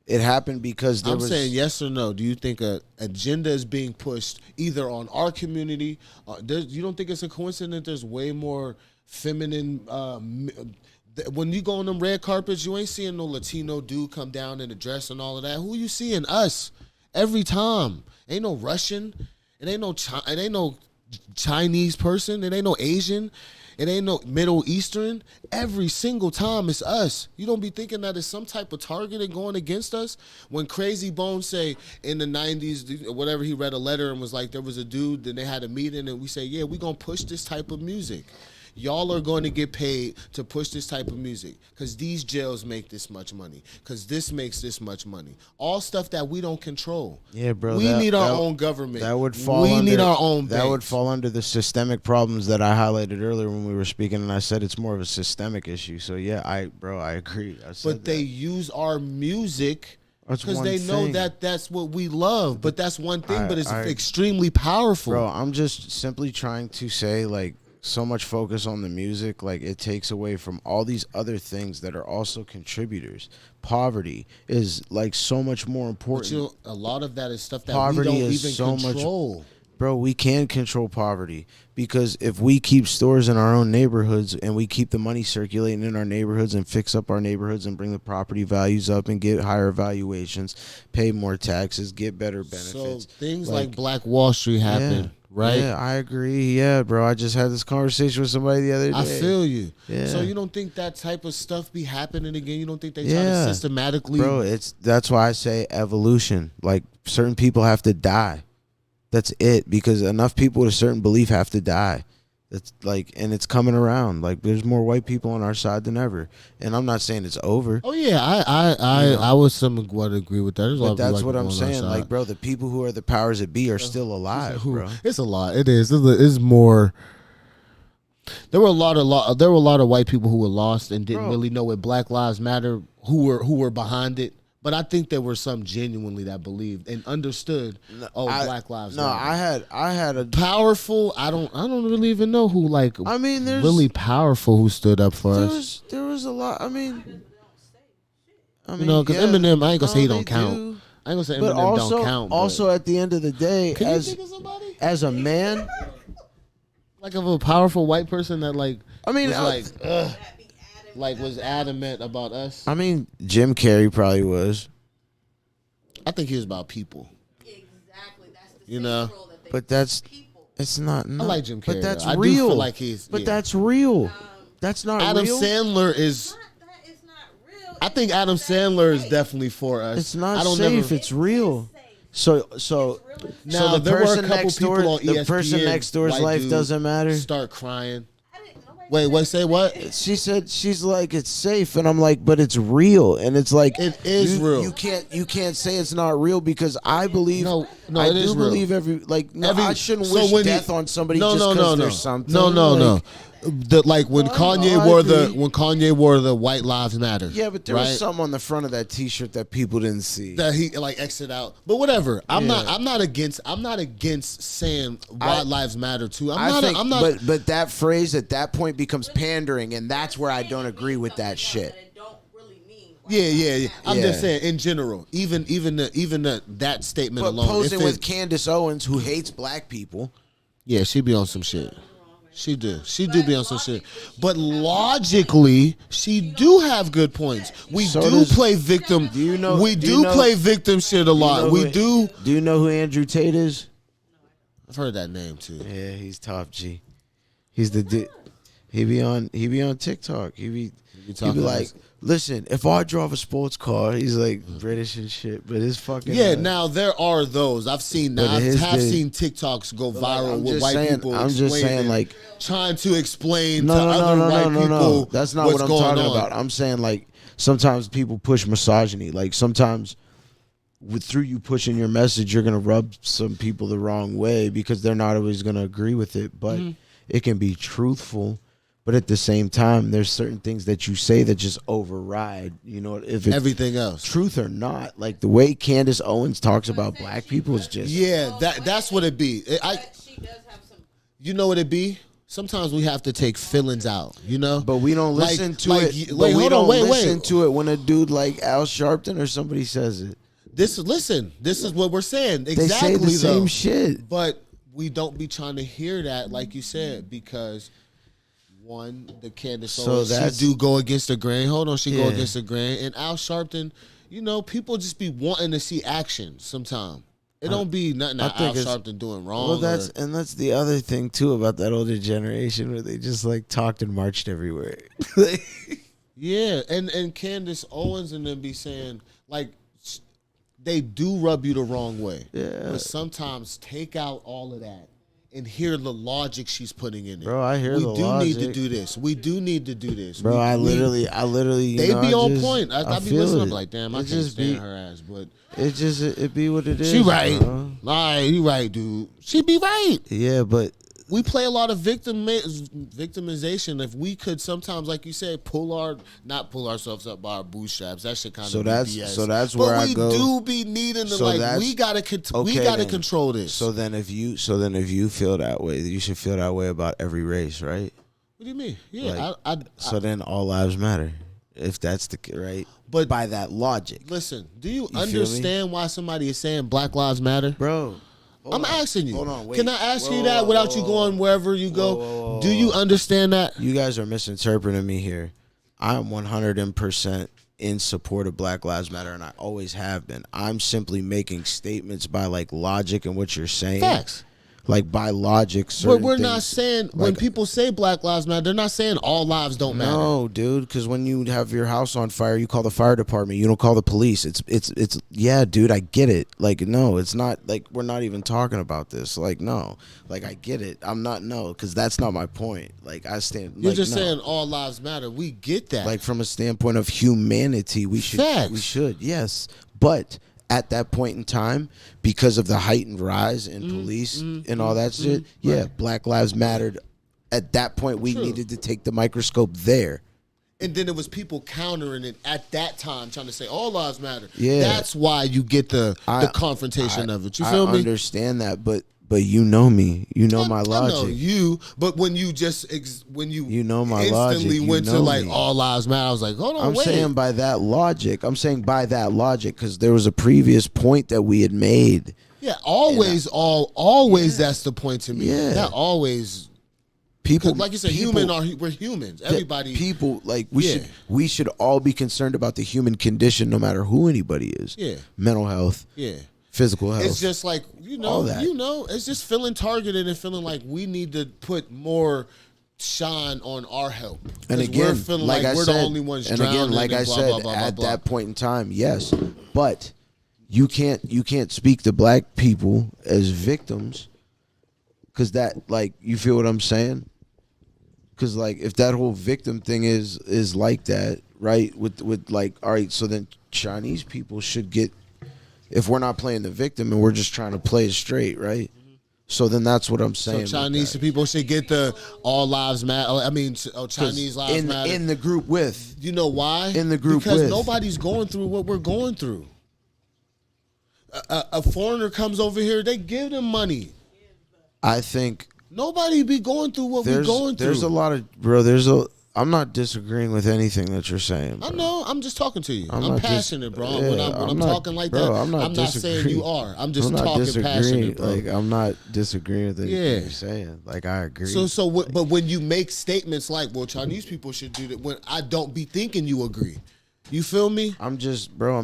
It happened because I'm saying yes or no. Do you think an agenda is being pushed either on our community? You don't think it's a coincidence? There's way more feminine. When you go on them red carpets, you ain't seeing no Latino dude come down in a dress and all of that. Who you seeing? Us every time. Ain't no Russian. It ain't no Chinese person. It ain't no Asian. It ain't no Middle Eastern. Every single time it's us. You don't be thinking that it's some type of targeting going against us. When Crazy Bones say in the 90s, whatever, he read a letter and was like, there was a dude, then they had a meeting and we say, yeah, we gonna push this type of music. Y'all are going to get paid to push this type of music because these jails make this much money, because this makes this much money. All stuff that we don't control. Yeah, bro. We need our own government. That would fall. We need our own. That would fall under the systemic problems that I highlighted earlier when we were speaking, and I said it's more of a systemic issue. So yeah, I agree. But they use our music. Because they know that's what we love. But that's one thing, but it's extremely powerful. Bro, I'm just simply trying to say, like, so much focus on the music, like, it takes away from all these other things that are also contributors. Poverty is, like, so much more important. But a lot of that is stuff that we don't even control. Bro, we can control poverty because if we keep stores in our own neighborhoods and we keep the money circulating in our neighborhoods and fix up our neighborhoods and bring the property values up and get higher valuations, pay more taxes, get better benefits. So things like Black Wall Street happen. Yeah. Right? Yeah, I agree. Yeah, bro. I just had this conversation with somebody the other day. I feel you. Yeah. So you don't think that type of stuff be happening again? You don't think they try to systematically? Bro, that's why I say evolution. Like certain people have to die. That's it, because enough people with a certain belief have to die. That's like, and it's coming around. Like, there's more white people on our side than ever, and I'm not saying it's over. Oh yeah, I would somewhat agree with that. There's but that's what I'm saying. Like, bro, the people who are the powers that be are still alive, bro. It's a lot. It is. It's more. There were a lot of white people who were lost and didn't really know what Black Lives Matter, who were behind it. But I think there were some genuinely that believed and understood. Black Lives Matter. I had a powerful. I don't really even know who there's really powerful who stood up for us. There was a lot. I mean, because Eminem, I ain't gonna say he don't count. I ain't gonna say Eminem don't count. Also, at the end of the day, can you think of somebody? As a man, like of a powerful white person that was was adamant about us. I mean, Jim Carrey probably was. I think he was about people. Exactly. That's the same role that they but that's people. It's not. I like Jim Carrey. But that's real. real. I do feel like he's. But that's real. That's not Adam real. Sandler is. That is not real. I think Adam Sandler is definitely for us. It's not safe. It's real. So now the there were a person couple next people door, on ESPN, the person next door's life doesn't matter. Start crying. Wait, say what? She said she's like, it's safe, and I'm like, but it's real, and it's like it is real. You can't say it's not real, because I believe I do believe I shouldn't wish death on somebody just because there's something. No. When Kanye wore the White Lives Matter. Yeah, but there was something on the front of that T-shirt that people didn't see. That he exited out. But whatever. I'm not against saying White Lives Matter too. But that phrase at that point becomes pandering, and that's where I don't agree with that shit. Yeah. I'm just saying in general. Even that statement alone. Posing with Candace Owens, who hates black people. Yeah, she be on some shit. She do be on some shit. But logically, she do have good points. We do play victim. We do play victim shit a lot. Do you know who Andrew Tate is? I've heard that name too. Yeah, he's top G. He's the he be on TikTok. He be like, listen, if I drive a sports car, he's like British and shit, but it's fucking. Yeah, now there are those. I've seen seen TikToks go viral with white people. I'm just saying, like, trying to explain to other white people. That's not what I'm talking about. I'm saying, like, sometimes people push misogyny. Like, sometimes through you pushing your message, you're gonna rub some people the wrong way because they're not always gonna agree with it. But it can be truthful. But at the same time, there's certain things that you say that just override, if it's everything else, truth or not. Like the way Candace Owens talks about black people is just that's what it be. She does have some. You know what it be? Sometimes we have to take feelings out, But we don't listen to it. Listen to it when a dude like Al Sharpton or somebody says it. This is what we're saying. Exactly, they say the same shit, but we don't be trying to hear that, like you said, because. One, the Candace Owens, she do go against the grain. Hold on, she go against the grain. And Al Sharpton, people just be wanting to see action sometimes. It don't be nothing that Al Sharpton doing wrong. Well, that's the other thing too about that older generation where they just like talked and marched everywhere. Yeah, and Candace Owens and them be saying like they do rub you the wrong way. Yeah, but sometimes take out all of that. And hear the logic she's putting in it. Bro, I hear the logic. We do need to do this. We do need to do this. Bro, I literally. They be on point. I be listening. I'm like, damn, I can't stand her ass. But it be what it is. She right. All right, you right, dude. She be right. Yeah, but we play a lot of victimization. If we could sometimes, like you said, not pull ourselves up by our bootstraps. That shit kind of BS. So that's where I go. But we do be needing to we gotta control this. So then if you feel that way, you should feel that way about every race, right? What do you mean? Yeah, then all lives matter. If that's the right, but by that logic. Listen, do you understand why somebody is saying Black Lives Matter, bro? I'm asking you. Hold on, wait. Can I ask you that without you going wherever you go? Do you understand that? You guys are misinterpreting me here. I'm 100% in support of Black Lives Matter, and I always have been. I'm simply making statements by like logic and what you're saying. Facts. like by logic. But we're not saying when people say Black Lives Matter, they're not saying all lives don't matter. No, dude, because when you have your house on fire, you call the fire department. You don't call the police. It's yeah, dude, I get it. Like, no, it's not like we're not even talking about this. Like, no, like I get it. I'm not because that's not my point. Like I stand. You're just saying all lives matter. We get that. Like from a standpoint of humanity, we should. Facts. We should, yes, but. At that point in time, because of the heightened rise in police and all that shit, Black Lives mattered. At that point, we needed to take the microscope there. And then there was people countering it at that time, trying to say all lives matter. Yeah, that's why you get the confrontation of it. You feel me? I understand that, but you know me, you know my logic. I know you, but when you just you know my instantly logic. went to like all lives matter, I was like, hold on, I'm saying by that logic, because there was a previous point that we had made. Yeah, always that's the point to me. Yeah, not always. People, like you said, we're humans. Everybody, people like we should all be concerned about the human condition, no matter who anybody is. Yeah, mental health. Yeah. Physical health. It's just like, it's just feeling targeted and feeling like we need to put more shine on our help. And again, we're feeling like we're the only ones drowning. And again, like I said, at that point in time, yes. But you can't speak to black people as victims, because that, like, you feel what I'm saying? Because like if that whole victim thing is like that, right? With like, all right, so then Chinese people should get. If we're not playing the victim and we're just trying to play it straight, right? So then that's what I'm saying. So Chinese people should get the all lives matter. I mean, Chinese lives matter. In the group with. You know why? In the group because with. nobody's going through what we're going through. A foreigner comes over here, they give them money. I think. Nobody be going through what we're going through. There's a lot of, I'm not disagreeing with anything that you're saying, bro. I know. I'm just talking to you. I'm passionate, bro. When I'm talking like that, I'm not saying you are. I'm just talking passionate, bro. Like, I'm not disagreeing with anything you're saying. Like, I agree. But when you make statements like, well, Chinese people should do that, when I don't be thinking you agree. You feel me? I'm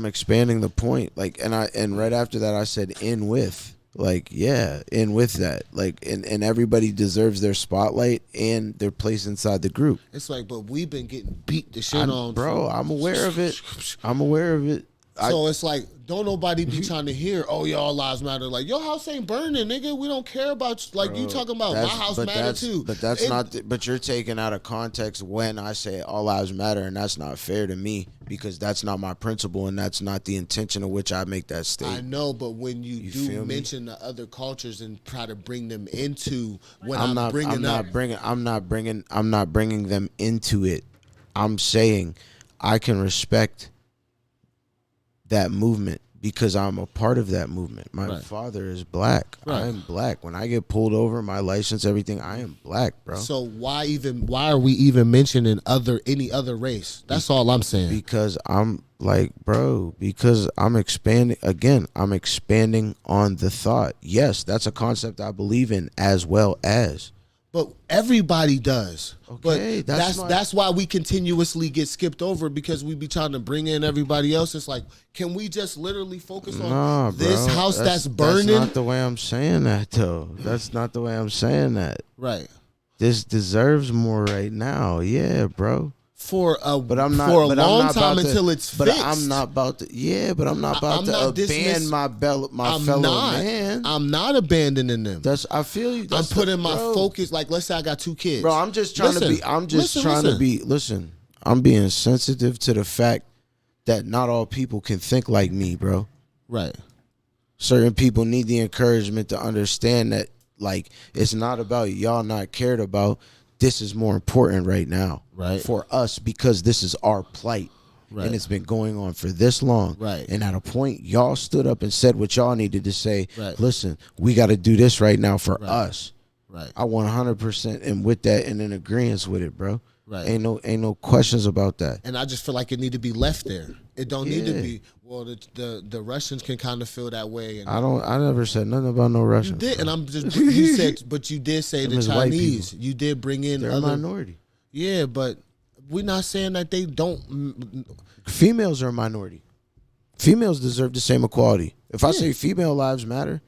expanding the point. Like, and right after that, I said in with. Like, yeah, in with that. Like, and everybody deserves their spotlight and their place inside the group. It's like, but we've been getting beat the shit on. Bro, I'm aware of it. I'm aware of it. So it's like, don't nobody be trying to hear, oh, y'all lives matter. Like, your house ain't burning, nigga. We don't care about, like, bro, you talking about my house matter too. But that's but you're taking out of context when I say all lives matter, and that's not fair to me, because that's not my principle, and that's not the intention of which I make that statement. I know, but when you do mention the other cultures and try to bring them into I'm not bringing them into it. I'm saying I can respect that movement because I'm a part of that movement. My father is black. Right. I am black. When I get pulled over, my license, everything, I am black, bro. So why are we even mentioning any other race? That's all I'm saying. Because I'm like, bro, because I'm expanding on the thought. Yes, that's a concept I believe in as well as. But everybody does. Okay, but that's why we continuously get skipped over, because we be trying to bring in everybody else. It's like, can we just literally focus on this house that's burning? That's not the way I'm saying that, though. That's not the way I'm saying that. Right. This deserves more right now. Yeah, bro. For a long time until it's fixed. But I'm not about to. Yeah, but I'm not about to abandon my fellow man. I'm not abandoning them. I feel you. I'm putting my focus. Like, let's say I got 2 kids. Bro, I'm just trying to be. Listen, I'm being sensitive to the fact that not all people can think like me, bro. Right. Certain people need the encouragement to understand that, like, it's not about y'all not cared about. This is more important right now, right, for us, because this is our plight, right, and it's been going on for this long, right. And at a point, y'all stood up and said what y'all needed to say. Right. Listen, we got to do this right now for us. Right. I 100% am with that and in agreement with it, bro. Right. Ain't no questions about that. And I just feel like it need to be left there. It don't need to be. Well, the Russians can kind of feel that way. And I never said nothing about no Russians. You did, and I'm just you said, but you did say the Chinese. You did bring in they're other a minority. Yeah, but we're not saying that they don't. Females are a minority. Females deserve the same equality. If I say female lives matter,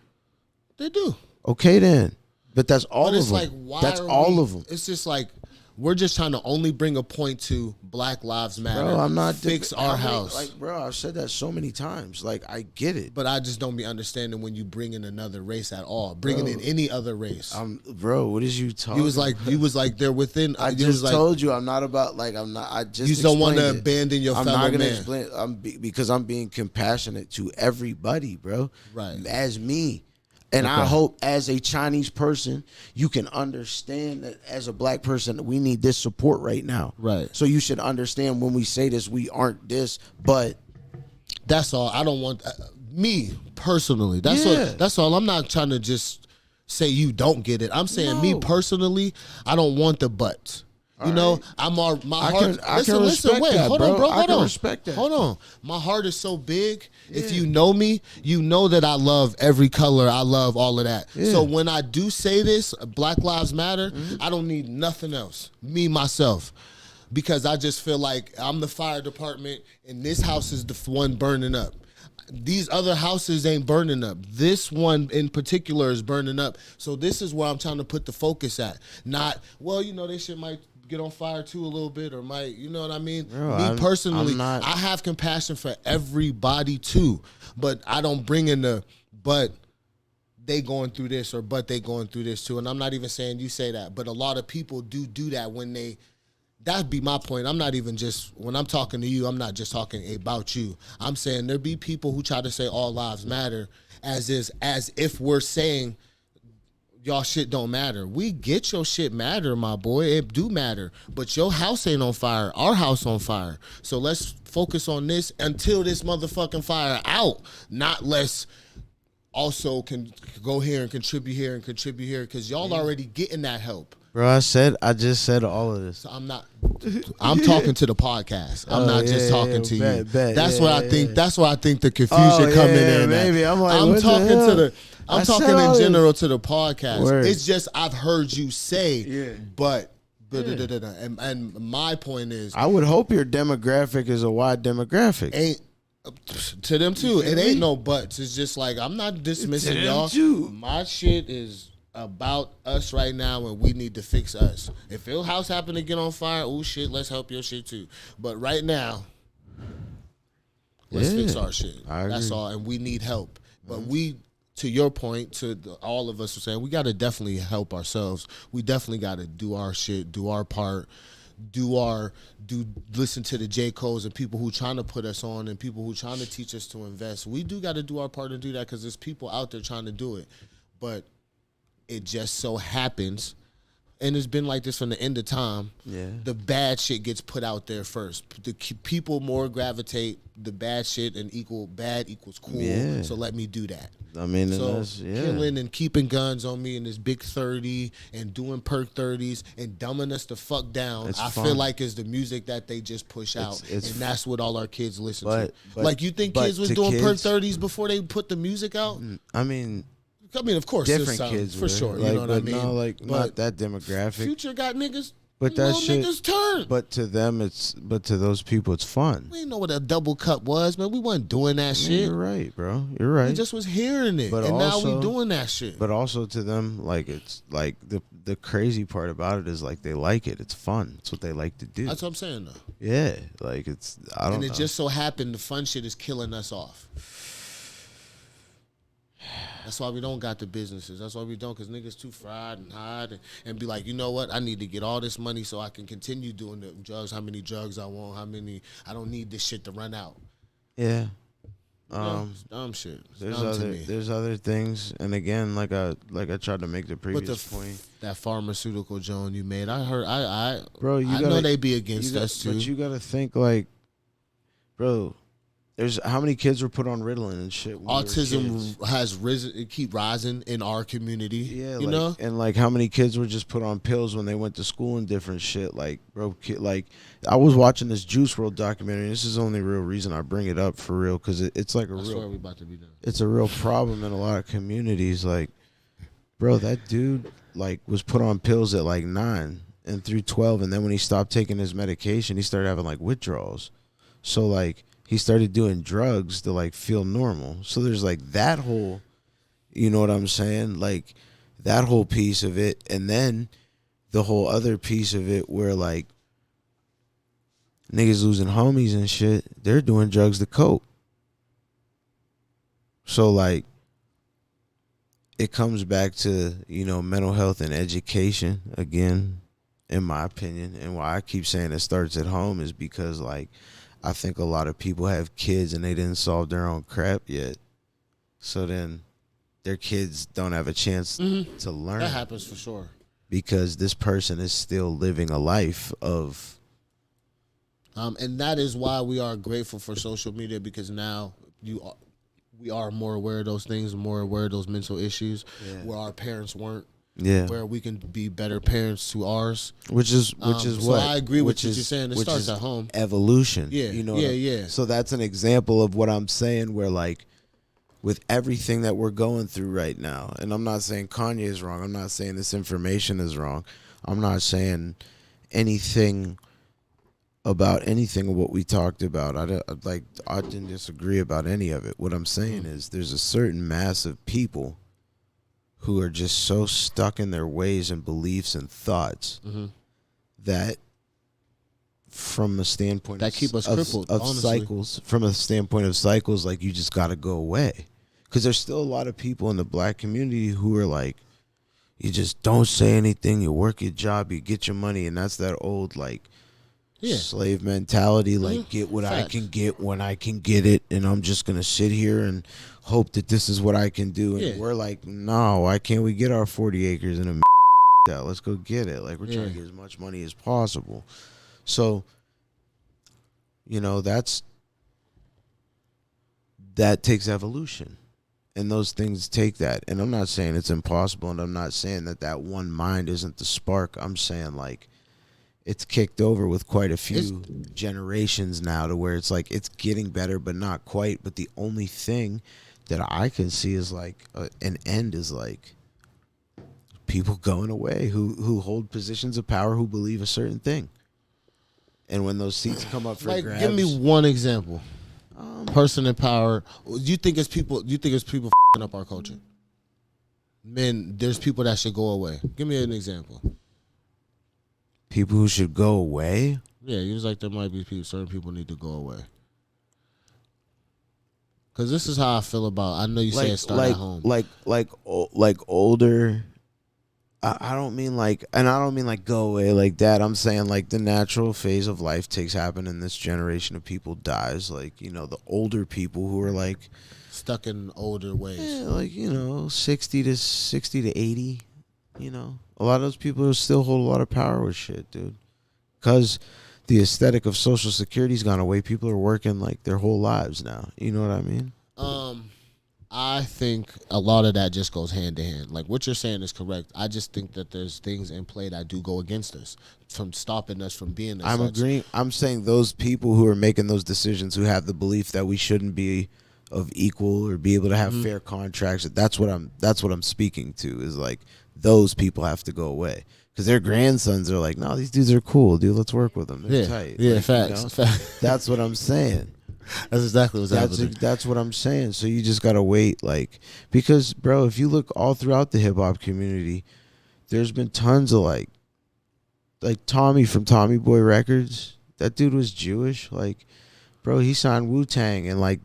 they do. Okay, then. But that's all of them. Like, why that's all of them. It's just like, we're just trying to only bring a point to Black Lives Matter. Bro, I'm not fix our house. Like, bro, I've said that so many times. Like, I get it, but I just don't be understanding when you bring in another race at all. Bringing in any other race. Bro, what is you talking? You was like they're within. I just told you I'm not about like I'm not. I just you don't want to abandon your fellow man. I'm not gonna explain. Because I'm being compassionate to everybody, bro. Right. As me. And I hope as a Chinese person, you can understand that as a black person, we need this support right now. Right. So you should understand when we say this, we aren't this, but. That's all. I don't want, me personally, that's all. I'm not trying to just say you don't get it. I'm saying me personally, I don't want the buts. You know, I'm my heart. Listen, wait, hold on, bro. Hold on. Respect that. Hold on. My heart is so big. Yeah. If you know me, you know that I love every color. I love all of that. Yeah. So when I do say this, Black Lives Matter, I don't need nothing else. Me, myself. Because I just feel like I'm the fire department and this house is the one burning up. These other houses ain't burning up. This one in particular is burning up. So this is where I'm trying to put the focus at. Not, well, you know, they shit might get on fire too a little bit or might, you know what I mean? Bro, me personally, I have compassion for everybody too, but I don't bring in but they going through this or but they going through this too. And I'm not even saying you say that, but a lot of people do that when that'd be my point. I'm not even just, when I'm talking to you, I'm not just talking about you. I'm saying there be people who try to say all lives matter as if we're saying y'all shit don't matter. We get your shit matter, my boy. It do matter. But your house ain't on fire. Our house on fire. So let's focus on this until this motherfucking fire out. Not let's also can go here and contribute here and contribute here because y'all already getting that help. Bro, I just said all of this. So I'm talking to the podcast. I'm not just talking to you. That's what I think. That's why I think the confusion coming in. Maybe I'm like, I'm talking to the. I'm talking in general to the podcast. Word. It's just I've heard you say, but. And my point is, I would hope your demographic is a wide demographic. Ain't to them too. It ain't no buts. It's just like I'm not dismissing y'all. Too. My shit is about us right now, and we need to fix us. If your house happen to get on fire, oh shit, let's help your shit too. But right now, let's fix our shit. That's all, and we need help. But we. To your point, all of us are saying, we got to definitely help ourselves. We definitely got to do our shit, do our part, listen to the J. Coles and people who trying to put us on and people who trying to teach us to invest. We do got to do our part and do that because there's people out there trying to do it. But it just so happens, and it's been like this from the end of time, the bad shit gets put out there first. The people more gravitate the bad shit and bad equals cool. Yeah. So let me do that. I mean, so killing and keeping guns on me in this big 30 and doing perk 30s and dumbing us the fuck down. I feel like is the music that they just push out, and that's what all our kids listen to. Like you think kids was doing perk 30s before they put the music out? I mean, of course, different kids for sure. Like, you know what I mean? No, like not that demographic. Future got niggas. But that shit. Niggas turn. But to them, to those people, it's fun. We didn't know what a double cup was, man. We wasn't doing that shit. You're right, bro. You're right. We just was hearing it, and now we doing that shit. But also to them, like it's like the crazy part about it is like they like it. It's fun. It's what they like to do. That's what I'm saying, though. Yeah, like it's I don't know. And it just so happened the fun shit is killing us off. That's why we don't got the businesses. That's why we don't, because niggas too fried and hot and be like, you know what? I need to get all this money so I can continue doing the drugs. How many drugs I want? I don't need this shit to run out. Yeah. It's dumb shit. It's there's other things, and again, like I tried to make the previous point. That pharmaceutical Joan you made, I heard, bro, I know they be against us too. But you gotta think like, bro. There's how many kids were put on Ritalin and shit. Autism has risen, it keep rising in our community. Yeah, you know, and like how many kids were just put on pills when they went to school and different shit. Like, bro, like I was watching this Juice WRLD documentary. And this is the only real reason I bring it up for real because it's like I swear we about to be done. It's a real problem in a lot of communities. Like, bro, that dude like was put on pills at like 9 and through 12, and then when he stopped taking his medication, he started having like withdrawals. So like. He started doing drugs to like feel normal. So there's like that whole, you know what I'm saying? Like that whole piece of it, and then the whole other piece of it where like niggas losing homies and shit, they're doing drugs to cope. So like it comes back to, you know, mental health and education again, in my opinion. And why I keep saying it starts at home is because like I think a lot of people have kids and they didn't solve their own crap yet. So then their kids don't have a chance to learn. That happens for sure. Because this person is still living a life of... and that is why we are grateful for social media, because now we are more aware of those things, more aware of those mental issues where our parents weren't. Yeah, where we can be better parents to ours, which is what. So I agree with what you're saying. It starts at home. Evolution. Yeah, you know. Yeah. So that's an example of what I'm saying. Where like, with everything that we're going through right now, and I'm not saying Kanye is wrong. I'm not saying this information is wrong. I'm not saying anything about anything of what we talked about. I didn't disagree about any of it. What I'm saying is there's a certain mass of people who are just so stuck in their ways and beliefs and thoughts that from a standpoint that keep us crippled of cycles, from a standpoint of cycles, like you just got to go away. Because there's still a lot of people in the black community who are like, you just don't say anything, you work your job, you get your money, and that's that old like slave mentality, like get what I can get when I can get it, and I'm just gonna sit here and hope that this is what I can do. And we're like, no, why can't we get our 40 acres and a let's go get it. Like we're trying to get as much money as possible. So, you know, that takes evolution. And those things take that. And I'm not saying it's impossible, and I'm not saying that one mind isn't the spark. I'm saying like it's kicked over with quite a few generations now to where it's like it's getting better but not quite. But the only thing that I can see is like an end is like people going away who hold positions of power, who believe a certain thing. And when those seats come up for grabs, give me one example. Person in power. Do you think it's people? Do you think it's people f***ing up our culture? Men, there's people that should go away. Give me an example. People who should go away? Yeah, it was like there might be certain people need to go away. Because this is how I feel about. I know you say it start at home. Like older. I don't mean like, and I don't mean like go away like that. I'm saying like the natural phase of life takes happen, and this generation of people dies. Like, you know, the older people who are like stuck in older ways. Yeah, like, you know, 60 to 80. You know, a lot of those people still hold a lot of power with shit, dude. Because the aesthetic of Social Security's gone away. People are working like their whole lives now. You know what I mean? I think a lot of that just goes hand to hand. Like what you're saying is correct. I just think that there's things in play that do go against us, from stopping us from being. I'm agreeing. I'm saying those people who are making those decisions, who have the belief that we shouldn't be of equal or be able to have fair contracts. That's what I'm speaking to. Is like those people have to go away. Because their grandsons are like, no, these dudes are cool, dude. Let's work with them. They're tight. Yeah, like, facts. You know? That's what I'm saying. That's exactly what's happening. That's what I'm saying. So you just gotta wait, like, because bro, if you look all throughout the hip hop community, there's been tons of like Tommy from Tommy Boy Records. That dude was Jewish. Like, bro, he signed Wu-Tang, and like,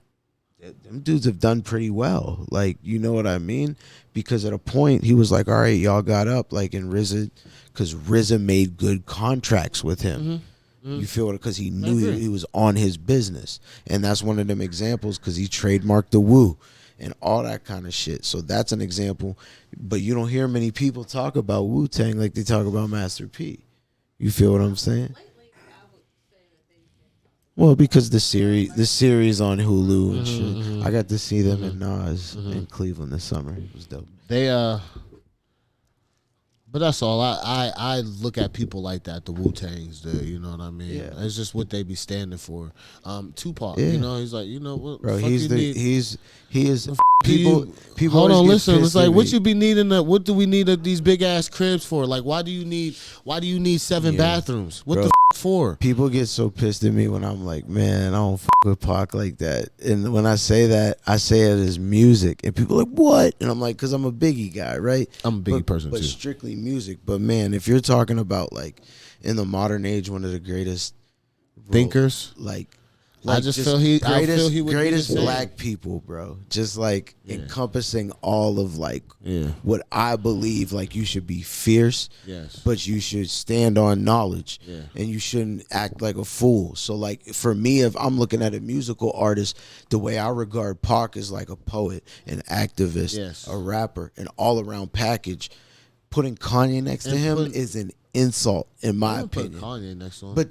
them dudes have done pretty well. Like, you know what I mean? Because at a point he was like, all right, y'all got up, like in RZA, because RZA made good contracts with him. You feel it? Because he knew he was on his business. And that's one of them examples, because he trademarked the Wu and all that kind of shit. So that's an example. But you don't hear many people talk about Wu-Tang like they talk about Master P. You feel what I'm saying? Well, because the series on Hulu and shit. I got to see them in Nas in Cleveland this summer. It was dope. But that's all. I look at people like that, the Wu-Tangs, you know what I mean? Yeah. It's just what they be standing for. Tupac, you know, he's like, you know what, bro, he is people hold on, listen, it's like, what you be needing what do we need these big ass cribs for? Like, why do you need 7 bathrooms? What bro, the before. People get so pissed at me when I'm like, man, I don't fuck with Pac like that. And when I say that, I say it as music. And people are like, what? And I'm like, because I'm a Biggie guy, right? I'm a Biggie person but too. But strictly music. But man, if you're talking about like in the modern age, one of the greatest thinkers, I just feel he would greatest black people, bro. Just like encompassing all of like what I believe. Like you should be fierce, but you should stand on knowledge, and you shouldn't act like a fool. So like for me, if I'm looking at a musical artist, the way I regard Pac is like a poet, an activist, a rapper, an all around package. Putting Kanye next to him is an insult, in my opinion. Put Kanye next to him. But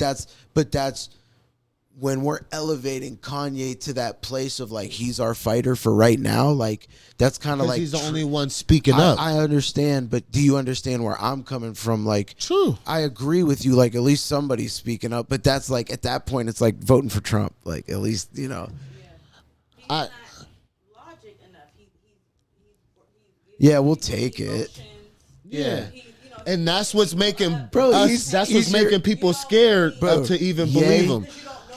that's. When we're elevating Kanye to that place of like he's our fighter for right now, like that's kind of like he's the only one speaking up. I understand, but do you understand where I'm coming from? Like, true, I agree with you. Like, at least somebody's speaking up, but that's like at that point, it's like voting for Trump. Like, at least He's not logic enough. Yeah, we'll take it. Yeah. And that's what's making making people scared to even believe him.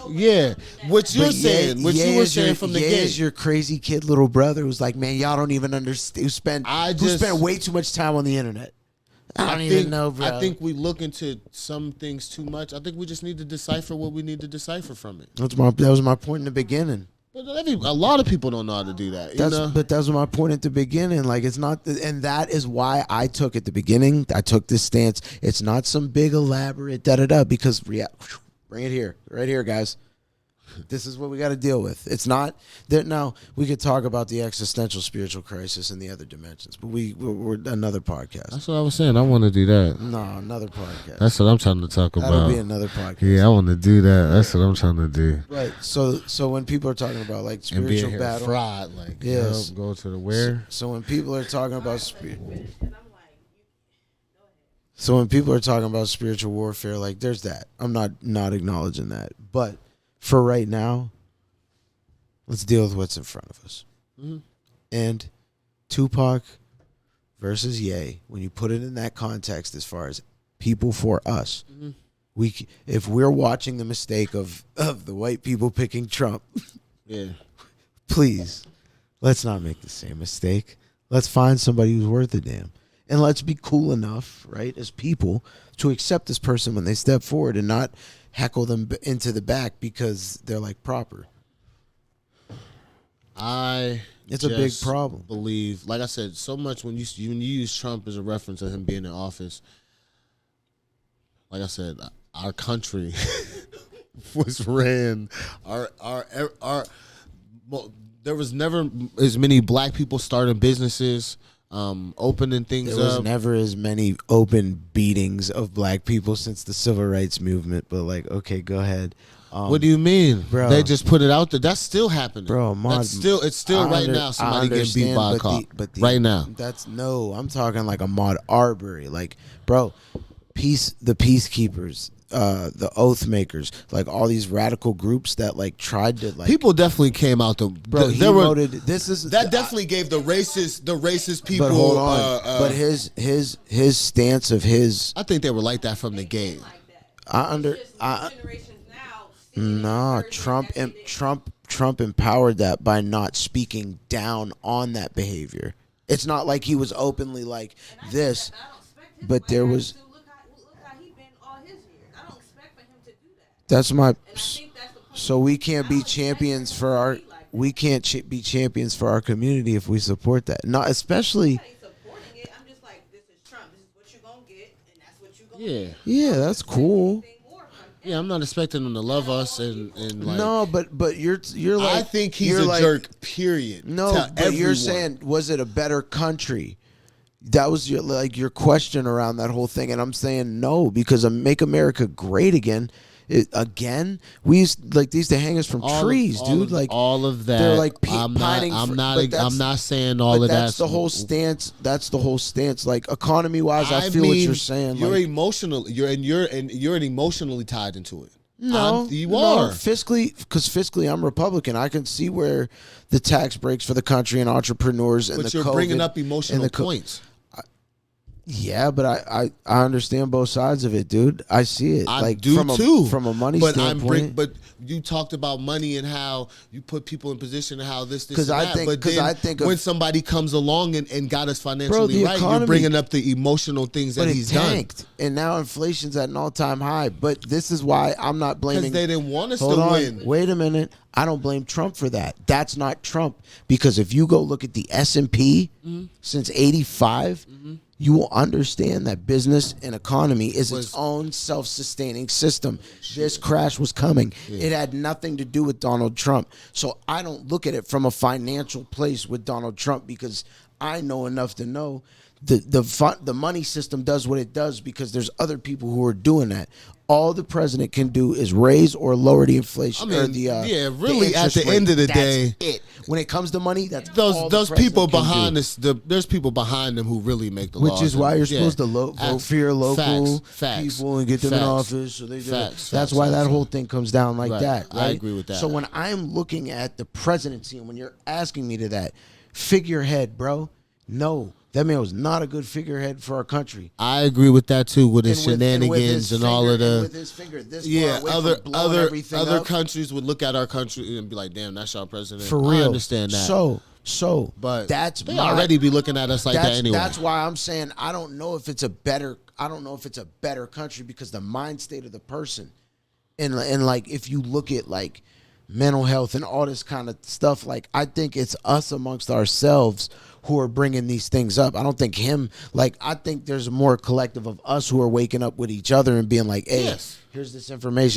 Yeah, what you're saying, what you were saying from the gate. Is your crazy kid little brother who's like, man, y'all don't even understand. Who spent way too much time on the internet. I don't even know, bro. I think we look into some things too much. I think we just need to decipher what we need to decipher from it. That was my point in the beginning. But a lot of people don't know how to do that. But that's my point at the beginning. Like it's not, and that is why I took at the beginning. I took this stance. It's not some big elaborate because bring it here, right here, guys. This is what we got to deal with. It's not that now we could talk about the existential spiritual crisis and the other dimensions, but we're another podcast. That's what I was saying. I want to do that. No, another podcast. That's what I'm trying to talk about. That'll be another podcast. Yeah, I want to do that. That's what I'm trying to do. Right. So when people are talking about like spiritual and battle, fried, like yes, go to the where. So when people are talking about So when people are talking about spiritual warfare, like there's that. I'm not acknowledging that. But for right now, let's deal with what's in front of us. Mm-hmm. And Tupac versus Ye, when you put it in that context as far as people for us, if we're watching the mistake of the white people picking Trump, please, let's not make the same mistake. Let's find somebody who's worth a damn. And let's be cool enough, right, as people, to accept this person when they step forward and not heckle them into the back because they're like proper. It's a big problem. Believe, like I said, so much when you use Trump as a reference of him being in office. Like I said, our country was ran. There was never as many black people starting businesses. Opening things up. There was never as many open beatings of black people since the civil rights movement. But like, okay, go ahead. What do you mean, bro? They just put it out there. That's still happening, bro. It's still right now. Somebody getting beat by a cop. Right now. I'm talking like a Ahmaud Arbery, like, bro. The peacekeepers. The oath makers, like all these radical groups that like tried to like people definitely came out to that definitely gave the racist people. But hold on, but his stance of his, I think they were like that from the gate. Trump empowered that by not speaking down on that behavior. It's not like he was openly like this, but there was. That's my. So we can't be champions for our. We can't be champions for our community if we support that. Not especially. Supporting it, I'm just like, this is Trump. This is what you're gonna get, and that's what you're gonna get. Yeah, that's cool. Yeah, I'm not expecting them to love us and like. No, but you're like. I think he's a jerk. Period. No, but you're saying, was it a better country? That was your question around that whole thing, and I'm saying no, because Make America Great Again. We used to hang us from trees, dude. Like all of that. They're like pining. I'm not saying all of that. That's the whole stance. That's the whole stance. Like economy wise, I feel what you're saying. You're emotional. You're emotionally tied into it. No, you are fiscally, because fiscally, I'm Republican. I can see where the tax breaks for the country and entrepreneurs and but you're bringing up emotional points. Yeah, but I understand both sides of it, dude. I see it. I do too. From a money standpoint. But you talked about money and how you put people in position and how this and that. But I think when somebody comes along and got us financially right, you're bringing up the emotional things that he's tanked. Done. And now inflation's at an all-time high. But this is why I'm not blaming. Because they didn't want us to win. Wait a minute. I don't blame Trump for that. That's not Trump. Because if you go look at the S&P since 85, you will understand that business and economy is its own self-sustaining system. This crash was coming. It had nothing to do with Donald Trump. So I don't look at it from a financial place with Donald Trump, because I know enough to know the money system does what it does because there's other people who are doing that. All the president can do is raise or lower the inflation. Really, the at the end of the day, it. When it comes to money, that's those people behind this. There's people behind them who really make the laws. Which is why you're supposed to vote for your local facts, people and get them in office. So that's why that whole thing comes down like that. Right? I agree with that. So when I'm looking at the presidency and when you're asking me to that figurehead, bro, no. That man was not a good figurehead for our country. I agree with that too, with his shenanigans and all of the. With his finger, other countries would look at our country and be like, "Damn, that's our president." For real, I understand that. But they already be looking at us like that anyway. That's why I'm saying I don't know if it's a better country, because the mind state of the person, and like if you look at like mental health and all this kind of stuff, like I think it's us amongst ourselves who are bringing these things up. I don't think him, like, I think there's a more collective of us who are waking up with each other and being like, hey, here's this information.